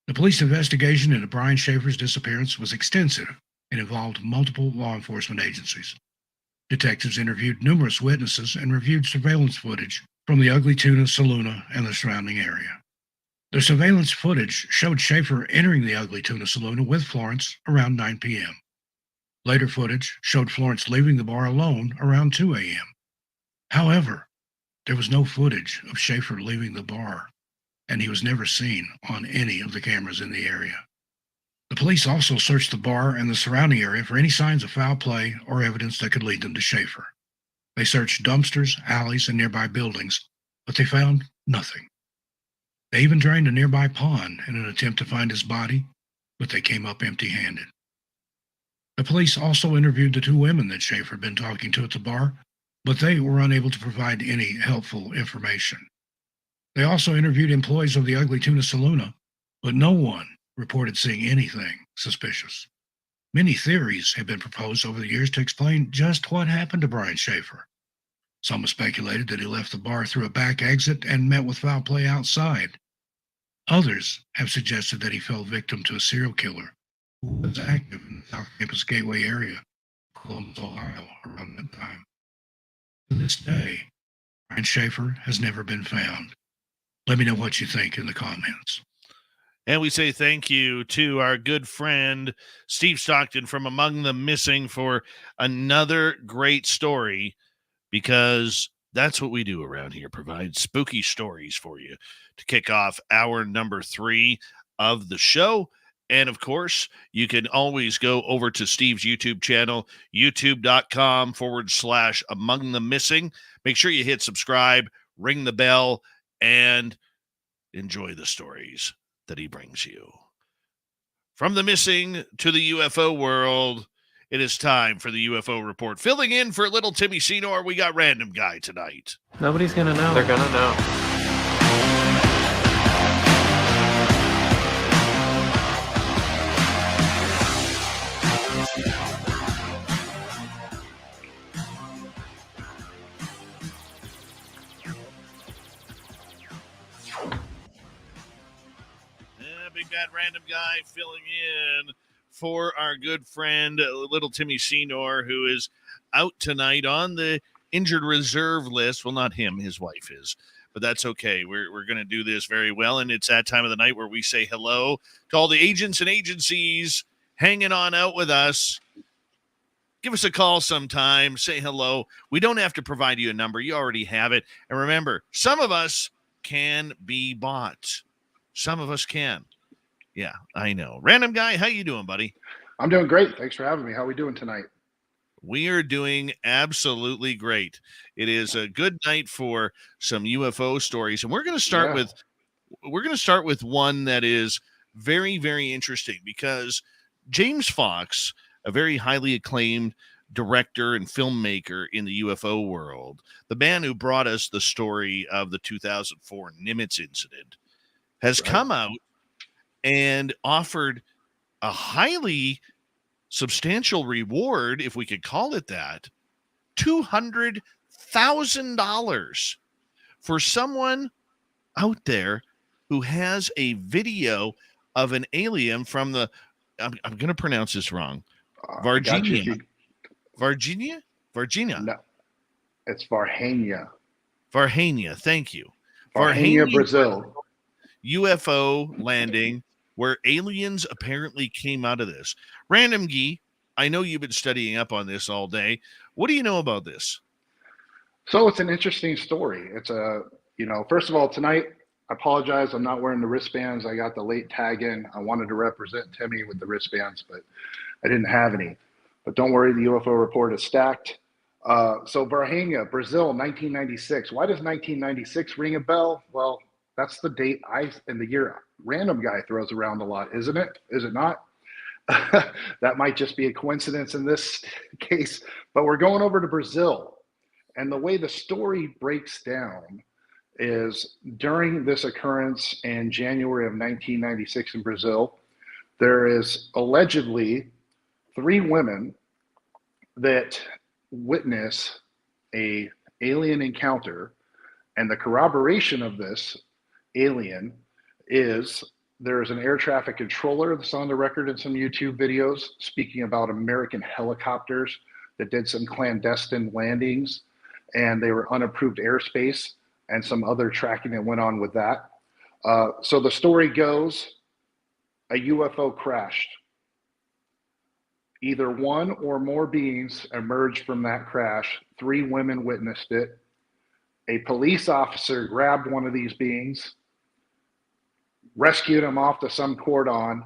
The police investigation into Brian Schaefer's disappearance was extensive and involved multiple law enforcement agencies. Detectives interviewed numerous witnesses and reviewed surveillance footage from the Ugly Tuna Saloona and the surrounding area. The surveillance footage showed Schaefer entering the Ugly Tuna Saloona with Florence around 9 p.m. Later footage showed Florence leaving the bar alone around 2 a.m. However, there was no footage of Schaefer leaving the bar, and he was never seen on any of the cameras in the area. The police also searched the bar and the surrounding area for any signs of foul play or evidence that could lead them to Schaefer. They searched dumpsters, alleys, and nearby buildings, but they found nothing. They even drained a nearby pond in an attempt to find his body, but they came up empty-handed. The police also interviewed the two women that Schaefer had been talking to at the bar, but they were unable to provide any helpful information. They also interviewed employees of the Ugly Tuna Saloona, but no one reported seeing anything suspicious. Many theories have been proposed over the years to explain just what happened to Brian Schaefer. Some have speculated that he left the bar through a back exit and met with foul play outside. Others have suggested that he fell victim to a serial killer who was active in the South Campus Gateway area, Columbus, Ohio, around that time. To this day, Brian Schaefer has never been found. Let me know what you think in the comments. And we say thank you to our good friend, Steve Stockton from Among the Missing, for another great story, because that's what we do around here, provide spooky stories for you to kick off hour number 3 of the show. And, of course, you can always go over to Steve's YouTube channel, youtube.com/Among the Missing. Make sure you hit subscribe, ring the bell, and enjoy the stories that he brings you. From the missing to the UFO world, it is time for the UFO Report. Filling in for little Timmy Senor, we got Random Guy tonight. Nobody's going to know. They're going to know. Big Bad Random Guy filling in for our good friend, little Timmy Senor, who is out tonight on the injured reserve list. Well, not him, his wife is, but that's okay. We're going to do this very well, and it's that time of the night where we say hello to all the agents and agencies hanging on out with us. Give us a call sometime. Say hello. We don't have to provide you a number. You already have it. And remember, some of us can be bought. Some of us can. Yeah, I know. Random Guy, how you doing, buddy? I'm doing great. Thanks for having me. How are we doing tonight? We are doing absolutely great. It is a good night for some UFO stories, and we're going to start with one that is very, very interesting, because James Fox, a very highly acclaimed director and filmmaker in the UFO world, the man who brought us the story of the 2004 Nimitz incident, has come out and offered a highly substantial reward, if we could call it that, $200,000 for someone out there who has a video of an alien from the, I'm going to pronounce this wrong, Virginia. Virginia? No, it's Varhania. Varhania, thank you. Varhania, Brazil. UFO landing where aliens apparently came out of this. Random Gee, I know you've been studying up on this all day. What do you know about this? So it's an interesting story. It's first of all, tonight, I apologize. I'm not wearing the wristbands. I got the late tag in. I wanted to represent Timmy with the wristbands, but I didn't have any. But don't worry, the UFO report is stacked. So Varhania, Brazil, 1996. Why does 1996 ring a bell? Well, that's the date in the year Random Guy throws around a lot, isn't it? Is it not? That might just be a coincidence in this case, but we're going over to Brazil. And the way the story breaks down is during this occurrence in January of 1996 in Brazil, there is allegedly 3 women that witness a alien encounter, and the corroboration of this alien is there is an air traffic controller that's on the record in some YouTube videos speaking about American helicopters that did some clandestine landings, and they were unapproved airspace, and some other tracking that went on with that. So the story goes, a UFO crashed. Either one or more beings emerged from that crash. 3 women witnessed it. A police officer grabbed one of these beings, rescued him off to some cordon.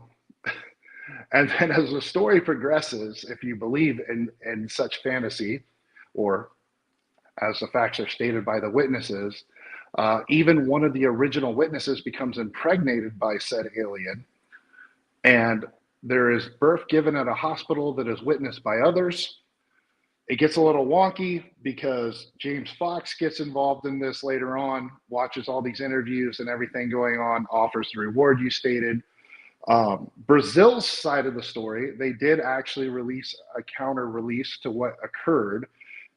And then as the story progresses, if you believe in such fantasy, or as the facts are stated by the witnesses, even one of the original witnesses becomes impregnated by said alien. And there is birth given at a hospital that is witnessed by others. It gets a little wonky because James Fox gets involved in this later on, watches all these interviews and everything going on, offers the reward you stated. Brazil's side of the story, they did actually release a counter release to what occurred.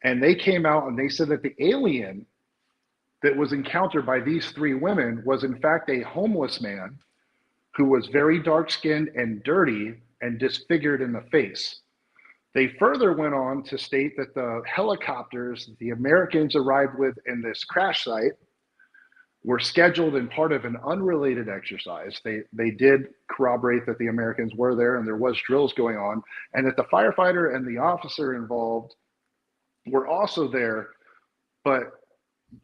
And they came out and they said that the alien that was encountered by these 3 women was in fact a homeless man who was very dark-skinned and dirty and disfigured in the face. They further went on to state that the helicopters the Americans arrived with in this crash site were scheduled in part of an unrelated exercise. They did corroborate that the Americans were there and there was drills going on, and that the firefighter and the officer involved were also there, but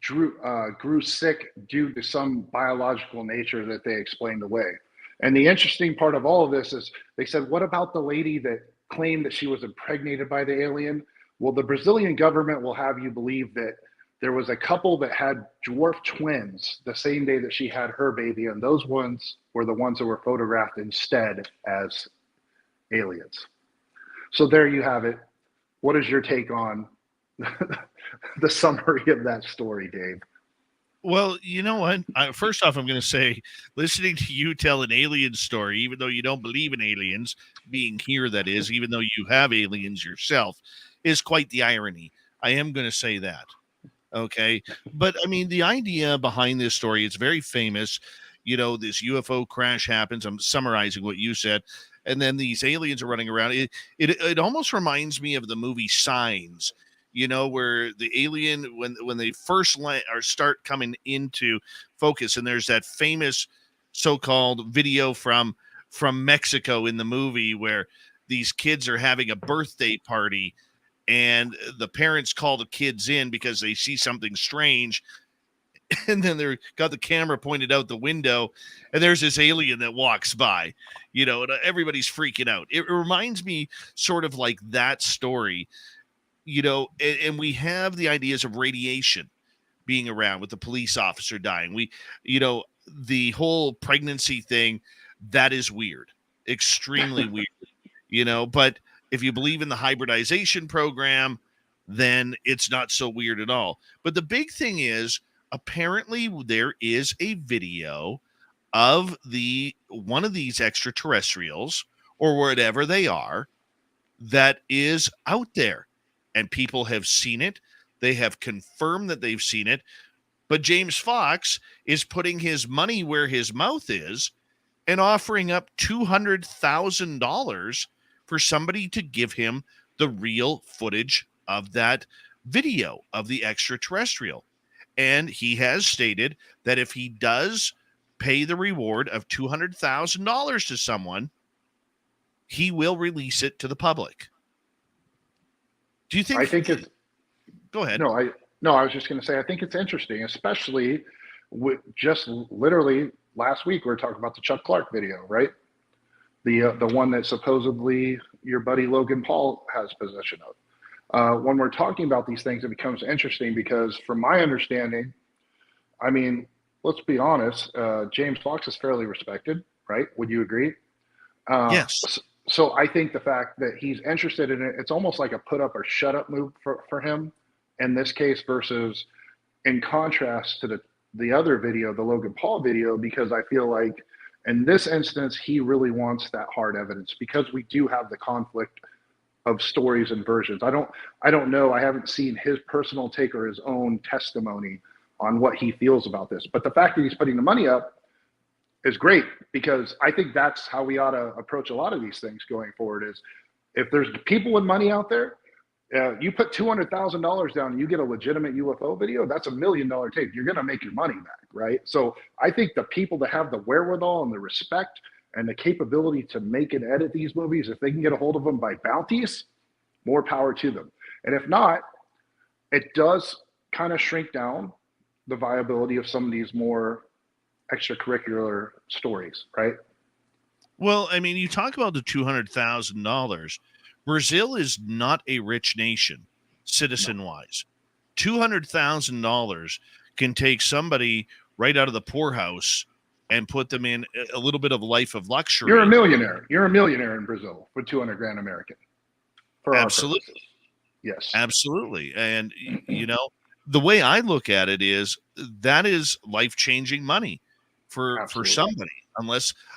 grew sick due to some biological nature that they explained away. And the interesting part of all of this is they said, what about the lady that claimed that she was impregnated by the alien? Well, the Brazilian government will have you believe that there was a couple that had dwarf twins the same day that she had her baby, and those ones were the ones that were photographed instead as aliens. So there you have it. What is your take on the summary of that story, Dave? Well, you know what? First off, I'm going to say, listening to you tell an alien story, even though you don't believe in aliens, being here, that is, even though you have aliens yourself, is quite the irony. I am going to say that. Okay. But I mean, the idea behind this story, it's very famous. You know, this UFO crash happens. I'm summarizing what you said. And then these aliens are running around. It almost reminds me of the movie Signs. You know, where the alien, when they first start coming into focus, and there's that famous so-called video from Mexico in the movie where these kids are having a birthday party, and the parents call the kids in because they see something strange, and then they're got the camera pointed out the window, and there's this alien that walks by, you know, and everybody's freaking out. It reminds me sort of like that story. You know, and we have the ideas of radiation being around with the police officer dying. You know, the whole pregnancy thing, that is weird, extremely weird, you know, but if you believe in the hybridization program, then it's not so weird at all. But the big thing is, apparently there is a video of one of these extraterrestrials or whatever they are that is out there. And people have seen it. They have confirmed that they've seen it. But James Fox is putting his money where his mouth is and offering up $200,000 for somebody to give him the real footage of that video of the extraterrestrial. And he has stated that if he does pay the reward of $200,000 to someone, he will release it to the public. Do you think? I think it's. Go ahead. No, I was just going to say I think it's interesting, especially with just literally last week we were talking about the Chuck Clark video, right? The one that supposedly your buddy Logan Paul has possession of. When we're talking about these things, it becomes interesting because, from my understanding, I mean, let's be honest, James Fox is fairly respected, right? Would you agree? Yes. So I think the fact that he's interested in it, it's almost like a put up or shut up move for him in this case, versus in contrast to the the other video, the Logan Paul video, because I feel like in this instance, he really wants that hard evidence, because we do have the conflict of stories and versions. I don't know. I haven't seen his personal take or his own testimony on what he feels about this. But the fact that he's putting the money up is great, because I think that's how we ought to approach a lot of these things going forward. Is if there's people with money out there, you put $200,000 down and you get a legitimate UFO video, that's $1 million tape. You're going to make your money back, right? So I think the people that have the wherewithal and the respect and the capability to make and edit these movies, if they can get a hold of them by bounties, more power to them. And if not, it does kind of shrink down the viability of some of these more extracurricular stories, right? Well, I mean, you talk about the $200,000. Brazil is not a rich nation, citizen-wise. $200,000 can take somebody right out of the poorhouse and put them in a little bit of life of luxury. You're a millionaire. You're a millionaire in Brazil for 200 grand American. For Absolutely. Yes. Absolutely. And, you know, the way I look at it is that is life-changing money for somebody,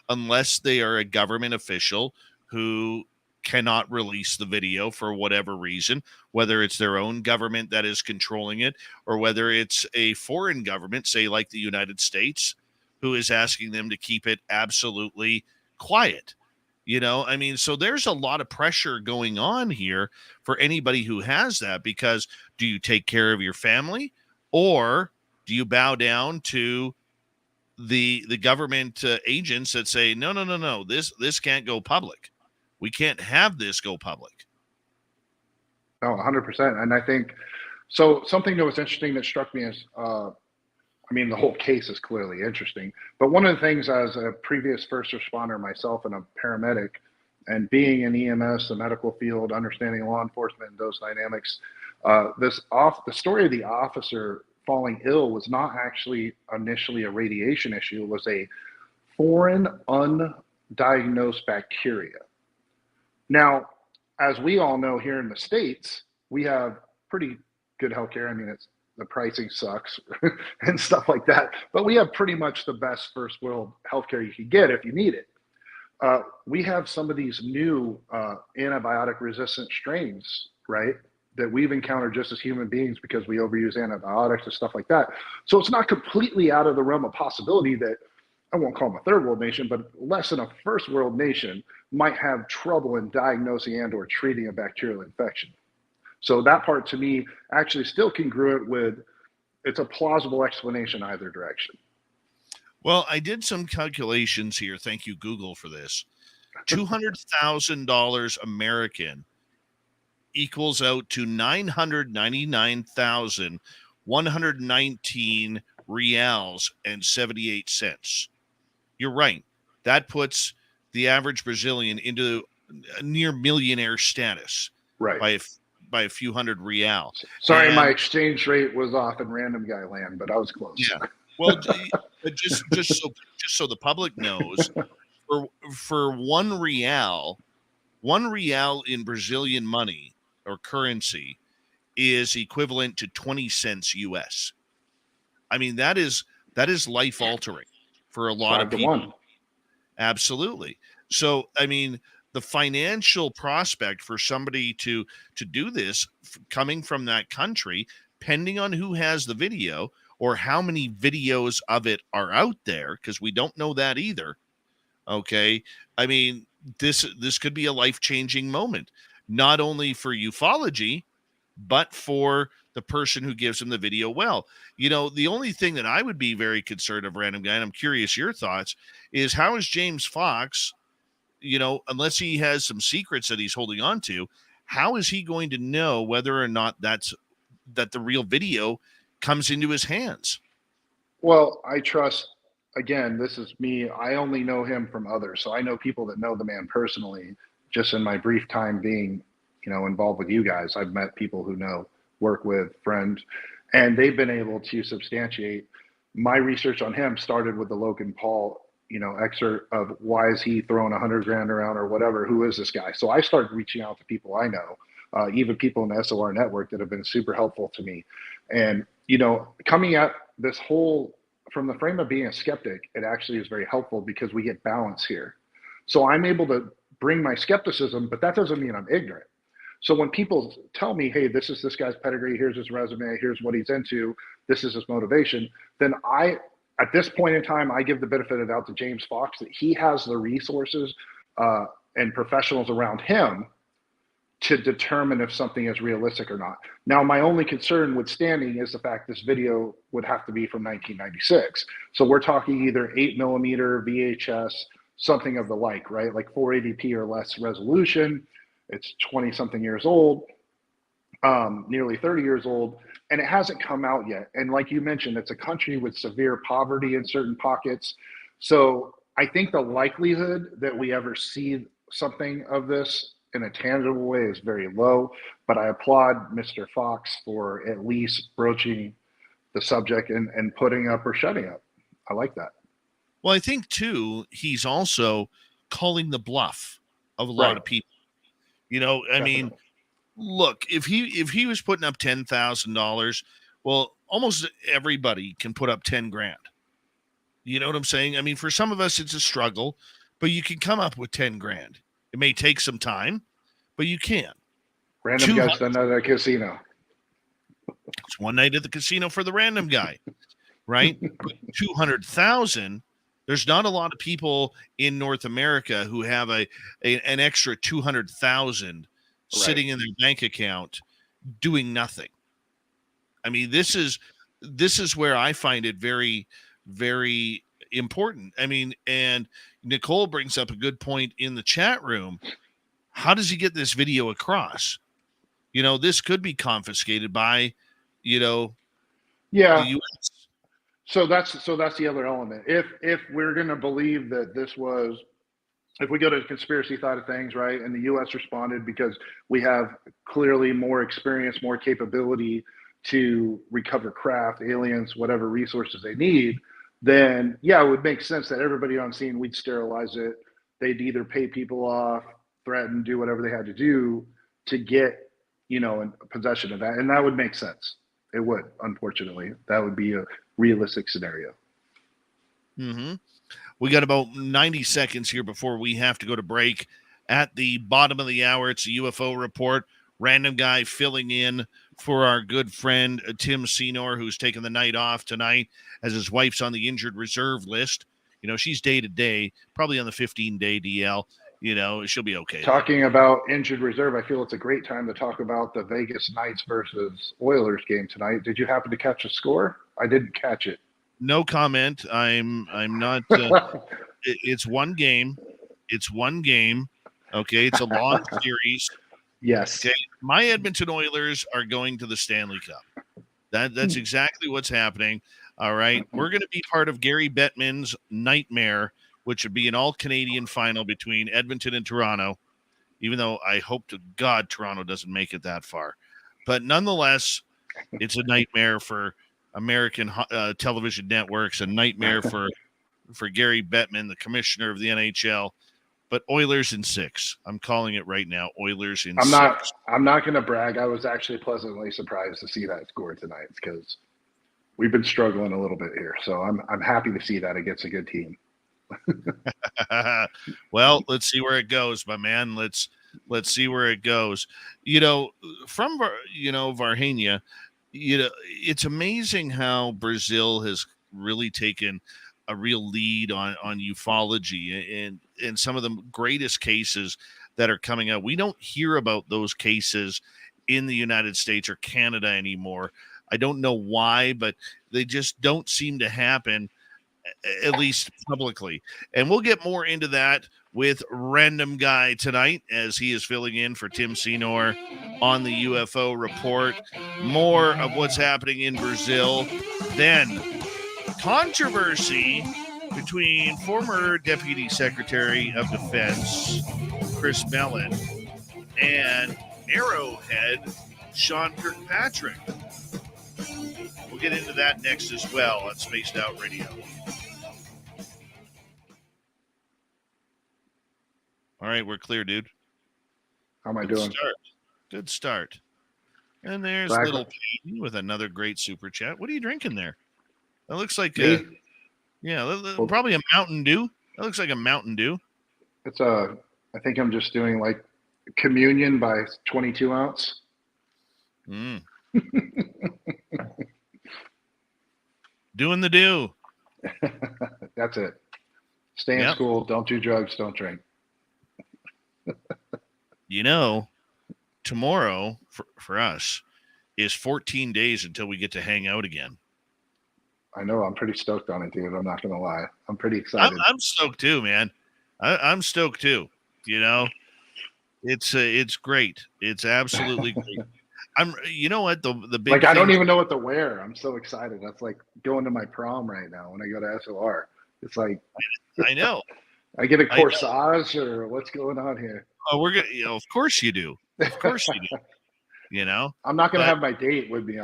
unless they are a government official who cannot release the video for whatever reason, whether it's their own government that is controlling it, or whether it's a foreign government, say like the United States, who is asking them to keep it absolutely quiet. You know, I mean, so there's a lot of pressure going on here for anybody who has that, because do you take care of your family, or do you bow down to the government agents that say, no, this can't go public. We can't have this go public. No, 100%. And I think, so something that was interesting that struck me is, I mean, the whole case is clearly interesting, but one of the things as a previous first responder myself and a paramedic, and being in EMS, the medical field, understanding law enforcement and those dynamics, the story of the officer falling ill was not actually initially a radiation issue. It was a foreign undiagnosed bacteria. Now, as we all know here in the States, we have pretty good healthcare. I mean, the pricing sucks and stuff like that, but we have pretty much the best first world healthcare you can get if you need it. We have some of these new antibiotic resistant strains, right, that we've encountered just as human beings because we overuse antibiotics and stuff like that. So it's not completely out of the realm of possibility that, I won't call them a third world nation, but less than a first world nation might have trouble in diagnosing and or treating a bacterial infection. So that part to me actually still congruent with, it's a plausible explanation either direction. Well, I did some calculations here. Thank you, Google, for this. $200,000 American equals out to 999,119 reals and 78 cents. You're right. That puts the average Brazilian into a near millionaire status, right, by a few hundred real. Sorry, my exchange rate was off in random guy land, but I was close. Yeah. Well, but just so the public knows, for one real in Brazilian money or currency is equivalent to 20 cents US. I mean, that is life altering for a lot of people. 5 to 1. Absolutely. So, I mean, the financial prospect for somebody to do this coming from that country, depending on who has the video or how many videos of it are out there, because we don't know that either. Okay. I mean, this could be a life-changing moment, not only for ufology, but for the person who gives them the video. Well, you know, the only thing that I would be very concerned of, random guy, and I'm curious your thoughts, is how is James Fox, you know, unless he has some secrets that he's holding on to, how is he going to know whether or not that the real video comes into his hands? Well, I trust, again, this is me. I only know him from others. So I know people that know the man personally, just in my brief time being, you know, involved with you guys. I've met people who know, work with, friends, and they've been able to substantiate. My research on him started with the Logan Paul, you know, excerpt of why is he throwing 100 grand around or whatever, who is this guy? So I started reaching out to people I know, even people in the SOR network that have been super helpful to me. And, you know, coming at this whole from the frame of being a skeptic, it actually is very helpful because we get balance here. So I'm able to bring my skepticism, but that doesn't mean I'm ignorant. So when people tell me, hey, this is this guy's pedigree, here's his resume, here's what he's into, this is his motivation, then at this point in time, I give the benefit of the doubt to James Fox that he has the resources and professionals around him to determine if something is realistic or not. Now, my only concern with standing is the fact this video would have to be from 1996. So we're talking either 8mm VHS, something of the like, right? Like 480p or less resolution. It's 20 something years old, nearly 30 years old, and it hasn't come out yet. And like you mentioned, it's a country with severe poverty in certain pockets. So I think the likelihood that we ever see something of this in a tangible way is very low, but I applaud Mr. Fox for at least broaching the subject and putting up or shutting up. I like that. Well, I think too, he's also calling the bluff of a lot of people. You know, I mean, look, if he was putting up $10,000, well, almost everybody can put up 10 grand. You know what I'm saying? I mean, for some of us, it's a struggle, but you can come up with 10 grand. It may take some time, but you can. Random guys done at a casino. It's one night at the casino for the random guy, right? 200,000. There's not a lot of people in North America who have an extra 200,000 sitting in their bank account doing nothing. I mean, this is where I find it very, very important. I mean, and Nicole brings up a good point in the chat room. How does he get this video across? You know, this could be confiscated by, the U.S. So that's the other element. If we're going to believe that this was, if we go to the conspiracy side of things, right, and the U.S. responded because we have clearly more experience, more capability to recover craft, aliens, whatever resources they need, then yeah, it would make sense that everybody on scene, we'd sterilize it. They'd either pay people off, threaten, do whatever they had to do to get, in possession of that. And that would make sense. It would, unfortunately. That would be a realistic scenario. Mm-hmm. We got about 90 seconds here before we have to go to break. At the bottom of the hour, it's a UFO report. Random guy filling in for our good friend Tim Senor, who's taking the night off tonight as his wife's on the injured reserve list. She's day to day, probably on the 15-day DL. She'll be okay. Talking about injured reserve, I feel it's a great time to talk about the Vegas Knights versus Oilers game tonight. Did you happen to catch a score? I didn't catch it. No comment. I'm not. It's one game. It's one game. Okay, it's a long series. Yes. Okay. My Edmonton Oilers are going to the Stanley Cup. That's exactly what's happening. All right. We're going to be part of Gary Bettman's nightmare, which would be an all-Canadian final between Edmonton and Toronto, even though I hope to God Toronto doesn't make it that far. But nonetheless, it's a nightmare for American television networks, a nightmare for Gary Bettman, the commissioner of the NHL. But Oilers in 6. I'm calling it right now. Oilers in 6. I'm not going to brag. I was actually pleasantly surprised to see that score tonight because we've been struggling a little bit here. So I'm happy to see that against a good team. Well, let's see where it goes, my man. Let's see where it goes. From Varhania, it's amazing how Brazil has really taken a real lead on ufology and some of the greatest cases that are coming out. We don't hear about those cases in the United States or Canada anymore. I don't know why, but they just don't seem to happen, at least publicly. And we'll get more into that with Random Guy tonight as he is filling in for Tim Senor on the UFO report. More of what's happening in Brazil. Then controversy between former Deputy Secretary of Defense Chris Mellon and Arrowhead Sean Kirkpatrick. We'll get into that next as well on Spaced Out Radio. All right, we're clear, dude. How am I doing? Good start. And there's Little Pete with another great super chat. What are you drinking there? That looks like Me? yeah, probably a Mountain Dew. That looks like a Mountain Dew. It's a. I think I'm just doing like communion by 22 ounce. Mm. Doing the do. That's it. Stay in Yep. school. Don't do drugs. Don't drink. You know, tomorrow for us is 14 days until we get to hang out again. I know. I'm pretty stoked on it, dude. I'm not gonna lie. I'm pretty excited. I'm stoked too, man. I'm stoked too. You know, it's great. It's absolutely great. You know what, the big Like, I don't thing- even know what to wear. I'm so excited. That's like going to my prom right now when I go to SOR. It's like I know. I get a I know. corsage or what's going on here. Oh, we're gonna. Of course you do. Of course you do. You know. I'm not gonna But- have my date with me.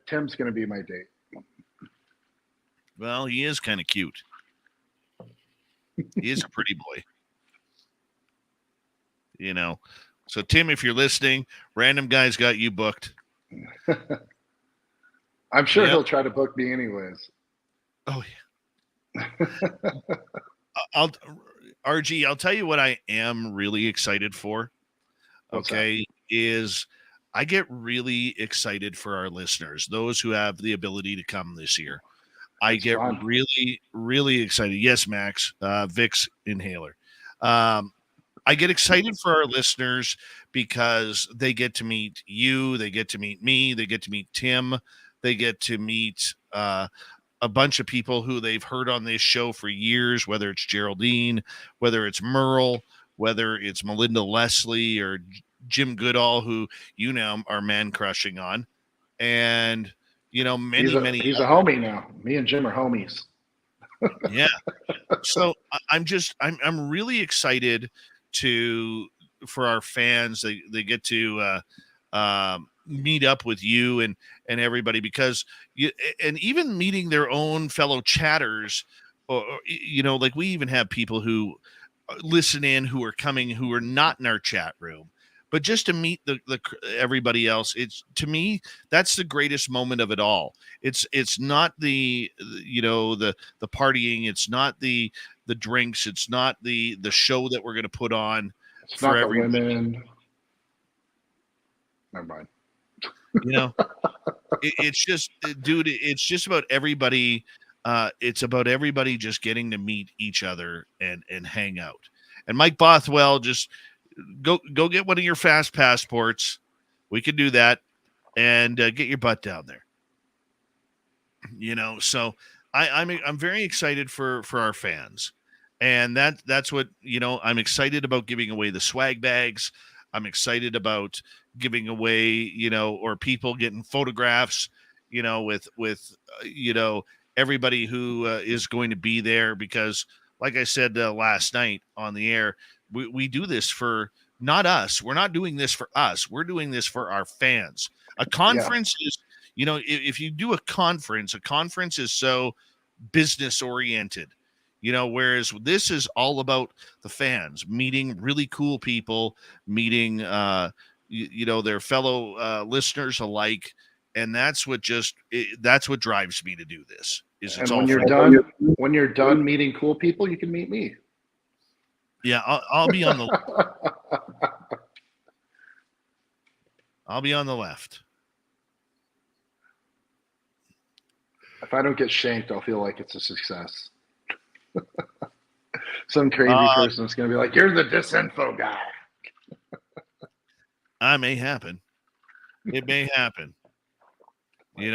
Tim's gonna be my date. Well, he is kind of cute. He is a pretty boy. You know. So Tim, if you're listening, random guy's got you booked. I'm sure Yep. he'll try to book me anyways. Oh yeah. RG, I'll tell you what I am really excited for. What's Okay, is I get really excited for our listeners, those who have the ability to come this year. I It's get fun. really, really excited. Yes, Max, Vicks inhaler. I get excited for our listeners because they get to meet you, they get to meet me, they get to meet Tim, they get to meet a bunch of people who they've heard on this show for years, whether it's Geraldine, whether it's Merle, whether it's Melinda Leslie or Jim Goodall, who you now are man crushing on, and many He's a homie now. Me and Jim are homies. yeah. So I'm really excited for our fans. They get to meet up with you and everybody, because and even meeting their own fellow chatters, or like we even have people who listen in who are coming who are not in our chat room, but just to meet the everybody else. It's, to me, that's the greatest moment of it all. It's not the partying, it's not the drinks, it's not the show that we're going to put on It's for not the everybody. women. Never mind. It's just, dude, it's just about everybody. It's about everybody just getting to meet each other and hang out. And Mike Bothwell, just go get one of your fast passports. We can do that, and get your butt down there. So I'm very excited for our fans, and that's what I'm excited about, giving away the swag bags. I'm excited about giving away, or people getting photographs, with everybody who is going to be there, because like I said last night on the air, we do this for not us. We're not doing this for us. We're doing this for our fans. A conference is, if you do a conference is so business oriented, whereas this is all about the fans meeting really cool people, meeting, their fellow listeners alike. And that's what drives me to do this. And when you're done meeting cool people, you can meet me. Yeah, I'll be on the I'll be on the left. If I don't get shanked, I'll feel like it's a success. Some crazy person is going to be like, "You're the disinfo guy." That may happen. It may happen. You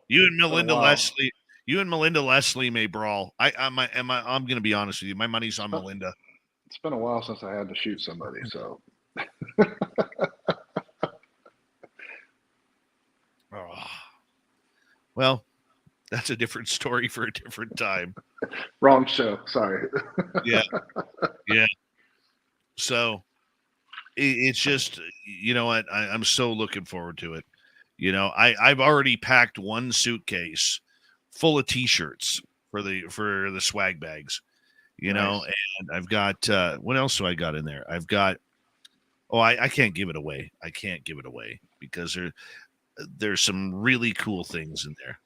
and Melinda Leslie. You and Melinda Leslie may brawl. I'm going to be honest with you. My money's on Melinda. It's been a while since I had to shoot somebody, so. Well, that's a different story for a different time. Wrong show. Sorry. Yeah. So it's just, what I'm so looking forward to it. I've already packed one suitcase full of T-shirts for the swag bags, Nice. and I've got, what else do I got in there? I've got, I can't give it away. I can't give it away because there's some really cool things in there.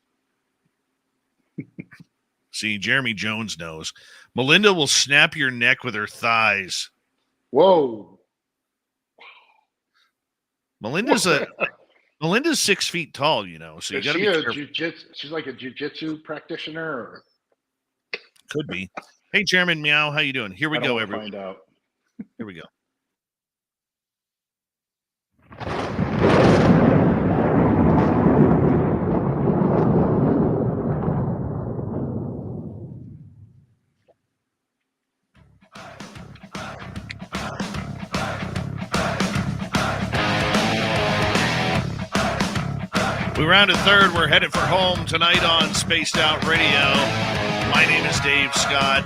See, Jeremy Jones knows. Melinda will snap your neck with her thighs. Whoa. Melinda's 6 feet tall, you know, so you Is got to she be a careful. she's like a jujitsu practitioner? Or? Could be. Hey, Chairman Meow, how you doing? Here we I don't go, wanna everyone. find out. Here we go. We rounded third. We're headed for home tonight on Spaced Out Radio. My name is Dave Scott.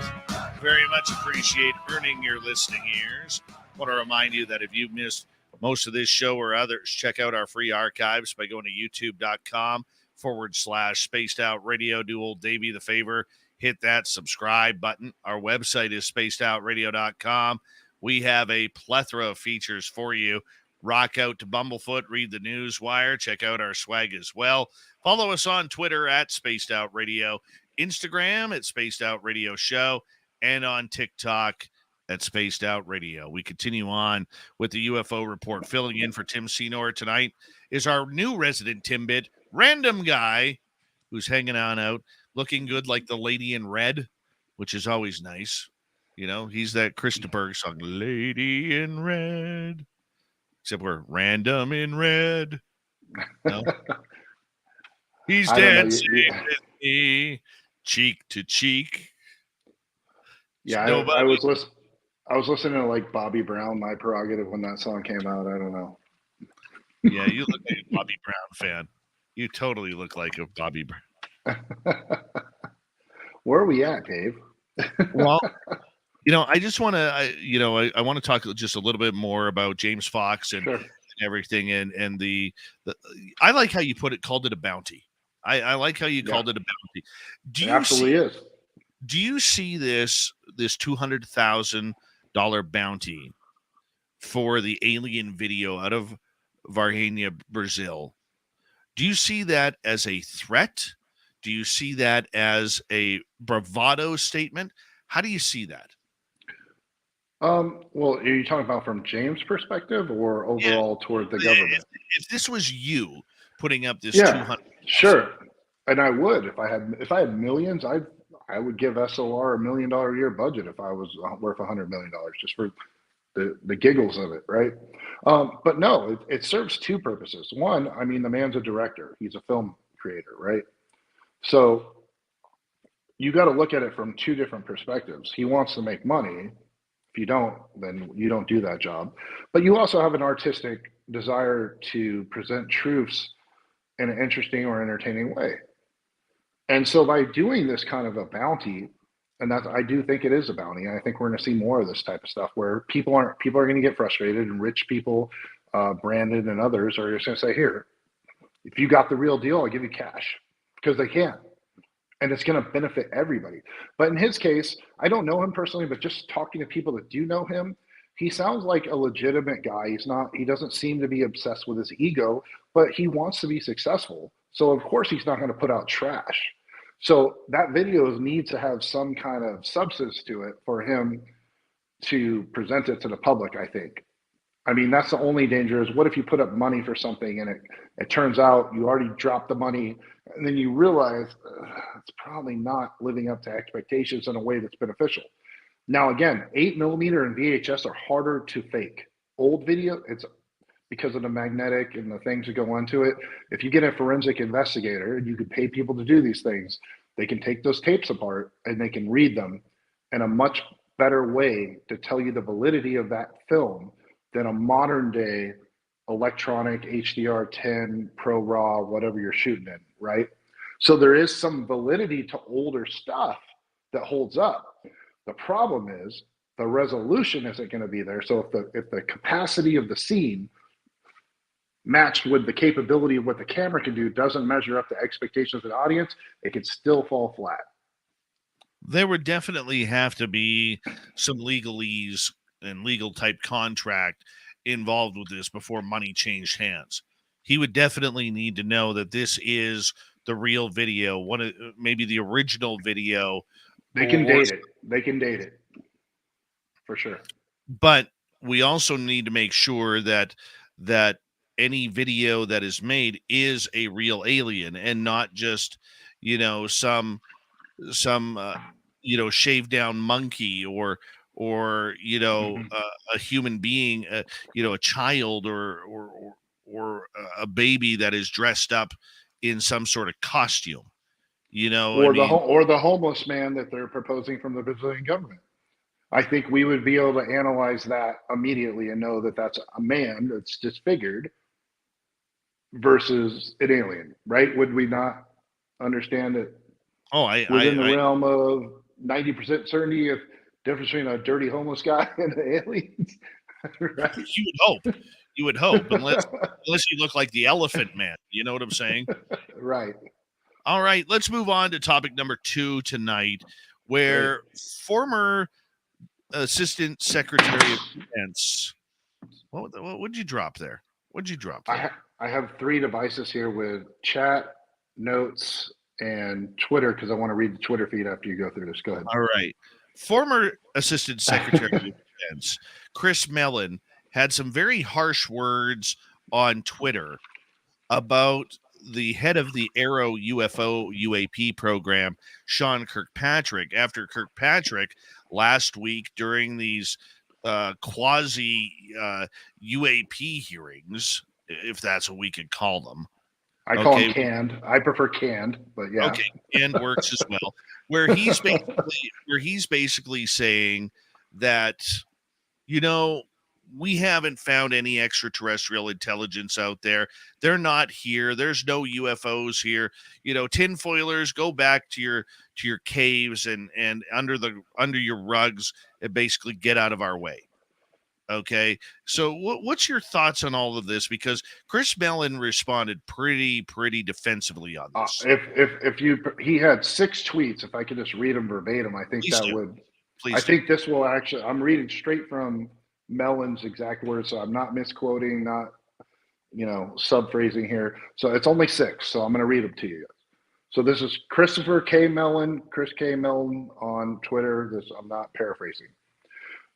Very much appreciate earning your listening ears. Want to remind you that if you missed most of this show or others, check out our free archives by going to youtube.com/Spaced Out Radio. Do old Davey the favor. Hit that subscribe button. Our website is spacedoutradio.com. We have a plethora of features for you. Rock out to Bumblefoot, read the news wire, check out our swag as well. Follow us on Twitter at Spaced Out Radio, Instagram at Spaced Out Radio Show, and on TikTok at Spaced Out Radio. We continue on with the UFO report. Filling in for Tim Senor tonight is our new resident Timbit, random guy who's hanging on out, looking good like the lady in red, which is always nice. You know, he's that Christopher song, Lady in Red. Except we're random in red. No. He's dancing with me, cheek to cheek. Yeah, I was listening to like Bobby Brown, My Prerogative, when that song came out. I don't know. Yeah, you look like a Bobby Brown fan. You totally look like a Bobby Brown. Where are we at, Dave? Well, you know, I just want to, I want to talk just a little bit more about James Fox and everything, and the I like how you called it a bounty. I like how you called it a bounty. It absolutely is. Do you see this $200,000 bounty for the alien video out of Varginha, Brazil? Do you see that as a threat? Do you see that as a bravado statement? How do you see that? Well, are you talking about from James' perspective or overall toward the government? If this was you putting up this 200, sure, and I would if I had millions, I would give SOR $1 million a year budget if I was worth $100 million just for the giggles of it, right? But no, it serves two purposes. One, I mean, the man's a director; he's a film creator, right? So you got to look at it from two different perspectives. He wants to make money. If you don't, then you don't do that job. But you also have an artistic desire to present truths in an interesting or entertaining way. And so by doing this kind of a bounty, and I do think it is a bounty. I think we're going to see more of this type of stuff where people are going to get frustrated, and rich people, Brandon and others, are just going to say, here, if you got the real deal, I'll give you cash, because they can. And it's going to benefit everybody. But in his case, I don't know him personally, but just talking to people that do know him, he sounds like a legitimate guy. He doesn't seem to be obsessed with his ego, but he wants to be successful. So of course he's not going to put out trash. So that video needs to have some kind of substance to it for him to present it to the public, I think. I mean, that's the only danger is what if you put up money for something and it turns out you already dropped the money and then you realize it's probably not living up to expectations in a way that's beneficial. Now, again, 8mm and VHS are harder to fake. Old video, it's because of the magnetic and the things that go into it. If you get a forensic investigator and you can pay people to do these things, they can take those tapes apart and they can read them in a much better way to tell you the validity of that film than a modern day electronic HDR10 Pro RAW, whatever you're shooting in, right? So there is some validity to older stuff that holds up. The problem is the resolution isn't going to be there. So if the capacity of the scene matched with the capability of what the camera can do doesn't measure up to expectations of the audience, it could still fall flat. There would definitely have to be some legalese and legal type contract involved with this before money changed hands. He would definitely need to know that this is the real video, one of maybe the original video. They can date it. They can date it for sure. But we also need to make sure that any video that is made is a real alien and not just, some shaved down monkey or a human being, a child or a baby that is dressed up in some sort of costume, or the homeless man that they're proposing from the Brazilian government. I think we would be able to analyze that immediately and know that that's a man that's disfigured versus an alien, right? Would we not understand it? Within the realm of 90% certainty of difference between a dirty homeless guy and an alien, right? You would hope, unless you look like the Elephant Man. You know what I'm saying? Right. All right, let's move on to topic number 2 tonight, where former Assistant Secretary of Defense. What did you drop there? What did you drop there? I have 3 devices here with chat, notes, and Twitter because I want to read the Twitter feed after you go through this. Go ahead. All right. Former Assistant Secretary of Defense Chris Mellon had some very harsh words on Twitter about the head of the Aero UFO UAP program, Sean Kirkpatrick, after Kirkpatrick last week during these quasi UAP hearings, if that's what we could call them. I call them canned. I prefer canned, but yeah. Okay, canned works as well. Where he's basically saying that, we haven't found any extraterrestrial intelligence out there. They're not here. There's no UFOs here. Tinfoilers, go back to your caves and under your rugs and basically get out of our way. Okay. So what's your thoughts on all of this? Because Chris Mellon responded pretty defensively on this. He had 6 tweets. If I could just read them verbatim, I think Please think this will actually, I'm reading straight from Mellon's exact words, so I'm not misquoting, not subphrasing here. So it's only 6, so I'm going to read them to you guys. So this is Chris K. Mellon on Twitter. I'm not paraphrasing.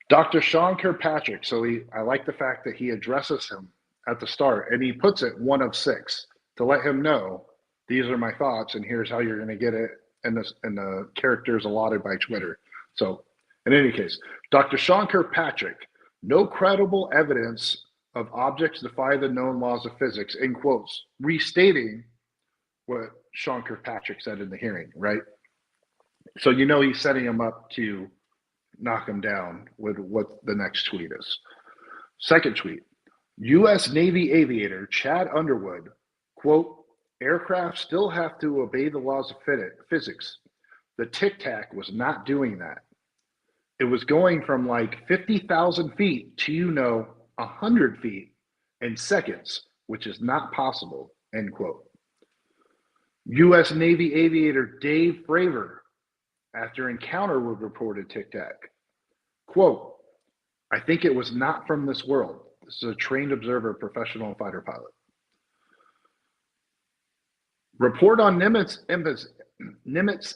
Dr. Sean Kirkpatrick. So I like the fact that he addresses him at the start, and he puts it 1 of 6 to let him know these are my thoughts, and here's how you're going to get it, and the characters allotted by Twitter. So in any case, Dr. Sean Kirkpatrick. No credible evidence of objects defy the known laws of physics, in quotes, restating what Sean Kirkpatrick said in the hearing, right? So he's setting him up to knock him down with what the next tweet is. Second tweet, U.S. Navy aviator Chad Underwood, quote, aircraft still have to obey the laws of physics. The Tic Tac was not doing that. It was going from like 50,000 feet to, 100 feet in seconds, which is not possible, end quote. U.S. Navy aviator Dave Fravor, after encounter with reported Tic Tac, quote, I think it was not from this world. This is a trained observer, professional fighter pilot. Report on Nimitz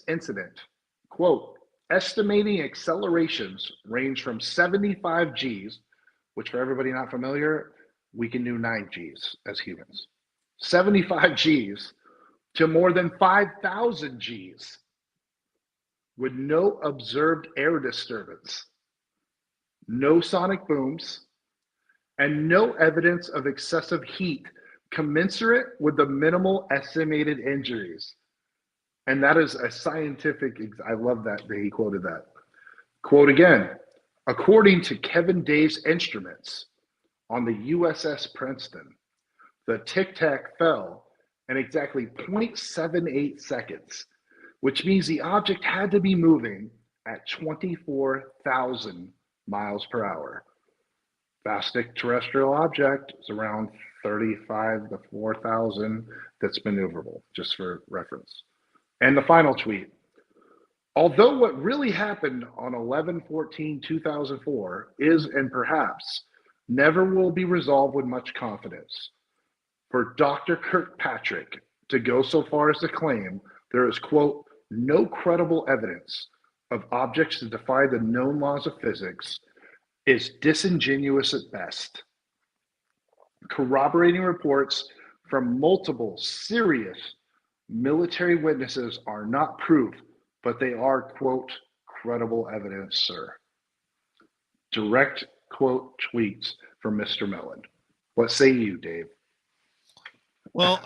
incident, quote, estimating accelerations range from 75 Gs, which for everybody not familiar, we can do 9 Gs as humans. 75 Gs to more than 5,000 Gs with no observed air disturbance, no sonic booms, and no evidence of excessive heat commensurate with the minimal estimated injuries. And that is a scientific, I love that he quoted that. Quote again, according to Kevin Dave's instruments on the USS Princeton, the Tic Tac fell in exactly 0.78 seconds, which means the object had to be moving at 24,000 miles per hour. Fastest terrestrial object is around 35 to 4,000 that's maneuverable, just for reference. And the final tweet, although what really happened on 11/14/2004 is and perhaps never will be resolved with much confidence, for Dr. Kirkpatrick to go so far as to claim there is, quote, no credible evidence of objects that defy the known laws of physics is disingenuous at best. Corroborating reports from multiple serious military witnesses are not proof, but they are, quote, credible evidence, sir. Direct quote tweets from Mr. Mellon. What say you, Dave? Well,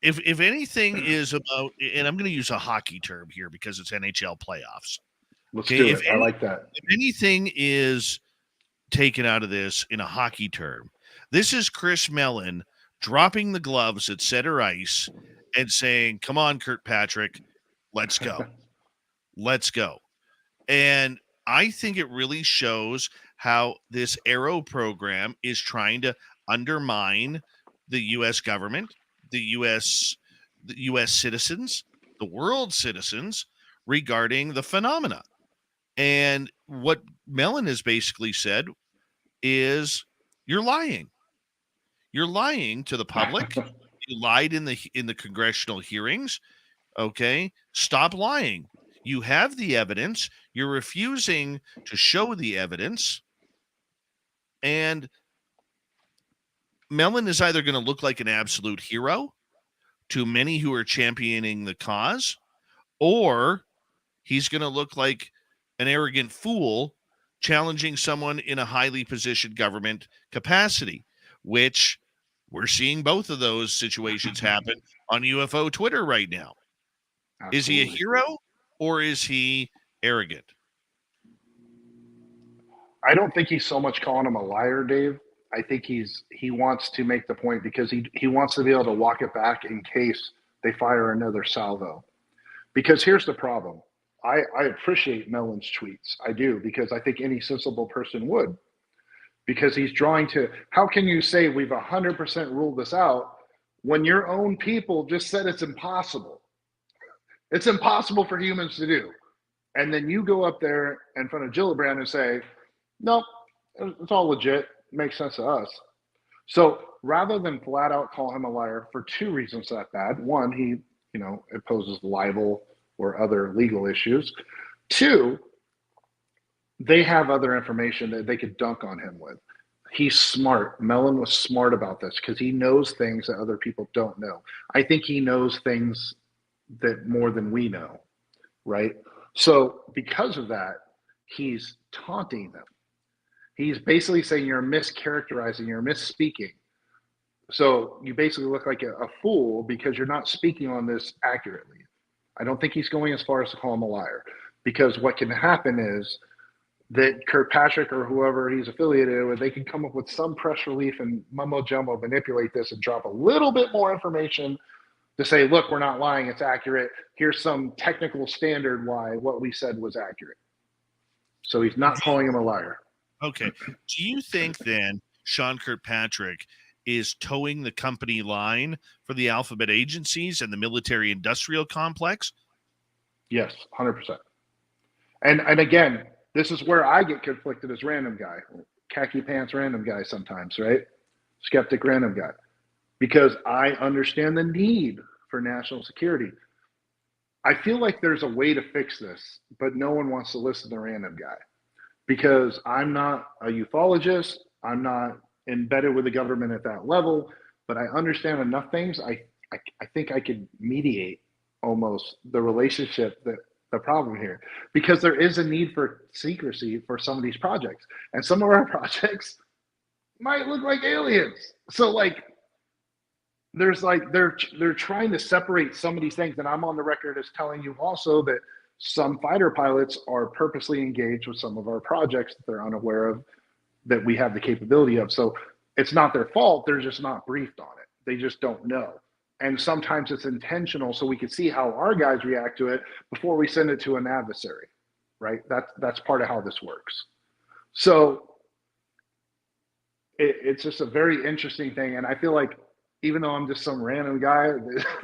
if anything is about, and I'm going to use a hockey term here because it's NHL playoffs. Let's do it. I like that. If anything is taken out of this in a hockey term, this is Chris Mellon dropping the gloves at center ice and saying, "Come on, Kirkpatrick, let's go, let's go." And I think it really shows how this Arrow program is trying to undermine the U.S. government, the U.S. citizens, the world citizens regarding the phenomena. And what Mellon has basically said is, you're lying. You're lying to the public. You lied in the congressional hearings. Okay, stop lying. You have the evidence. You're refusing to show the evidence. And Mellon is either going to look like an absolute hero to many who are championing the cause, or he's going to look like an arrogant fool challenging someone in a highly positioned government capacity, which we're seeing both of those situations happen on UFO Twitter right now. Absolutely. Is he a hero or is he arrogant? I don't think he's so much calling him a liar, Dave. I think he wants to make the point because he wants to be able to walk it back in case they fire another salvo. Because here's the problem. I appreciate Mellon's tweets. I do, because I think any sensible person would. Because he's drawing to, how can you say we've 100% ruled this out when your own people just said it's impossible? It's impossible for humans to do. And then you go up there in front of Gillibrand and say, nope, it's all legit. Makes sense to us. So rather than flat out call him a liar for two reasons that bad. One, it poses libel or other legal issues. Two, they have other information that they could dunk on him with. He's smart. Mellon was smart about this because he knows things that other people don't know. I think he knows things that more than we know, right? So because of that, he's taunting them. He's basically saying you're mischaracterizing, you're misspeaking. So you basically look like a fool because you're not speaking on this accurately. I don't think he's going as far as to call him a liar, because what can happen is that Kirkpatrick or whoever he's affiliated with, they can come up with some press release and mumbo jumbo, manipulate this and drop a little bit more information to say, look, we're not lying, it's accurate. Here's some technical standard why what we said was accurate. So he's not calling him a liar. Okay. Do you think then Sean Kirkpatrick is towing the company line for the alphabet agencies and the military industrial complex? Yes, 100%. And again, this is where I get conflicted as random guy, khaki pants random guy sometimes, right? Skeptic random guy, because I understand the need for national security. I feel like there's a way to fix this, but no one wants to listen to random guy. Because I'm not a ufologist, I'm not embedded with the government at that level, but I understand enough things. I think I could mediate almost the relationship, that the problem here, because there is a need for secrecy for some of these projects, and some of our projects might look like aliens. So they're trying to separate some of these things, and I'm on the record as telling you also that some fighter pilots are purposely engaged with some of our projects that they're unaware of, that we have the capability of. So it's not their fault. They're just not briefed on it. They just don't know. And sometimes it's intentional so we can see how our guys react to it before we send it to an adversary, right? That's part of how this works. So it's just a very interesting thing. And I feel like even though I'm just some random guy,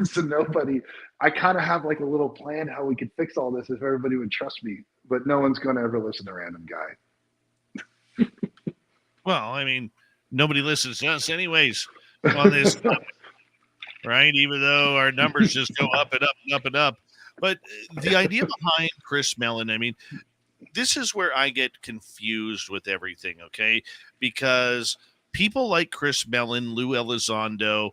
so nobody, I kind of have like a little plan how we could fix all this if everybody would trust me, but no one's going to ever listen to random guy. Well, I mean, nobody listens to us anyways on this topic. right? Even though our numbers just go up and up and up and up. But the idea behind Chris Mellon, I mean, this is where I get confused with everything, okay? Because people like Chris Mellon, Lou Elizondo,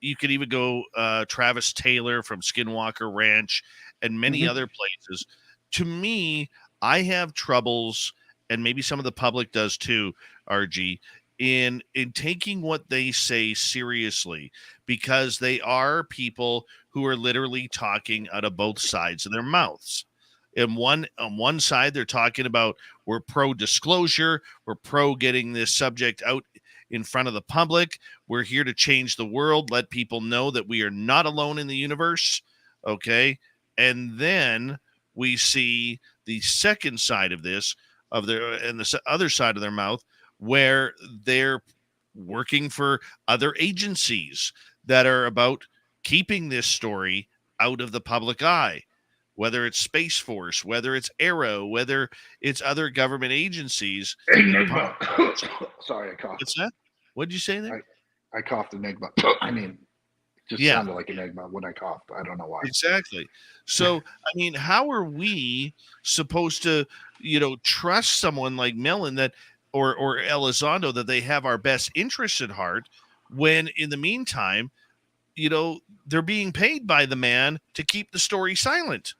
you could even go Travis Taylor from Skinwalker Ranch and many other places. To me, I have troubles, and maybe some of the public does too, RG, in taking what they say seriously, because they are people who are literally talking out of both sides of their mouths. On one side, they're talking about we're pro disclosure, we're pro getting this subject out in front of the public. We're here to change the world, let people know that we are not alone in the universe. Okay. And then we see the second side of this, and the other side of their mouth, where they're working for other agencies that are about keeping this story out of the public eye, whether it's Space Force, whether it's Arrow, whether it's other government agencies. Enigma. Sorry, I coughed. What's that? What did you say there? I coughed Enigma. I mean, just sounded like Enigma when I coughed. I don't know why. Exactly. So, I mean, how are we supposed to, trust someone like Mellon that, or Elizondo, that they have our best interests at heart, when in the meantime, they're being paid by the man to keep the story silent?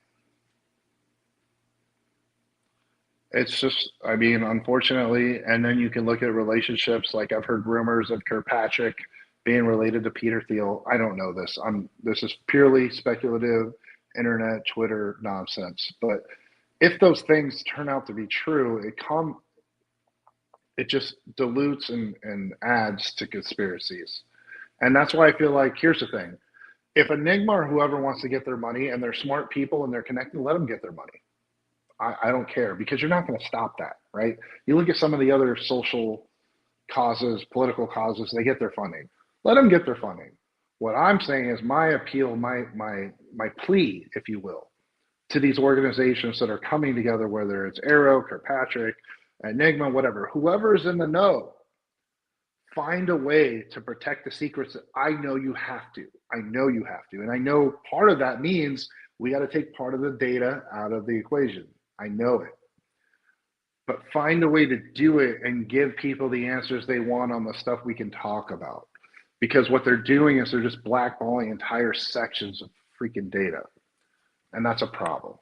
It's just, I mean, unfortunately, and then you can look at relationships. Like I've heard rumors of Kirkpatrick being related to Peter Thiel. I don't know this. This is purely speculative internet, Twitter nonsense. But if those things turn out to be true, it just dilutes and adds to conspiracies. And that's why I feel like, here's the thing. If Enigma or whoever wants to get their money, and they're smart people and they're connected, let them get their money. I don't care, because you're not going to stop that, right? You look at some of the other social causes, political causes, they get their funding. Let them get their funding. What I'm saying is my appeal, my plea, if you will, to these organizations that are coming together, whether it's Arrow, Kirkpatrick, Enigma, whatever, whoever is in the know, find a way to protect the secrets that I know you have to. I know you have to. And I know part of that means we got to take part of the data out of the equation. I know it. But find a way to do it and give people the answers they want on the stuff we can talk about. Because what they're doing is they're just blackballing entire sections of freaking data. And that's a problem.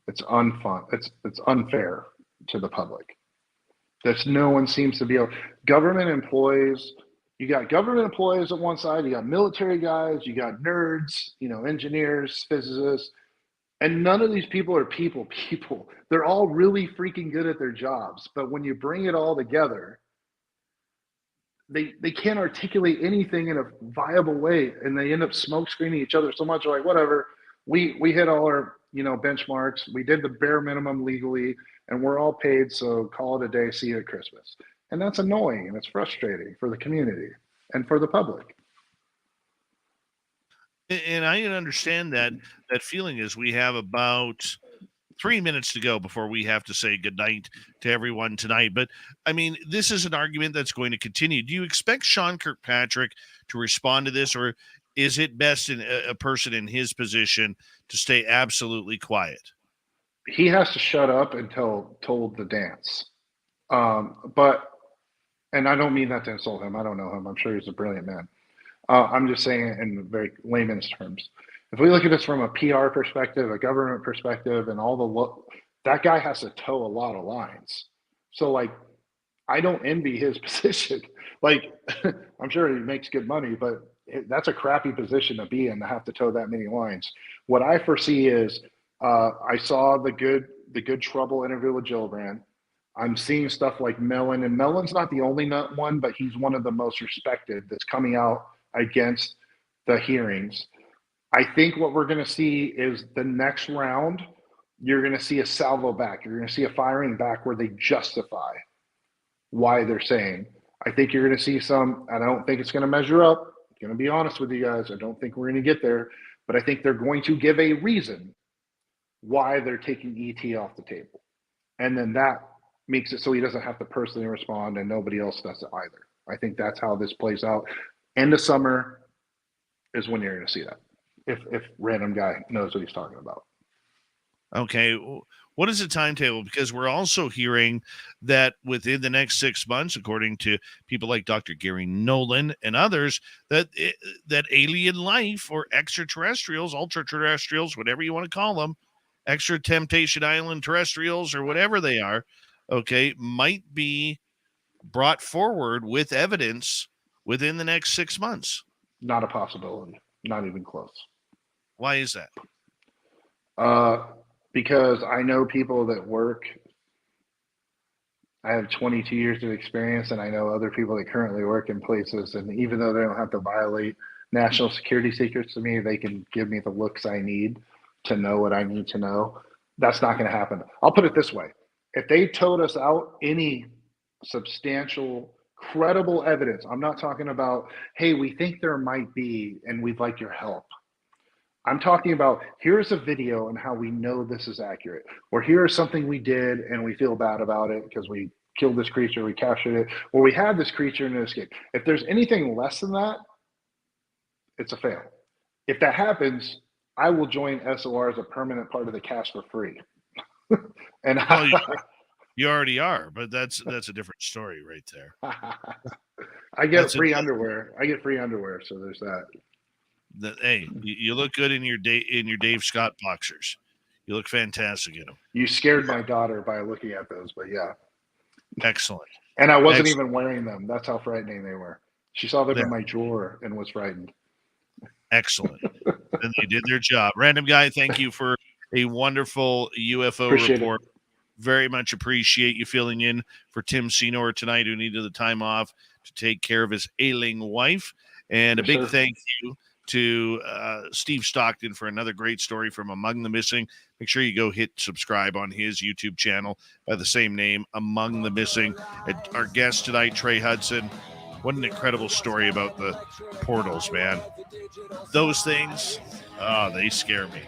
It's unfun. It's unfair to the public. There's no one seems to be able. Government employees, you got government employees on one side, you got military guys, you got nerds, engineers, physicists. And none of these people are people. They're all really freaking good at their jobs. But when you bring it all together, they can't articulate anything in a viable way. And they end up smoke screening each other so much. Like, whatever, we hit all our, benchmarks. We did the bare minimum legally, and we're all paid. So call it a day. See you at Christmas. And that's annoying, and it's frustrating for the community and for the public. And I can understand that feeling. Is we have about 3 minutes to go before we have to say goodnight to everyone tonight. But I mean, this is an argument that's going to continue. Do you expect Sean Kirkpatrick to respond to this, or is it best in a person in his position to stay absolutely quiet? He has to shut up until told to dance. And I don't mean that to insult him. I don't know him. I'm sure he's a brilliant man. I'm just saying it in very layman's terms. If we look at this from a PR perspective, a government perspective, and that guy has to toe a lot of lines. So, like, I don't envy his position. Like, I'm sure he makes good money, but that's a crappy position to be in, to have to toe that many lines. What I foresee is, I saw the good trouble interview with Gillibrand. I'm seeing stuff like Mellon, and Mellon's not the only one, but he's one of the most respected that's coming out against the hearings. I think what we're going to see is the next round, you're going to see a salvo back. You're going to see a firing back where they justify why they're saying. I think you're going to see some, and I don't think it's going to measure up. I'm going to be honest with you guys. I don't think we're going to get there, but I think they're going to give a reason why they're taking ET off the table. And then that makes it so he doesn't have to personally respond, and nobody else does it either. I think that's how this plays out. End of summer, is when you're going to see that. If random guy knows what he's talking about. Okay. What is the timetable? Because we're also hearing that within the next 6 months, according to people like Dr. Gary Nolan and others, that alien life or extraterrestrials, ultra-terrestrials, whatever you want to call them, extra Temptation Island terrestrials or whatever they are, okay, might be brought forward with evidence within the next 6 months. Not a possibility. Not even close. Why is that? Because I know people that work. I have 22 years of experience, and I know other people that currently work in places. And even though they don't have to violate national security secrets to me, they can give me the looks I need to know what I need to know. That's not going to happen. I'll put it this way. If they told us out any substantial, credible evidence, I'm not talking about, hey, we think there might be, and we'd like your help. I'm talking about, here's a video and how we know this is accurate. Or here's something we did and we feel bad about it because we killed this creature, we captured it, or we had this creature and it escaped. If there's anything less than that, it's a fail. If that happens, I will join SOR as a permanent part of the cast for free. And well, you already are, but that's a different story right there. I get free underwear. I get free underwear, so there's that. Hey, you look good in your Dave Scott boxers. You look fantastic in them. You scared my daughter by looking at those, but yeah. Excellent. And I wasn't even wearing them. That's how frightening they were. She saw them in my drawer and was frightened. Excellent. And they did their job. Random guy, thank you for a wonderful UFO report. It. Very much appreciate you filling in for Tim Senor tonight, who needed the time off to take care of his ailing wife. And a big thank you to Steve Stockton for another great story from Among the Missing. Make sure you go hit subscribe on his YouTube channel by the same name, Among the Missing. And our guest tonight, Trey Hudson. What an incredible story about the portals, man. Those things, they scare me.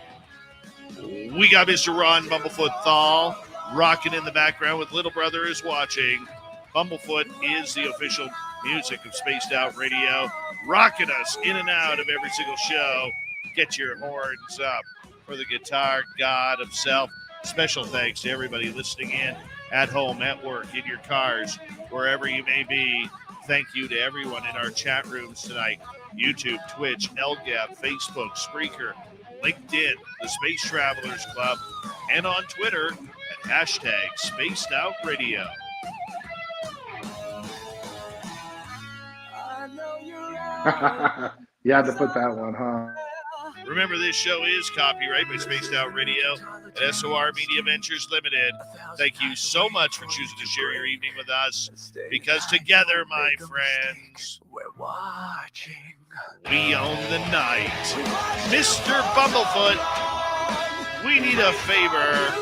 We got Mr. Ron Bumblefoot Thal rocking in the background with Little Brother is Watching. Bumblefoot is the official music of Spaced Out Radio, rocking us in and out of every single show. Get your horns up for the guitar god himself. Special thanks to everybody listening in at home, at work, in your cars, wherever you may be. Thank you to everyone in our chat rooms tonight. YouTube, Twitch, LGAP, Facebook, Spreaker, LinkedIn, the Space Travelers Club, and on Twitter at hashtag Spaced Out Radio. You had to put that one, huh? Remember, this show is copyright by Spaced Out Radio at SOR Media Ventures Limited. Thank you so much for choosing to share your evening with us, because together, my friends, we're watching. We own the night. Mr. Bumblefoot, we need a favor.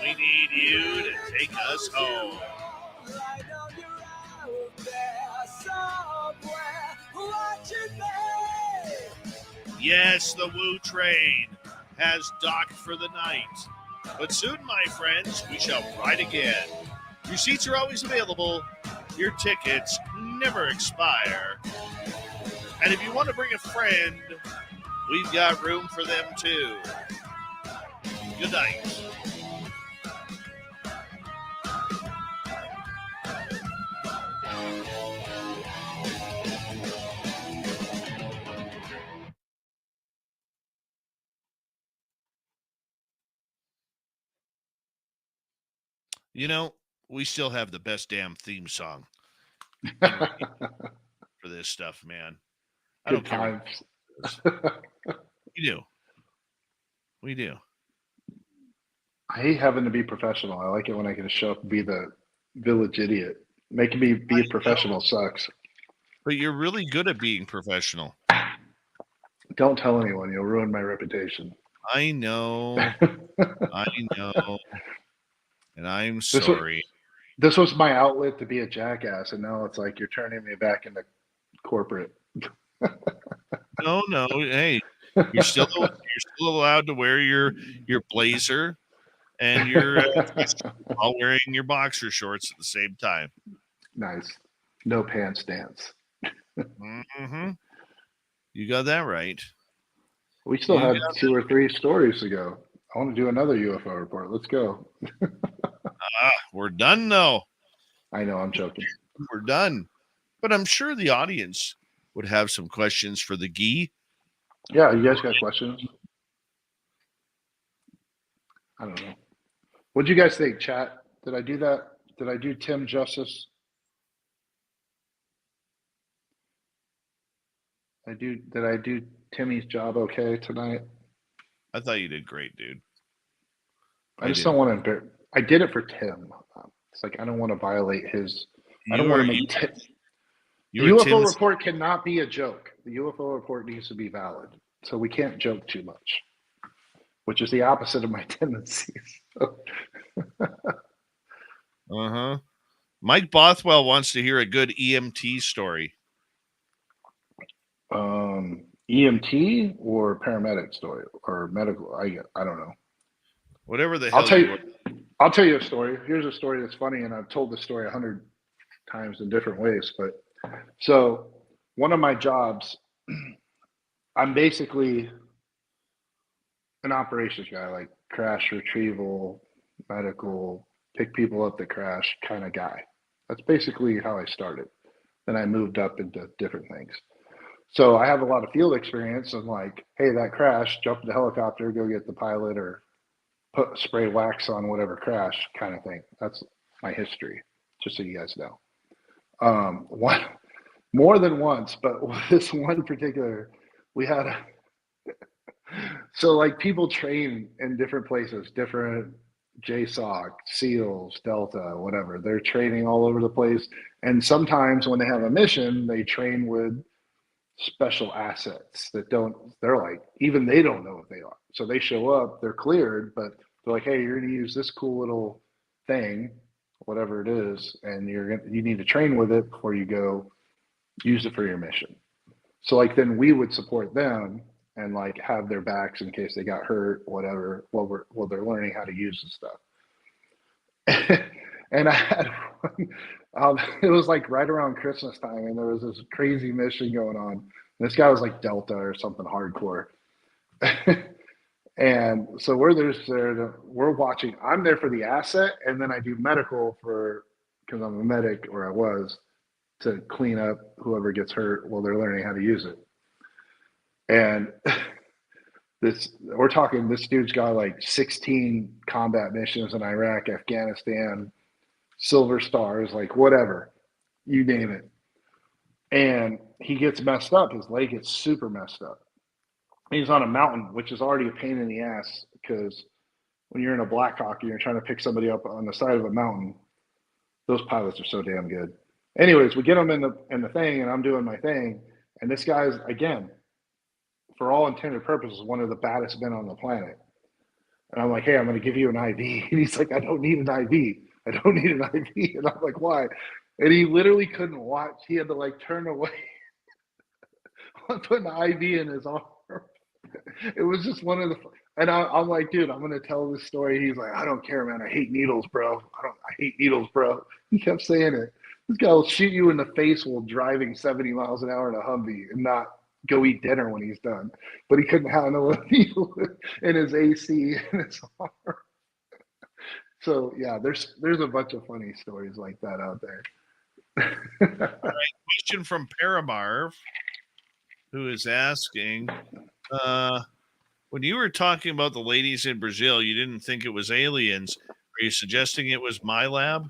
We need you to take us home. Yes, the Woo train has docked for the night. But soon, my friends, we shall ride again. Your seats are always available. Your tickets never expire. And if you want to bring a friend, we've got room for them too. Good night. You know, we still have the best damn theme song for this stuff, man. I don't care. We do. We do. I hate having to be professional. I like it when I can show up and be the village idiot. Making me be a professional sucks. But you're really good at being professional. Don't tell anyone. You'll ruin my reputation. I know. I know. And I'm sorry. This was my outlet to be a jackass, and now it's like you're turning me back into corporate. No. Hey, you're still allowed to wear your blazer and your while wearing your boxer shorts at the same time. Nice. No pants dance. Mm-hmm. You got that right. We still You have got 2 or 3 stories to go. I want to do another UFO report. Let's go. We're done, though. I know, I'm joking. We're done. But I'm sure the audience would have some questions for the Gee. Yeah, you guys got questions? I don't know. What'd you guys think, chat? Did I do that? Did I do Tim justice? Did I do Timmy's job okay tonight? I thought you did great, dude. I just don't want to. I did it for Tim. It's like I don't want to violate his. I don't want to make Tim. The UFO report cannot be a joke. The UFO report needs to be valid. So we can't joke too much, which is the opposite of my tendencies. Mike Bothwell wants to hear a good EMT story. EMT or paramedic story or medical? I don't know. Whatever the hell. I'll tell you a story. Here's a story that's funny, and I've told this story 100 times in different ways. But so one of my jobs, I'm basically an operations guy, like crash retrieval, medical, pick people up that crash kind of guy. That's basically how I started. Then I moved up into different things. So I have a lot of field experience of like, hey, that crashed, jump in the helicopter, go get the pilot or spray wax on whatever crash kind of thing. That's my history, just so you guys know. More than once, but this one particular, we had so like people train in different places, different JSOC, SEALs, Delta, whatever. They're training all over the place. And sometimes when they have a mission, they train with special assets that they're like, even they don't know what they are. So they show up, they're cleared, but they're like, hey, you're going to use this cool little thing, whatever it is, and you need to train with it before you go use it for your mission. So like then we would support them and like have their backs in case they got hurt, whatever, while they're learning how to use the stuff. And I had one, it was like right around Christmas time, and there was this crazy mission going on. And this guy was like Delta or something hardcore. And so we're watching. I'm there for the asset, and then I do medical because I'm a medic, or I was, to clean up whoever gets hurt while they're learning how to use it. And we're talking, this dude's got like 16 combat missions in Iraq, Afghanistan, Silver Stars, like whatever, you name it. And he gets messed up. His leg gets super messed up. He's on a mountain, which is already a pain in the ass because when you're in a Black Hawk and you're trying to pick somebody up on the side of a mountain, those pilots are so damn good. Anyways, we get him in the thing, and I'm doing my thing. And this guy's, again, for all intended purposes, one of the baddest men on the planet. And I'm like, hey, I'm going to give you an IV. And he's like, I don't need an IV. I don't need an IV. And I'm like, why? And he literally couldn't watch. He had to like turn away. I'm putting an IV in his arm. It was just one of the, and I'm like, dude, I'm going to tell this story. He's like, I don't care, man. I hate needles, bro. I hate needles, bro. He kept saying it. This guy will shoot you in the face while driving 70 miles an hour in a Humvee and not go eat dinner when he's done. But he couldn't handle a needle in his AC in his arm. So yeah, there's a bunch of funny stories like that out there. All right, question from Paramarv, who is asking, when you were talking about the ladies in Brazil, you didn't think it was aliens. Are you suggesting it was my lab?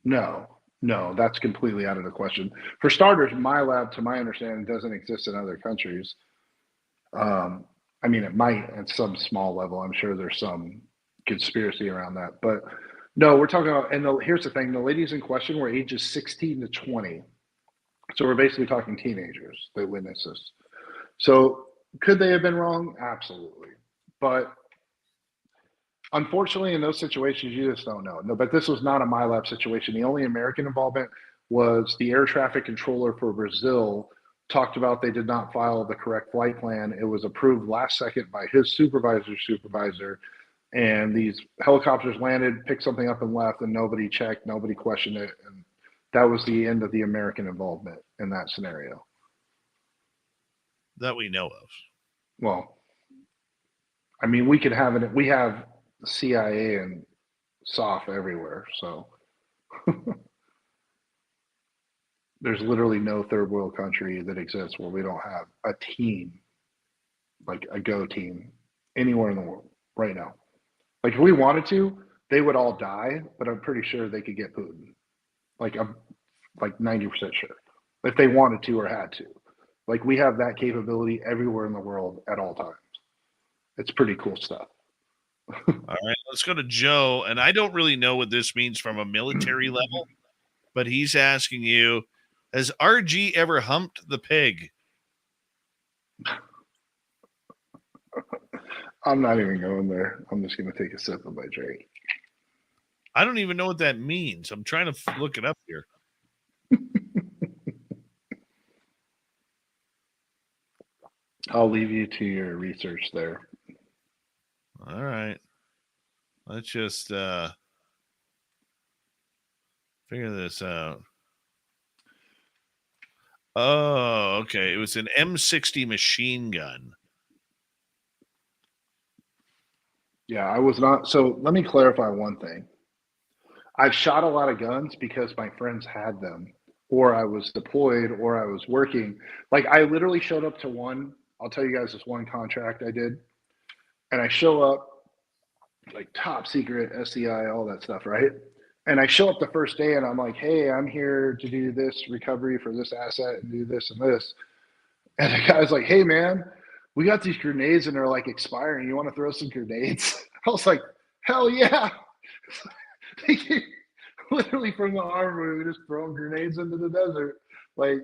No, that's completely out of the question. For starters, my lab, to my understanding, doesn't exist in other countries. I mean, it might at some small level. I'm sure there's some conspiracy around that. But no, we're talking about, and here's the thing, the ladies in question were ages 16 to 20. So we're basically talking teenagers that witnessed this. So could they have been wrong? Absolutely. But unfortunately, in those situations, you just don't know. No, but this was not a My Lab situation. The only American involvement was the air traffic controller for Brazil talked about they did not file the correct flight plan. It was approved last second by his supervisor, and these helicopters landed, picked something up and left, and nobody checked, nobody questioned it. And that was the end of the American involvement in that scenario. that we know of. Well, I mean, we could have it. We have CIA and SOF everywhere, so there's literally no third world country that exists where we don't have a team, like a go team, anywhere in the world right now. Like if we wanted to, they would all die, but I'm pretty sure they could get Putin. Like I'm like 90% sure if they wanted to or had to. Like we have that capability everywhere in the world at all times. It's pretty cool stuff. All right, let's go to Joe. And I don't really know what this means from a military level, but he's asking you, has RG ever humped the pig? I'm not even going there. I'm just going to take a sip of my drink. I don't even know what that means. I'm trying to look it up here. I'll leave you to your research there. All right. Let's just figure this out. Oh, okay. It was an M60 machine gun. Yeah, I was not. So let me clarify one thing. I've shot a lot of guns because my friends had them, or I was deployed, or I was working. Like I literally showed up to one. I'll tell you guys this one contract I did, and I show up like top secret SCI, all that stuff, right? And I show up the first day, and I'm like, "Hey, I'm here to do this recovery for this asset and do this and this." And the guy's like, "Hey, man, we got these grenades and they're like expiring. You want to throw some grenades?" I was like, "Hell yeah!" They came literally from the armory. We just throw grenades into the desert, like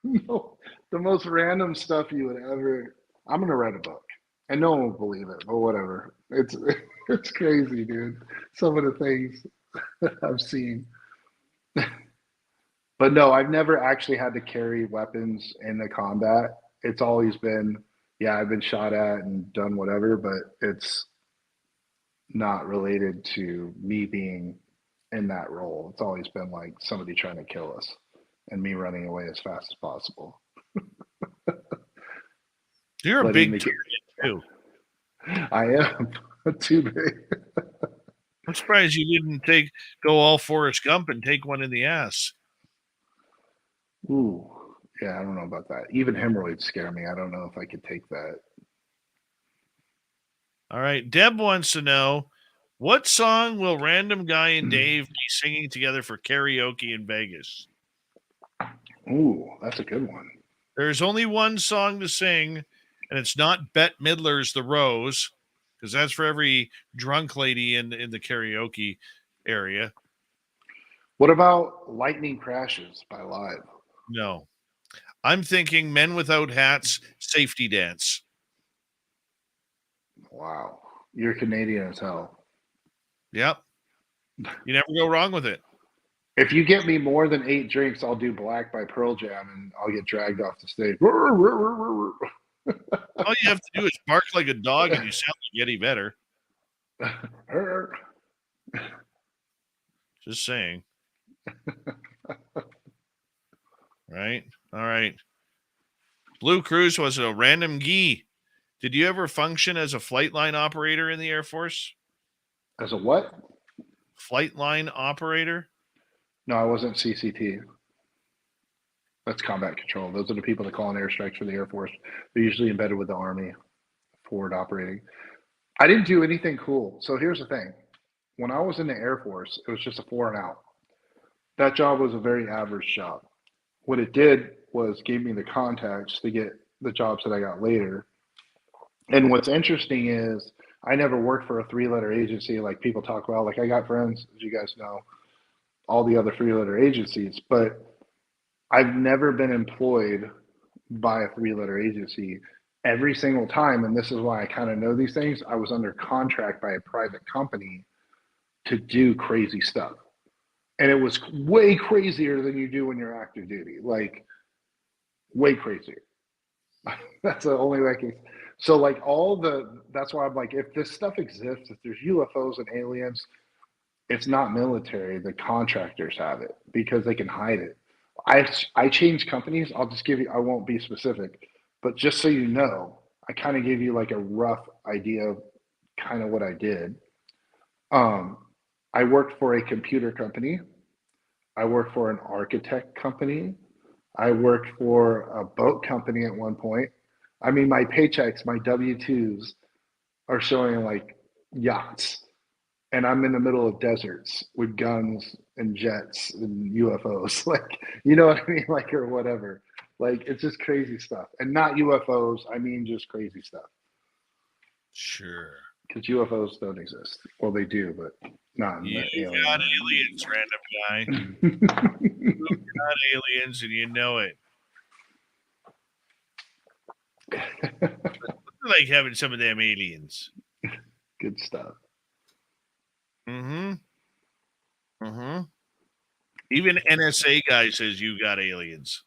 no, the most random stuff you would ever. I'm gonna write a book, and no one will believe it, but whatever. It's crazy, dude. Some of the things I've seen. But no, I've never actually had to carry weapons in the combat. It's always been, yeah, I've been shot at and done whatever, but it's not related to me being in that role. It's always been like somebody trying to kill us and me running away as fast as possible. You're a Letting big the- too. I am too big. I'm surprised you didn't go all Forrest Gump and take one in the ass. Ooh, yeah, I don't know about that. Even hemorrhoids scare me. I don't know if I could take that. All right. Deb wants to know, what song will Random Guy and Dave be singing together for karaoke in Vegas? Ooh, that's a good one. There's only one song to sing, and it's not Bette Midler's The Rose, because that's for every drunk lady in the karaoke area. What about Lightning Crashes by Live? No. I'm thinking Men Without Hats, Safety Dance. Wow. You're Canadian as hell. Yep. You never go wrong with it. If you get me more than 8 drinks, I'll do Black by Pearl Jam and I'll get dragged off the stage. All you have to do is bark like a dog and you sound like Eddie Vedder. Just saying. Right? All right. Blue Cruise was a random gee. Did you ever function as a flight line operator in the Air Force? As a what? Flight line operator? No, I wasn't CCT. That's combat control. Those are the people that call in airstrikes for the Air Force. They're usually embedded with the Army, forward operating. I didn't do anything cool. So here's the thing. When I was in the Air Force, it was just a 4 and out. That job was a very average job. What it did was gave me the contacts to get the jobs that I got later. And what's interesting is I never worked for a 3-letter agency like people talk about. Like I got friends, as you guys know, all the other 3-letter agencies, but I've never been employed by a 3-letter agency. Every single time, and this is why I kind of know these things, I was under contract by a private company to do crazy stuff. And it was way crazier than you do when you're active duty, like way crazier. That's the only way I can. So like that's why I'm like, if this stuff exists, if there's UFOs and aliens, it's not military. The contractors have it because they can hide it. I change companies. I'll just give you, I won't be specific. But just so you know, I kind of gave you like a rough idea of kind of what I did. I worked for a computer company. I worked for an architect company. I worked for a boat company at one point. I mean, my paychecks, my W-2s are showing like yachts. And I'm in the middle of deserts with guns and jets and UFOs. Like, you know what I mean? Like, or whatever. Like, it's just crazy stuff. And not UFOs, I mean just crazy stuff. Sure. Because UFOs don't exist. Well, they do, but not in You the alien. got aliens, random guy. You got aliens, and you know it. Like having some of them aliens. Good stuff. Mm-hmm. Mm-hmm. Even NSA guy says you got aliens.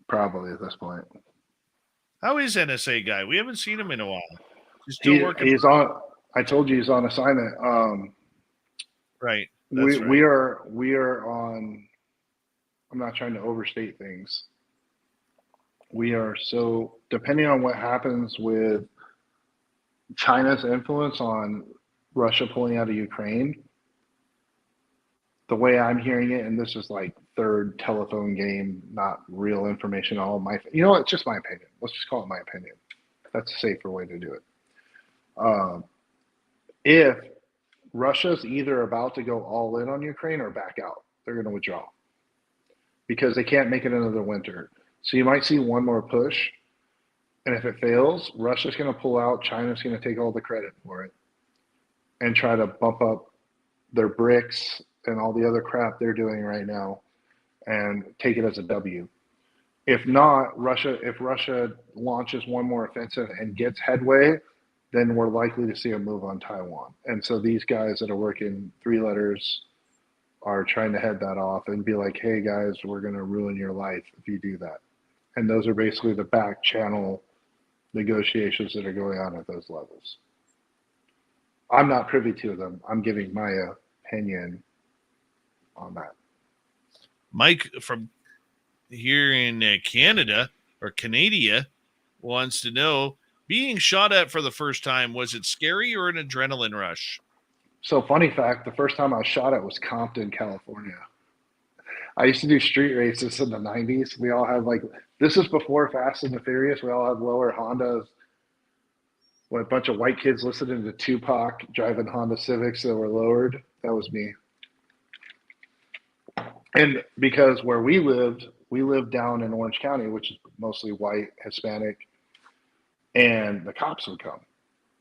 Probably at this point. How is NSA guy? We haven't seen him in a while. He's still working. He's on. I told you he's on assignment. Right. That's right. We are on. I'm not trying to overstate things. We are so depending on what happens with China's influence on Russia pulling out of Ukraine. The way I'm hearing it, and this is like third telephone game, not real information. All my, you know, it's just my opinion. Let's just call it my opinion. That's a safer way to do it. If Russia's either about to go all in on Ukraine or back out, they're going to withdraw because they can't make it another winter. So you might see one more push, and if it fails, Russia's going to pull out. China's going to take all the credit for it and try to bump up their BRICS and all the other crap they're doing right now and take it as a W. If not, if Russia launches one more offensive and gets headway, then we're likely to see a move on Taiwan. And so these guys that are working three letters are trying to head that off and be like, hey guys, we're going to ruin your life if you do that. And those are basically the back channel negotiations that are going on at those levels. I'm not privy to them. I'm giving my opinion on that. Mike from here in Canada or Canada wants to know, being shot at for the first time, was it scary or an adrenaline rush? So funny fact, the first time I was shot at was Compton, California. I used to do street races in the 90s. We all had like, this is before Fast and the Furious. We all had lower Hondas. When a bunch of white kids listening to Tupac driving Honda Civics that were lowered. That was me. And because where we lived down in Orange County, which is mostly white, Hispanic, and the cops would come.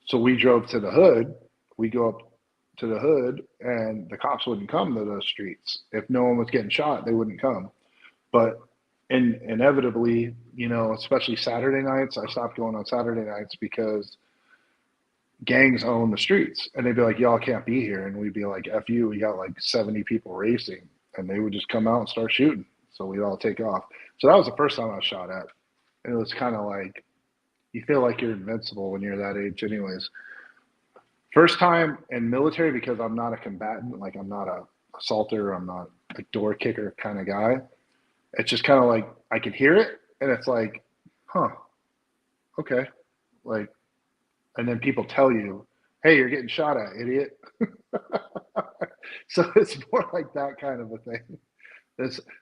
So we drove to the hood. We go up to the hood, and the cops wouldn't come to those streets. If no one was getting shot, they wouldn't come. But inevitably, you know, especially Saturday nights, I stopped going on Saturday nights because gangs own the streets. And they'd be like, y'all can't be here. And we'd be like, F you, we got like 70 people racing. And they would just come out and start shooting. So we'd all take off. So that was the first time I was shot at. And it was kind of like, you feel like you're invincible when you're that age anyways. First time in military, because I'm not a combatant, like I'm not a assaulter, I'm not a door kicker kind of guy. It's just kind of like, I can hear it. And it's like, huh, okay. Like, and then people tell you, hey, you're getting shot at, idiot. So it's more like that kind of a thing.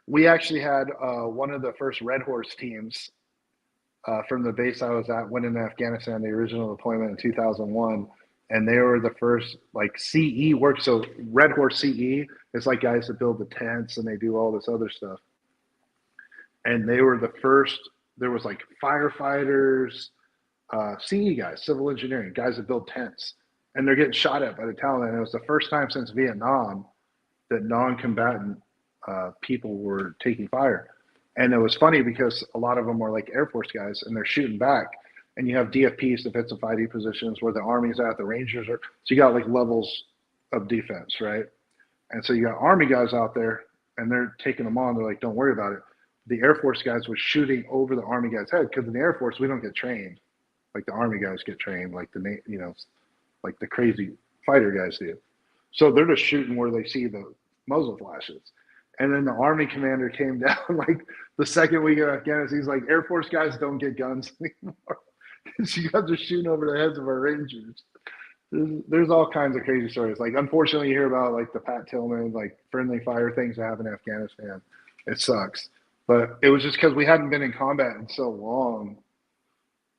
We actually had one of the first Red Horse teams from the base I was at, went into Afghanistan, the original deployment in 2001. And they were the first like CE work. So Red Horse CE is like guys that build the tents and they do all this other stuff. And they were the first, there was like firefighters, CE guys, civil engineering, guys that build tents. And they're getting shot at by the Taliban. And it was the first time since Vietnam that non-combatant people were taking fire. And it was funny because a lot of them were like Air Force guys and they're shooting back. And you have DFPs, defensive fighting positions, where the Army's at, the Rangers are. So you got like levels of defense, right? And so you got Army guys out there and they're taking them on. They're like, don't worry about it. The Air Force guys were shooting over the Army guys' head because in the Air Force, we don't get trained like the Army guys get trained, like like the crazy fighter guys do. So they're just shooting where they see the muzzle flashes. And then the Army commander came down like the second week of Afghanistan. He's like, Air Force guys don't get guns anymore. You guys are shooting over the heads of our Rangers. There's all kinds of crazy stories. Like, unfortunately, you hear about like the Pat Tillman, like friendly fire things that happen in Afghanistan. It sucks. But it was just because we hadn't been in combat in so long.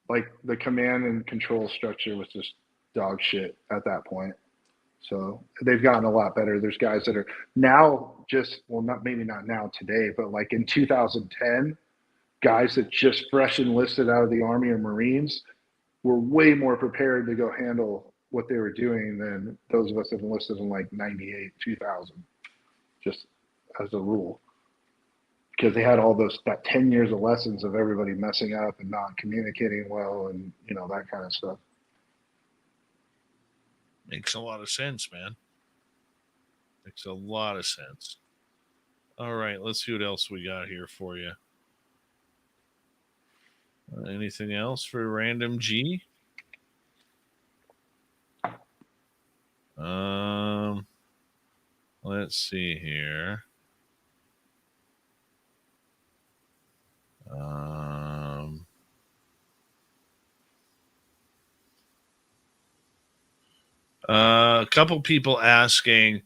Like, the command and control structure was just dog shit at that point. So they've gotten a lot better. There's guys that are now maybe not now today, but like in 2010, guys that just fresh enlisted out of the Army or Marines were way more prepared to go handle what they were doing than those of us that enlisted in like 98, 2000, just as a rule. Because they had all that 10 years of lessons of everybody messing up and not communicating well and, that kind of stuff. Makes a lot of sense, man. Makes a lot of sense. All right, let's see what else we got here for you. Anything else for Random G? Let's see here. A couple people asking,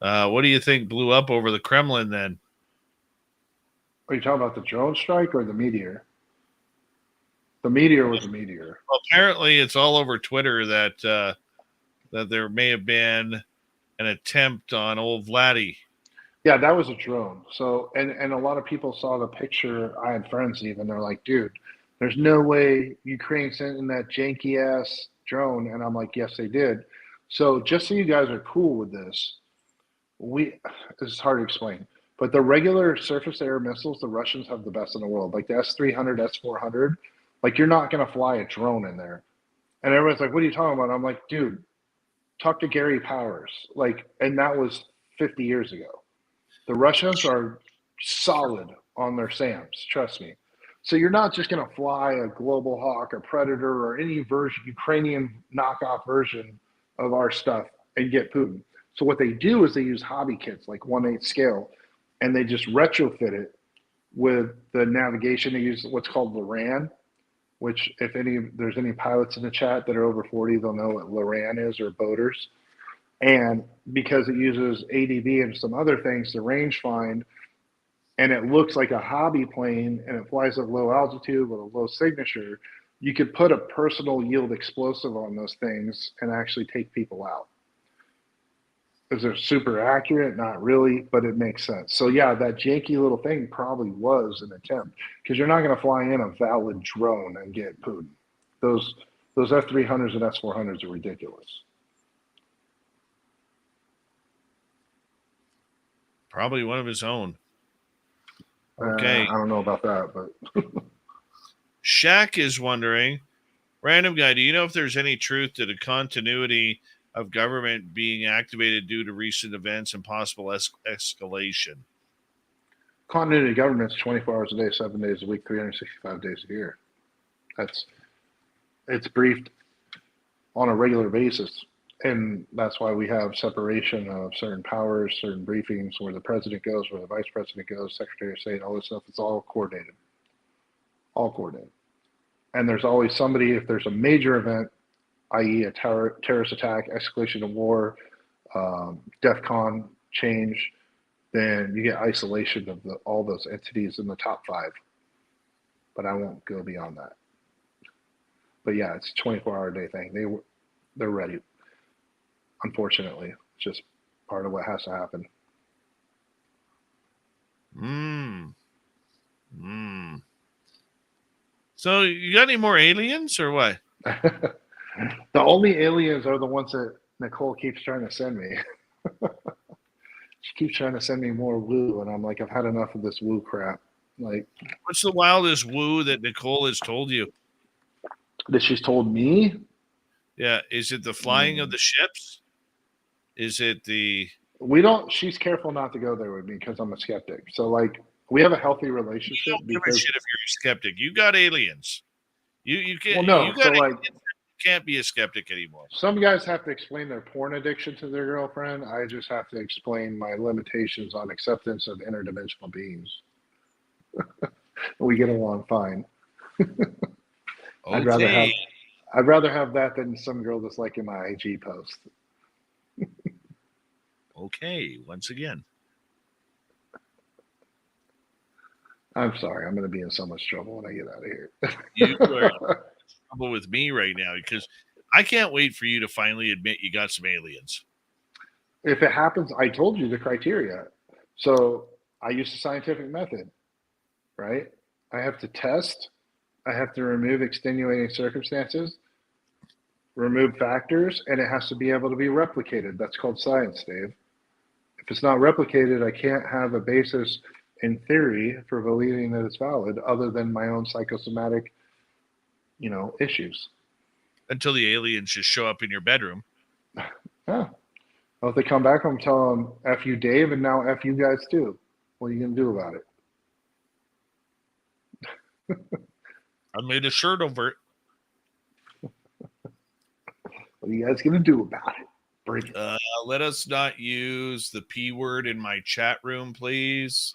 what do you think blew up over the Kremlin then? Are you talking about the drone strike or the meteor? The meteor was a meteor. Well, apparently, it's all over Twitter that there may have been an attempt on old Vladdy. Yeah, that was a drone. So, and a lot of people saw the picture. I had friends even. They're like, dude, there's no way Ukraine sent in that janky ass drone. And I'm like, yes, they did. So just so you guys are cool with this, this is hard to explain, but the regular surface air missiles, the Russians have the best in the world. Like the S-300, S-400, like you're not going to fly a drone in there. And everyone's like, what are you talking about? I'm like, dude, talk to Gary Powers. Like, and that was 50 years ago. The Russians are solid on their SAMs, trust me. So you're not just going to fly a Global Hawk or Predator or any Ukrainian knockoff version of our stuff and get Putin. So what they do is they use hobby kits like 1/8 scale, and they just retrofit it with the navigation. They use what's called LORAN, which if there's any pilots in the chat that are over 40, they'll know what LORAN is, or boaters. And because it uses ADB and some other things to range find, and it looks like a hobby plane and it flies at low altitude with a low signature, you could put a personal yield explosive on those things and actually take people out. Is it super accurate? Not really, but it makes sense. So yeah, that janky little thing probably was an attempt, because you're not going to fly in a valid drone and get Putin. Those F-300s and S-400s are ridiculous. Probably one of his own. Okay. I don't know about that, but Shaq is wondering, random guy, do you know if there's any truth to the continuity of government being activated due to recent events and possible escalation? Continuity of government is 24 hours a day, 7 days a week, 365 days a year. It's briefed on a regular basis. And that's why we have separation of certain powers, certain briefings, where the president goes, where the vice president goes, secretary of state, all this stuff. It's all coordinated. All coordinated. And there's always somebody, if there's a major event, i.e. a terrorist attack, escalation of war, DEFCON change, then you get isolation of all those entities in the top 5. But I won't go beyond that. But yeah, it's a 24-hour a day thing. They're ready. Unfortunately, it's just part of what has to happen. So you got any more aliens or what? The only aliens are the ones that Nicole keeps trying to send me. She keeps trying to send me more woo, and I'm like, I've had enough of this woo crap. Like, what's the wildest woo that Nicole has told you? That she's told me? Yeah. Is it the flying of the ships? Is it the... She's careful not to go there with me because I'm a skeptic. So, like, we have a healthy relationship. You don't give a shit if you're a skeptic. You got aliens. You can. Well, no. You got so, like, can't be a skeptic anymore. Some guys have to explain their porn addiction to their girlfriend. I just have to explain my limitations on acceptance of interdimensional beings. We get along fine. I'd rather have that than some girl that's liking my IG post. Okay, once again. I'm sorry. I'm going to be in so much trouble when I get out of here. You are in trouble with me right now because I can't wait for you to finally admit you got some aliens. If it happens, I told you the criteria. So I use the scientific method, right? I have to test. I have to remove extenuating circumstances, remove factors, and it has to be able to be replicated. That's called science, Dave. If it's not replicated, I can't have a basis in theory for believing that it's valid other than my own psychosomatic, issues. Until the aliens just show up in your bedroom. Yeah. Well, if they come back, I'm telling them, F you, Dave, and now F you guys too. What are you going to do about it? I made a shirt over it. What are you guys going to do about it? Bring it. Let us not use the P word in my chat room, please.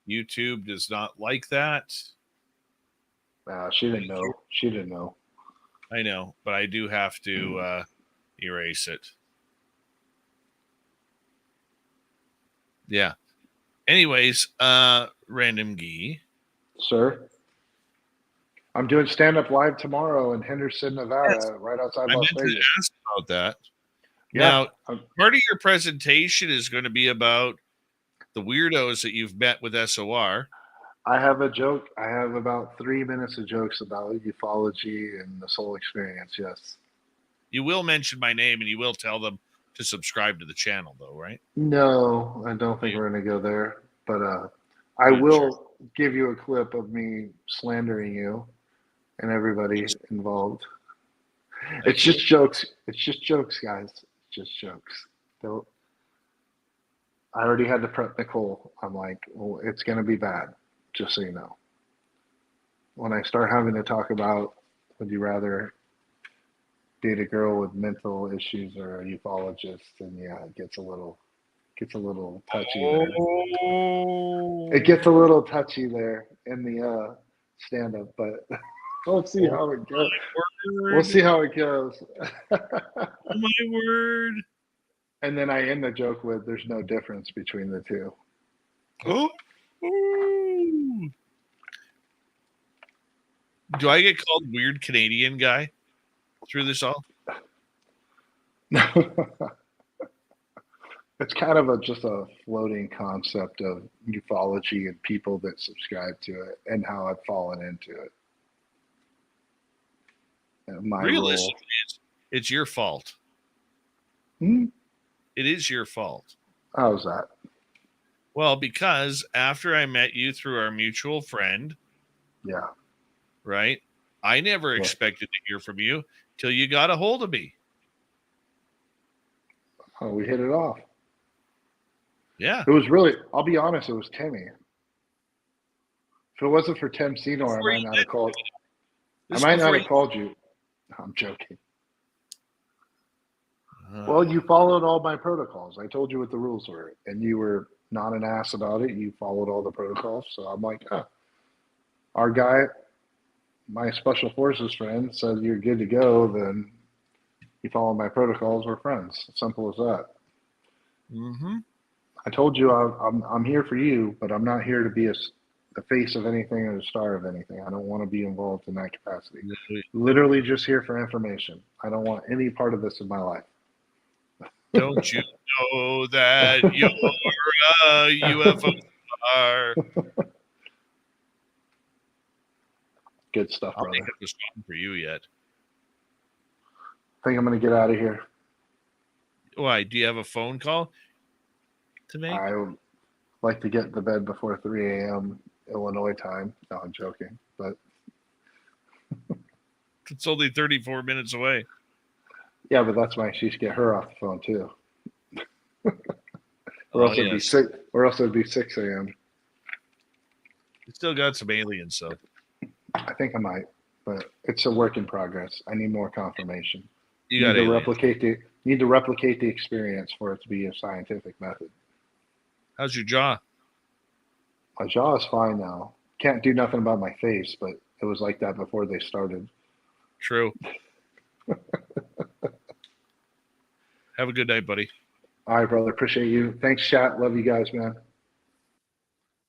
YouTube does not like that. She didn't know. She didn't know. I know, but I do have to erase it. Yeah. Anyways, Random Gee. Sir? I'm doing stand-up live tomorrow in Henderson, Nevada, right outside I Las meant to Vegas. ask about that. Yeah. Now, part of your presentation is going to be about the weirdos that you've met with SOR. I have a joke. I have about 3 minutes of jokes about ufology and the soul experience, yes. You will mention my name and you will tell them to subscribe to the channel, though, right? No, I don't think we're going to go there. But I will give you a clip of me slandering you and everybody involved. It's just jokes. It's just jokes, guys. It's just jokes. I already had to prep Nicole. I'm like, well, it's going to be bad, just so you know. When I start having to talk about, would you rather date a girl with mental issues or a ufologist, then yeah, it gets a little touchy there. It gets a little touchy there in the stand-up, but we'll see how it goes. We'll see how it goes. Oh my word. And then I end the joke with, there's no difference between the two. Oh. Ooh. Do I get called weird Canadian guy through this all? It's kind of just a floating concept of ufology and people that subscribe to it and how I've fallen into it. Realistically, it's your fault. It is your fault. How's that? Well, because after I met you through our mutual friend, yeah, right, I never expected to hear from you till you got a hold of me. Oh, we hit it off. Yeah. It was really, I'll be honest, it was Timmy. If it wasn't for Tim Senor, I might not have called. I might not have called you. I'm joking. Well, you followed all my protocols. I told you what the rules were, and you were not an ass about it. You followed all the protocols. So I'm like, our guy, my special forces friend, said you're good to go. Then you follow my protocols. We're friends. Simple as that. Mm-hmm. I told you I'm here for you, but I'm not here to be the face of anything or the star of anything. I don't want to be involved in that capacity. Literally just here for information. I don't want any part of this in my life. Don't you know that you're a UFO star? Good stuff, I'll brother. make up a song for you yet. I think I'm going to get out of here. Why? Do you have a phone call to make? I would like to get to bed before 3 a.m. Illinois time. No, I'm joking. But it's only 34 minutes away. Yeah, but that's my excuse to get her off the phone too. Or else it'd be 6 a.m. You still got some aliens, so I think I might. but it's a work in progress. I need more confirmation. You got need to aliens. replicate the experience for it to be a scientific method. How's your jaw? My jaw is fine now. Can't do nothing about my face, but it was like that before they started. True. Have a good night, buddy. All right, brother. Appreciate you. Thanks, chat. Love you guys, man.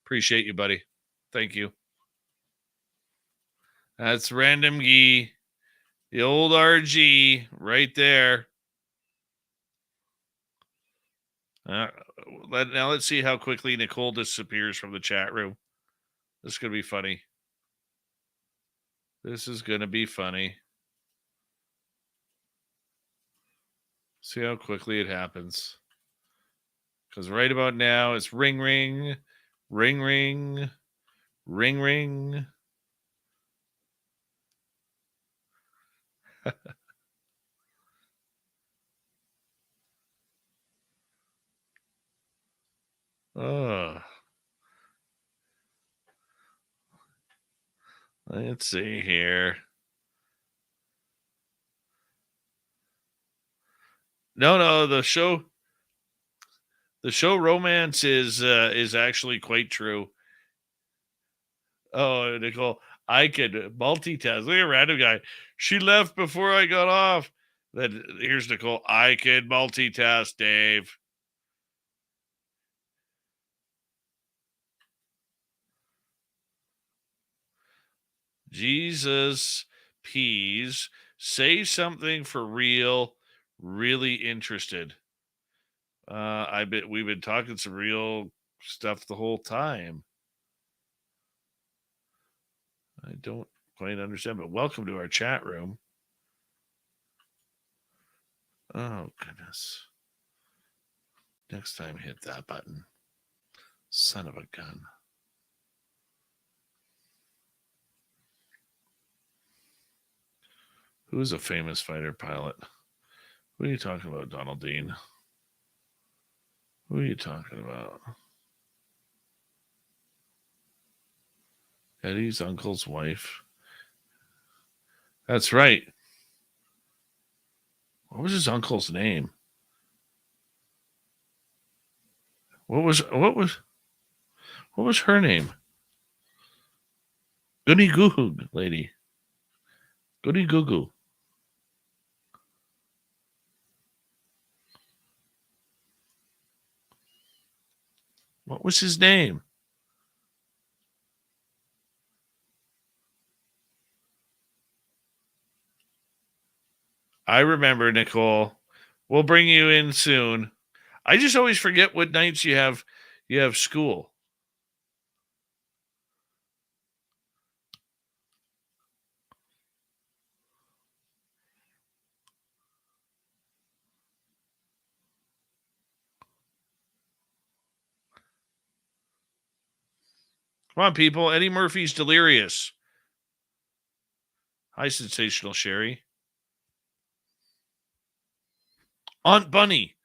Appreciate you, buddy. Thank you. That's Random Gee. The old RG right there. Now let's see how quickly Nicole disappears from the chat room. This is going to be funny. This is going to be funny. See how quickly it happens. Because right about now, it's ring, ring, ring, ring, ring, ring. Oh. Let's see here. No, the show romance is actually quite true. Oh, Nicole, I could multitask. Look at a random guy. She left before I got off. Then here's Nicole. I could multitask, Dave. Jesus peas. Say something for real. Really interested. I bet we've been talking some real stuff the whole time. I don't quite understand, but welcome to our chat room. Oh, goodness. Next time, hit that button. Son of a gun. Who's a famous fighter pilot? Who are you talking about, Donald Dean? Who are you talking about? Eddie's uncle's wife. That's right. What was his uncle's name? What was her name? Goody Goo Goo lady. Goody Goo Goo. What was his name? I remember, Nicole. We'll bring you in soon. I just always forget what nights you have school. Come on, people. Eddie Murphy's delirious. Hi, Sensational Sherry. Aunt Bunny.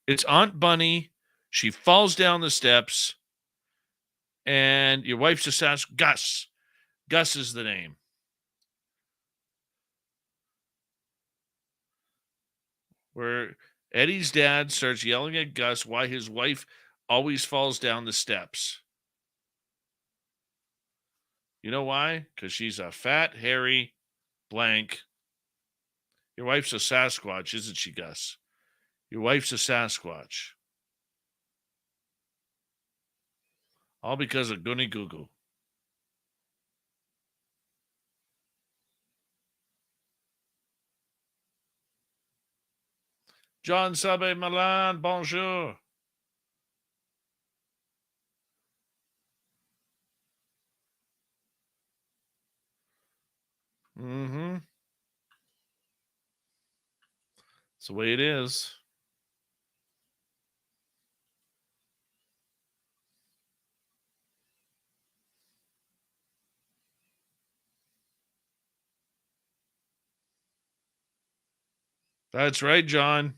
It's Aunt Bunny. She falls down the steps. And your wife's a Gus. Gus is the name. Where Eddie's dad starts yelling at Gus why his wife always falls down the steps. You know why? Because she's a fat, hairy, blank. Your wife's a Sasquatch, isn't she, Gus? Your wife's a Sasquatch. All because of Goony Goo Goo. John Sabe Milan, bonjour. Mm-hmm. It's the way it is. That's right, John.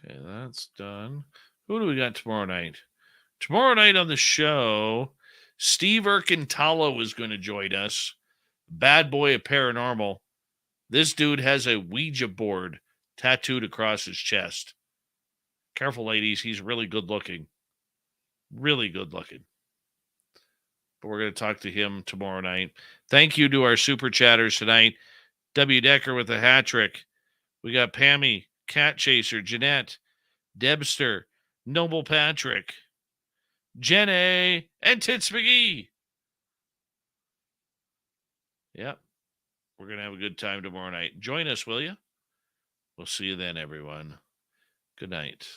Okay, that's done. Who do we got tomorrow night? Tomorrow night on the show, Steve Erkentalo is going to join us. Bad boy of paranormal. This dude has a Ouija board tattooed across his chest. Careful, ladies. He's really good looking. Really good looking. But we're going to talk to him tomorrow night. Thank you to our super chatters tonight. W. Decker with a hat trick. We got Pammy, Cat Chaser, Jeanette, Debster, Noble Patrick, Jenny, and Tits McGee. Yep. We're going to have a good time tomorrow night. Join us, will you? We'll see you then, everyone. Good night.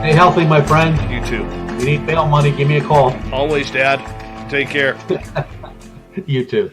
Stay healthy, my friend. You too. If you need bail money, give me a call. Always, Dad. Take care. You too.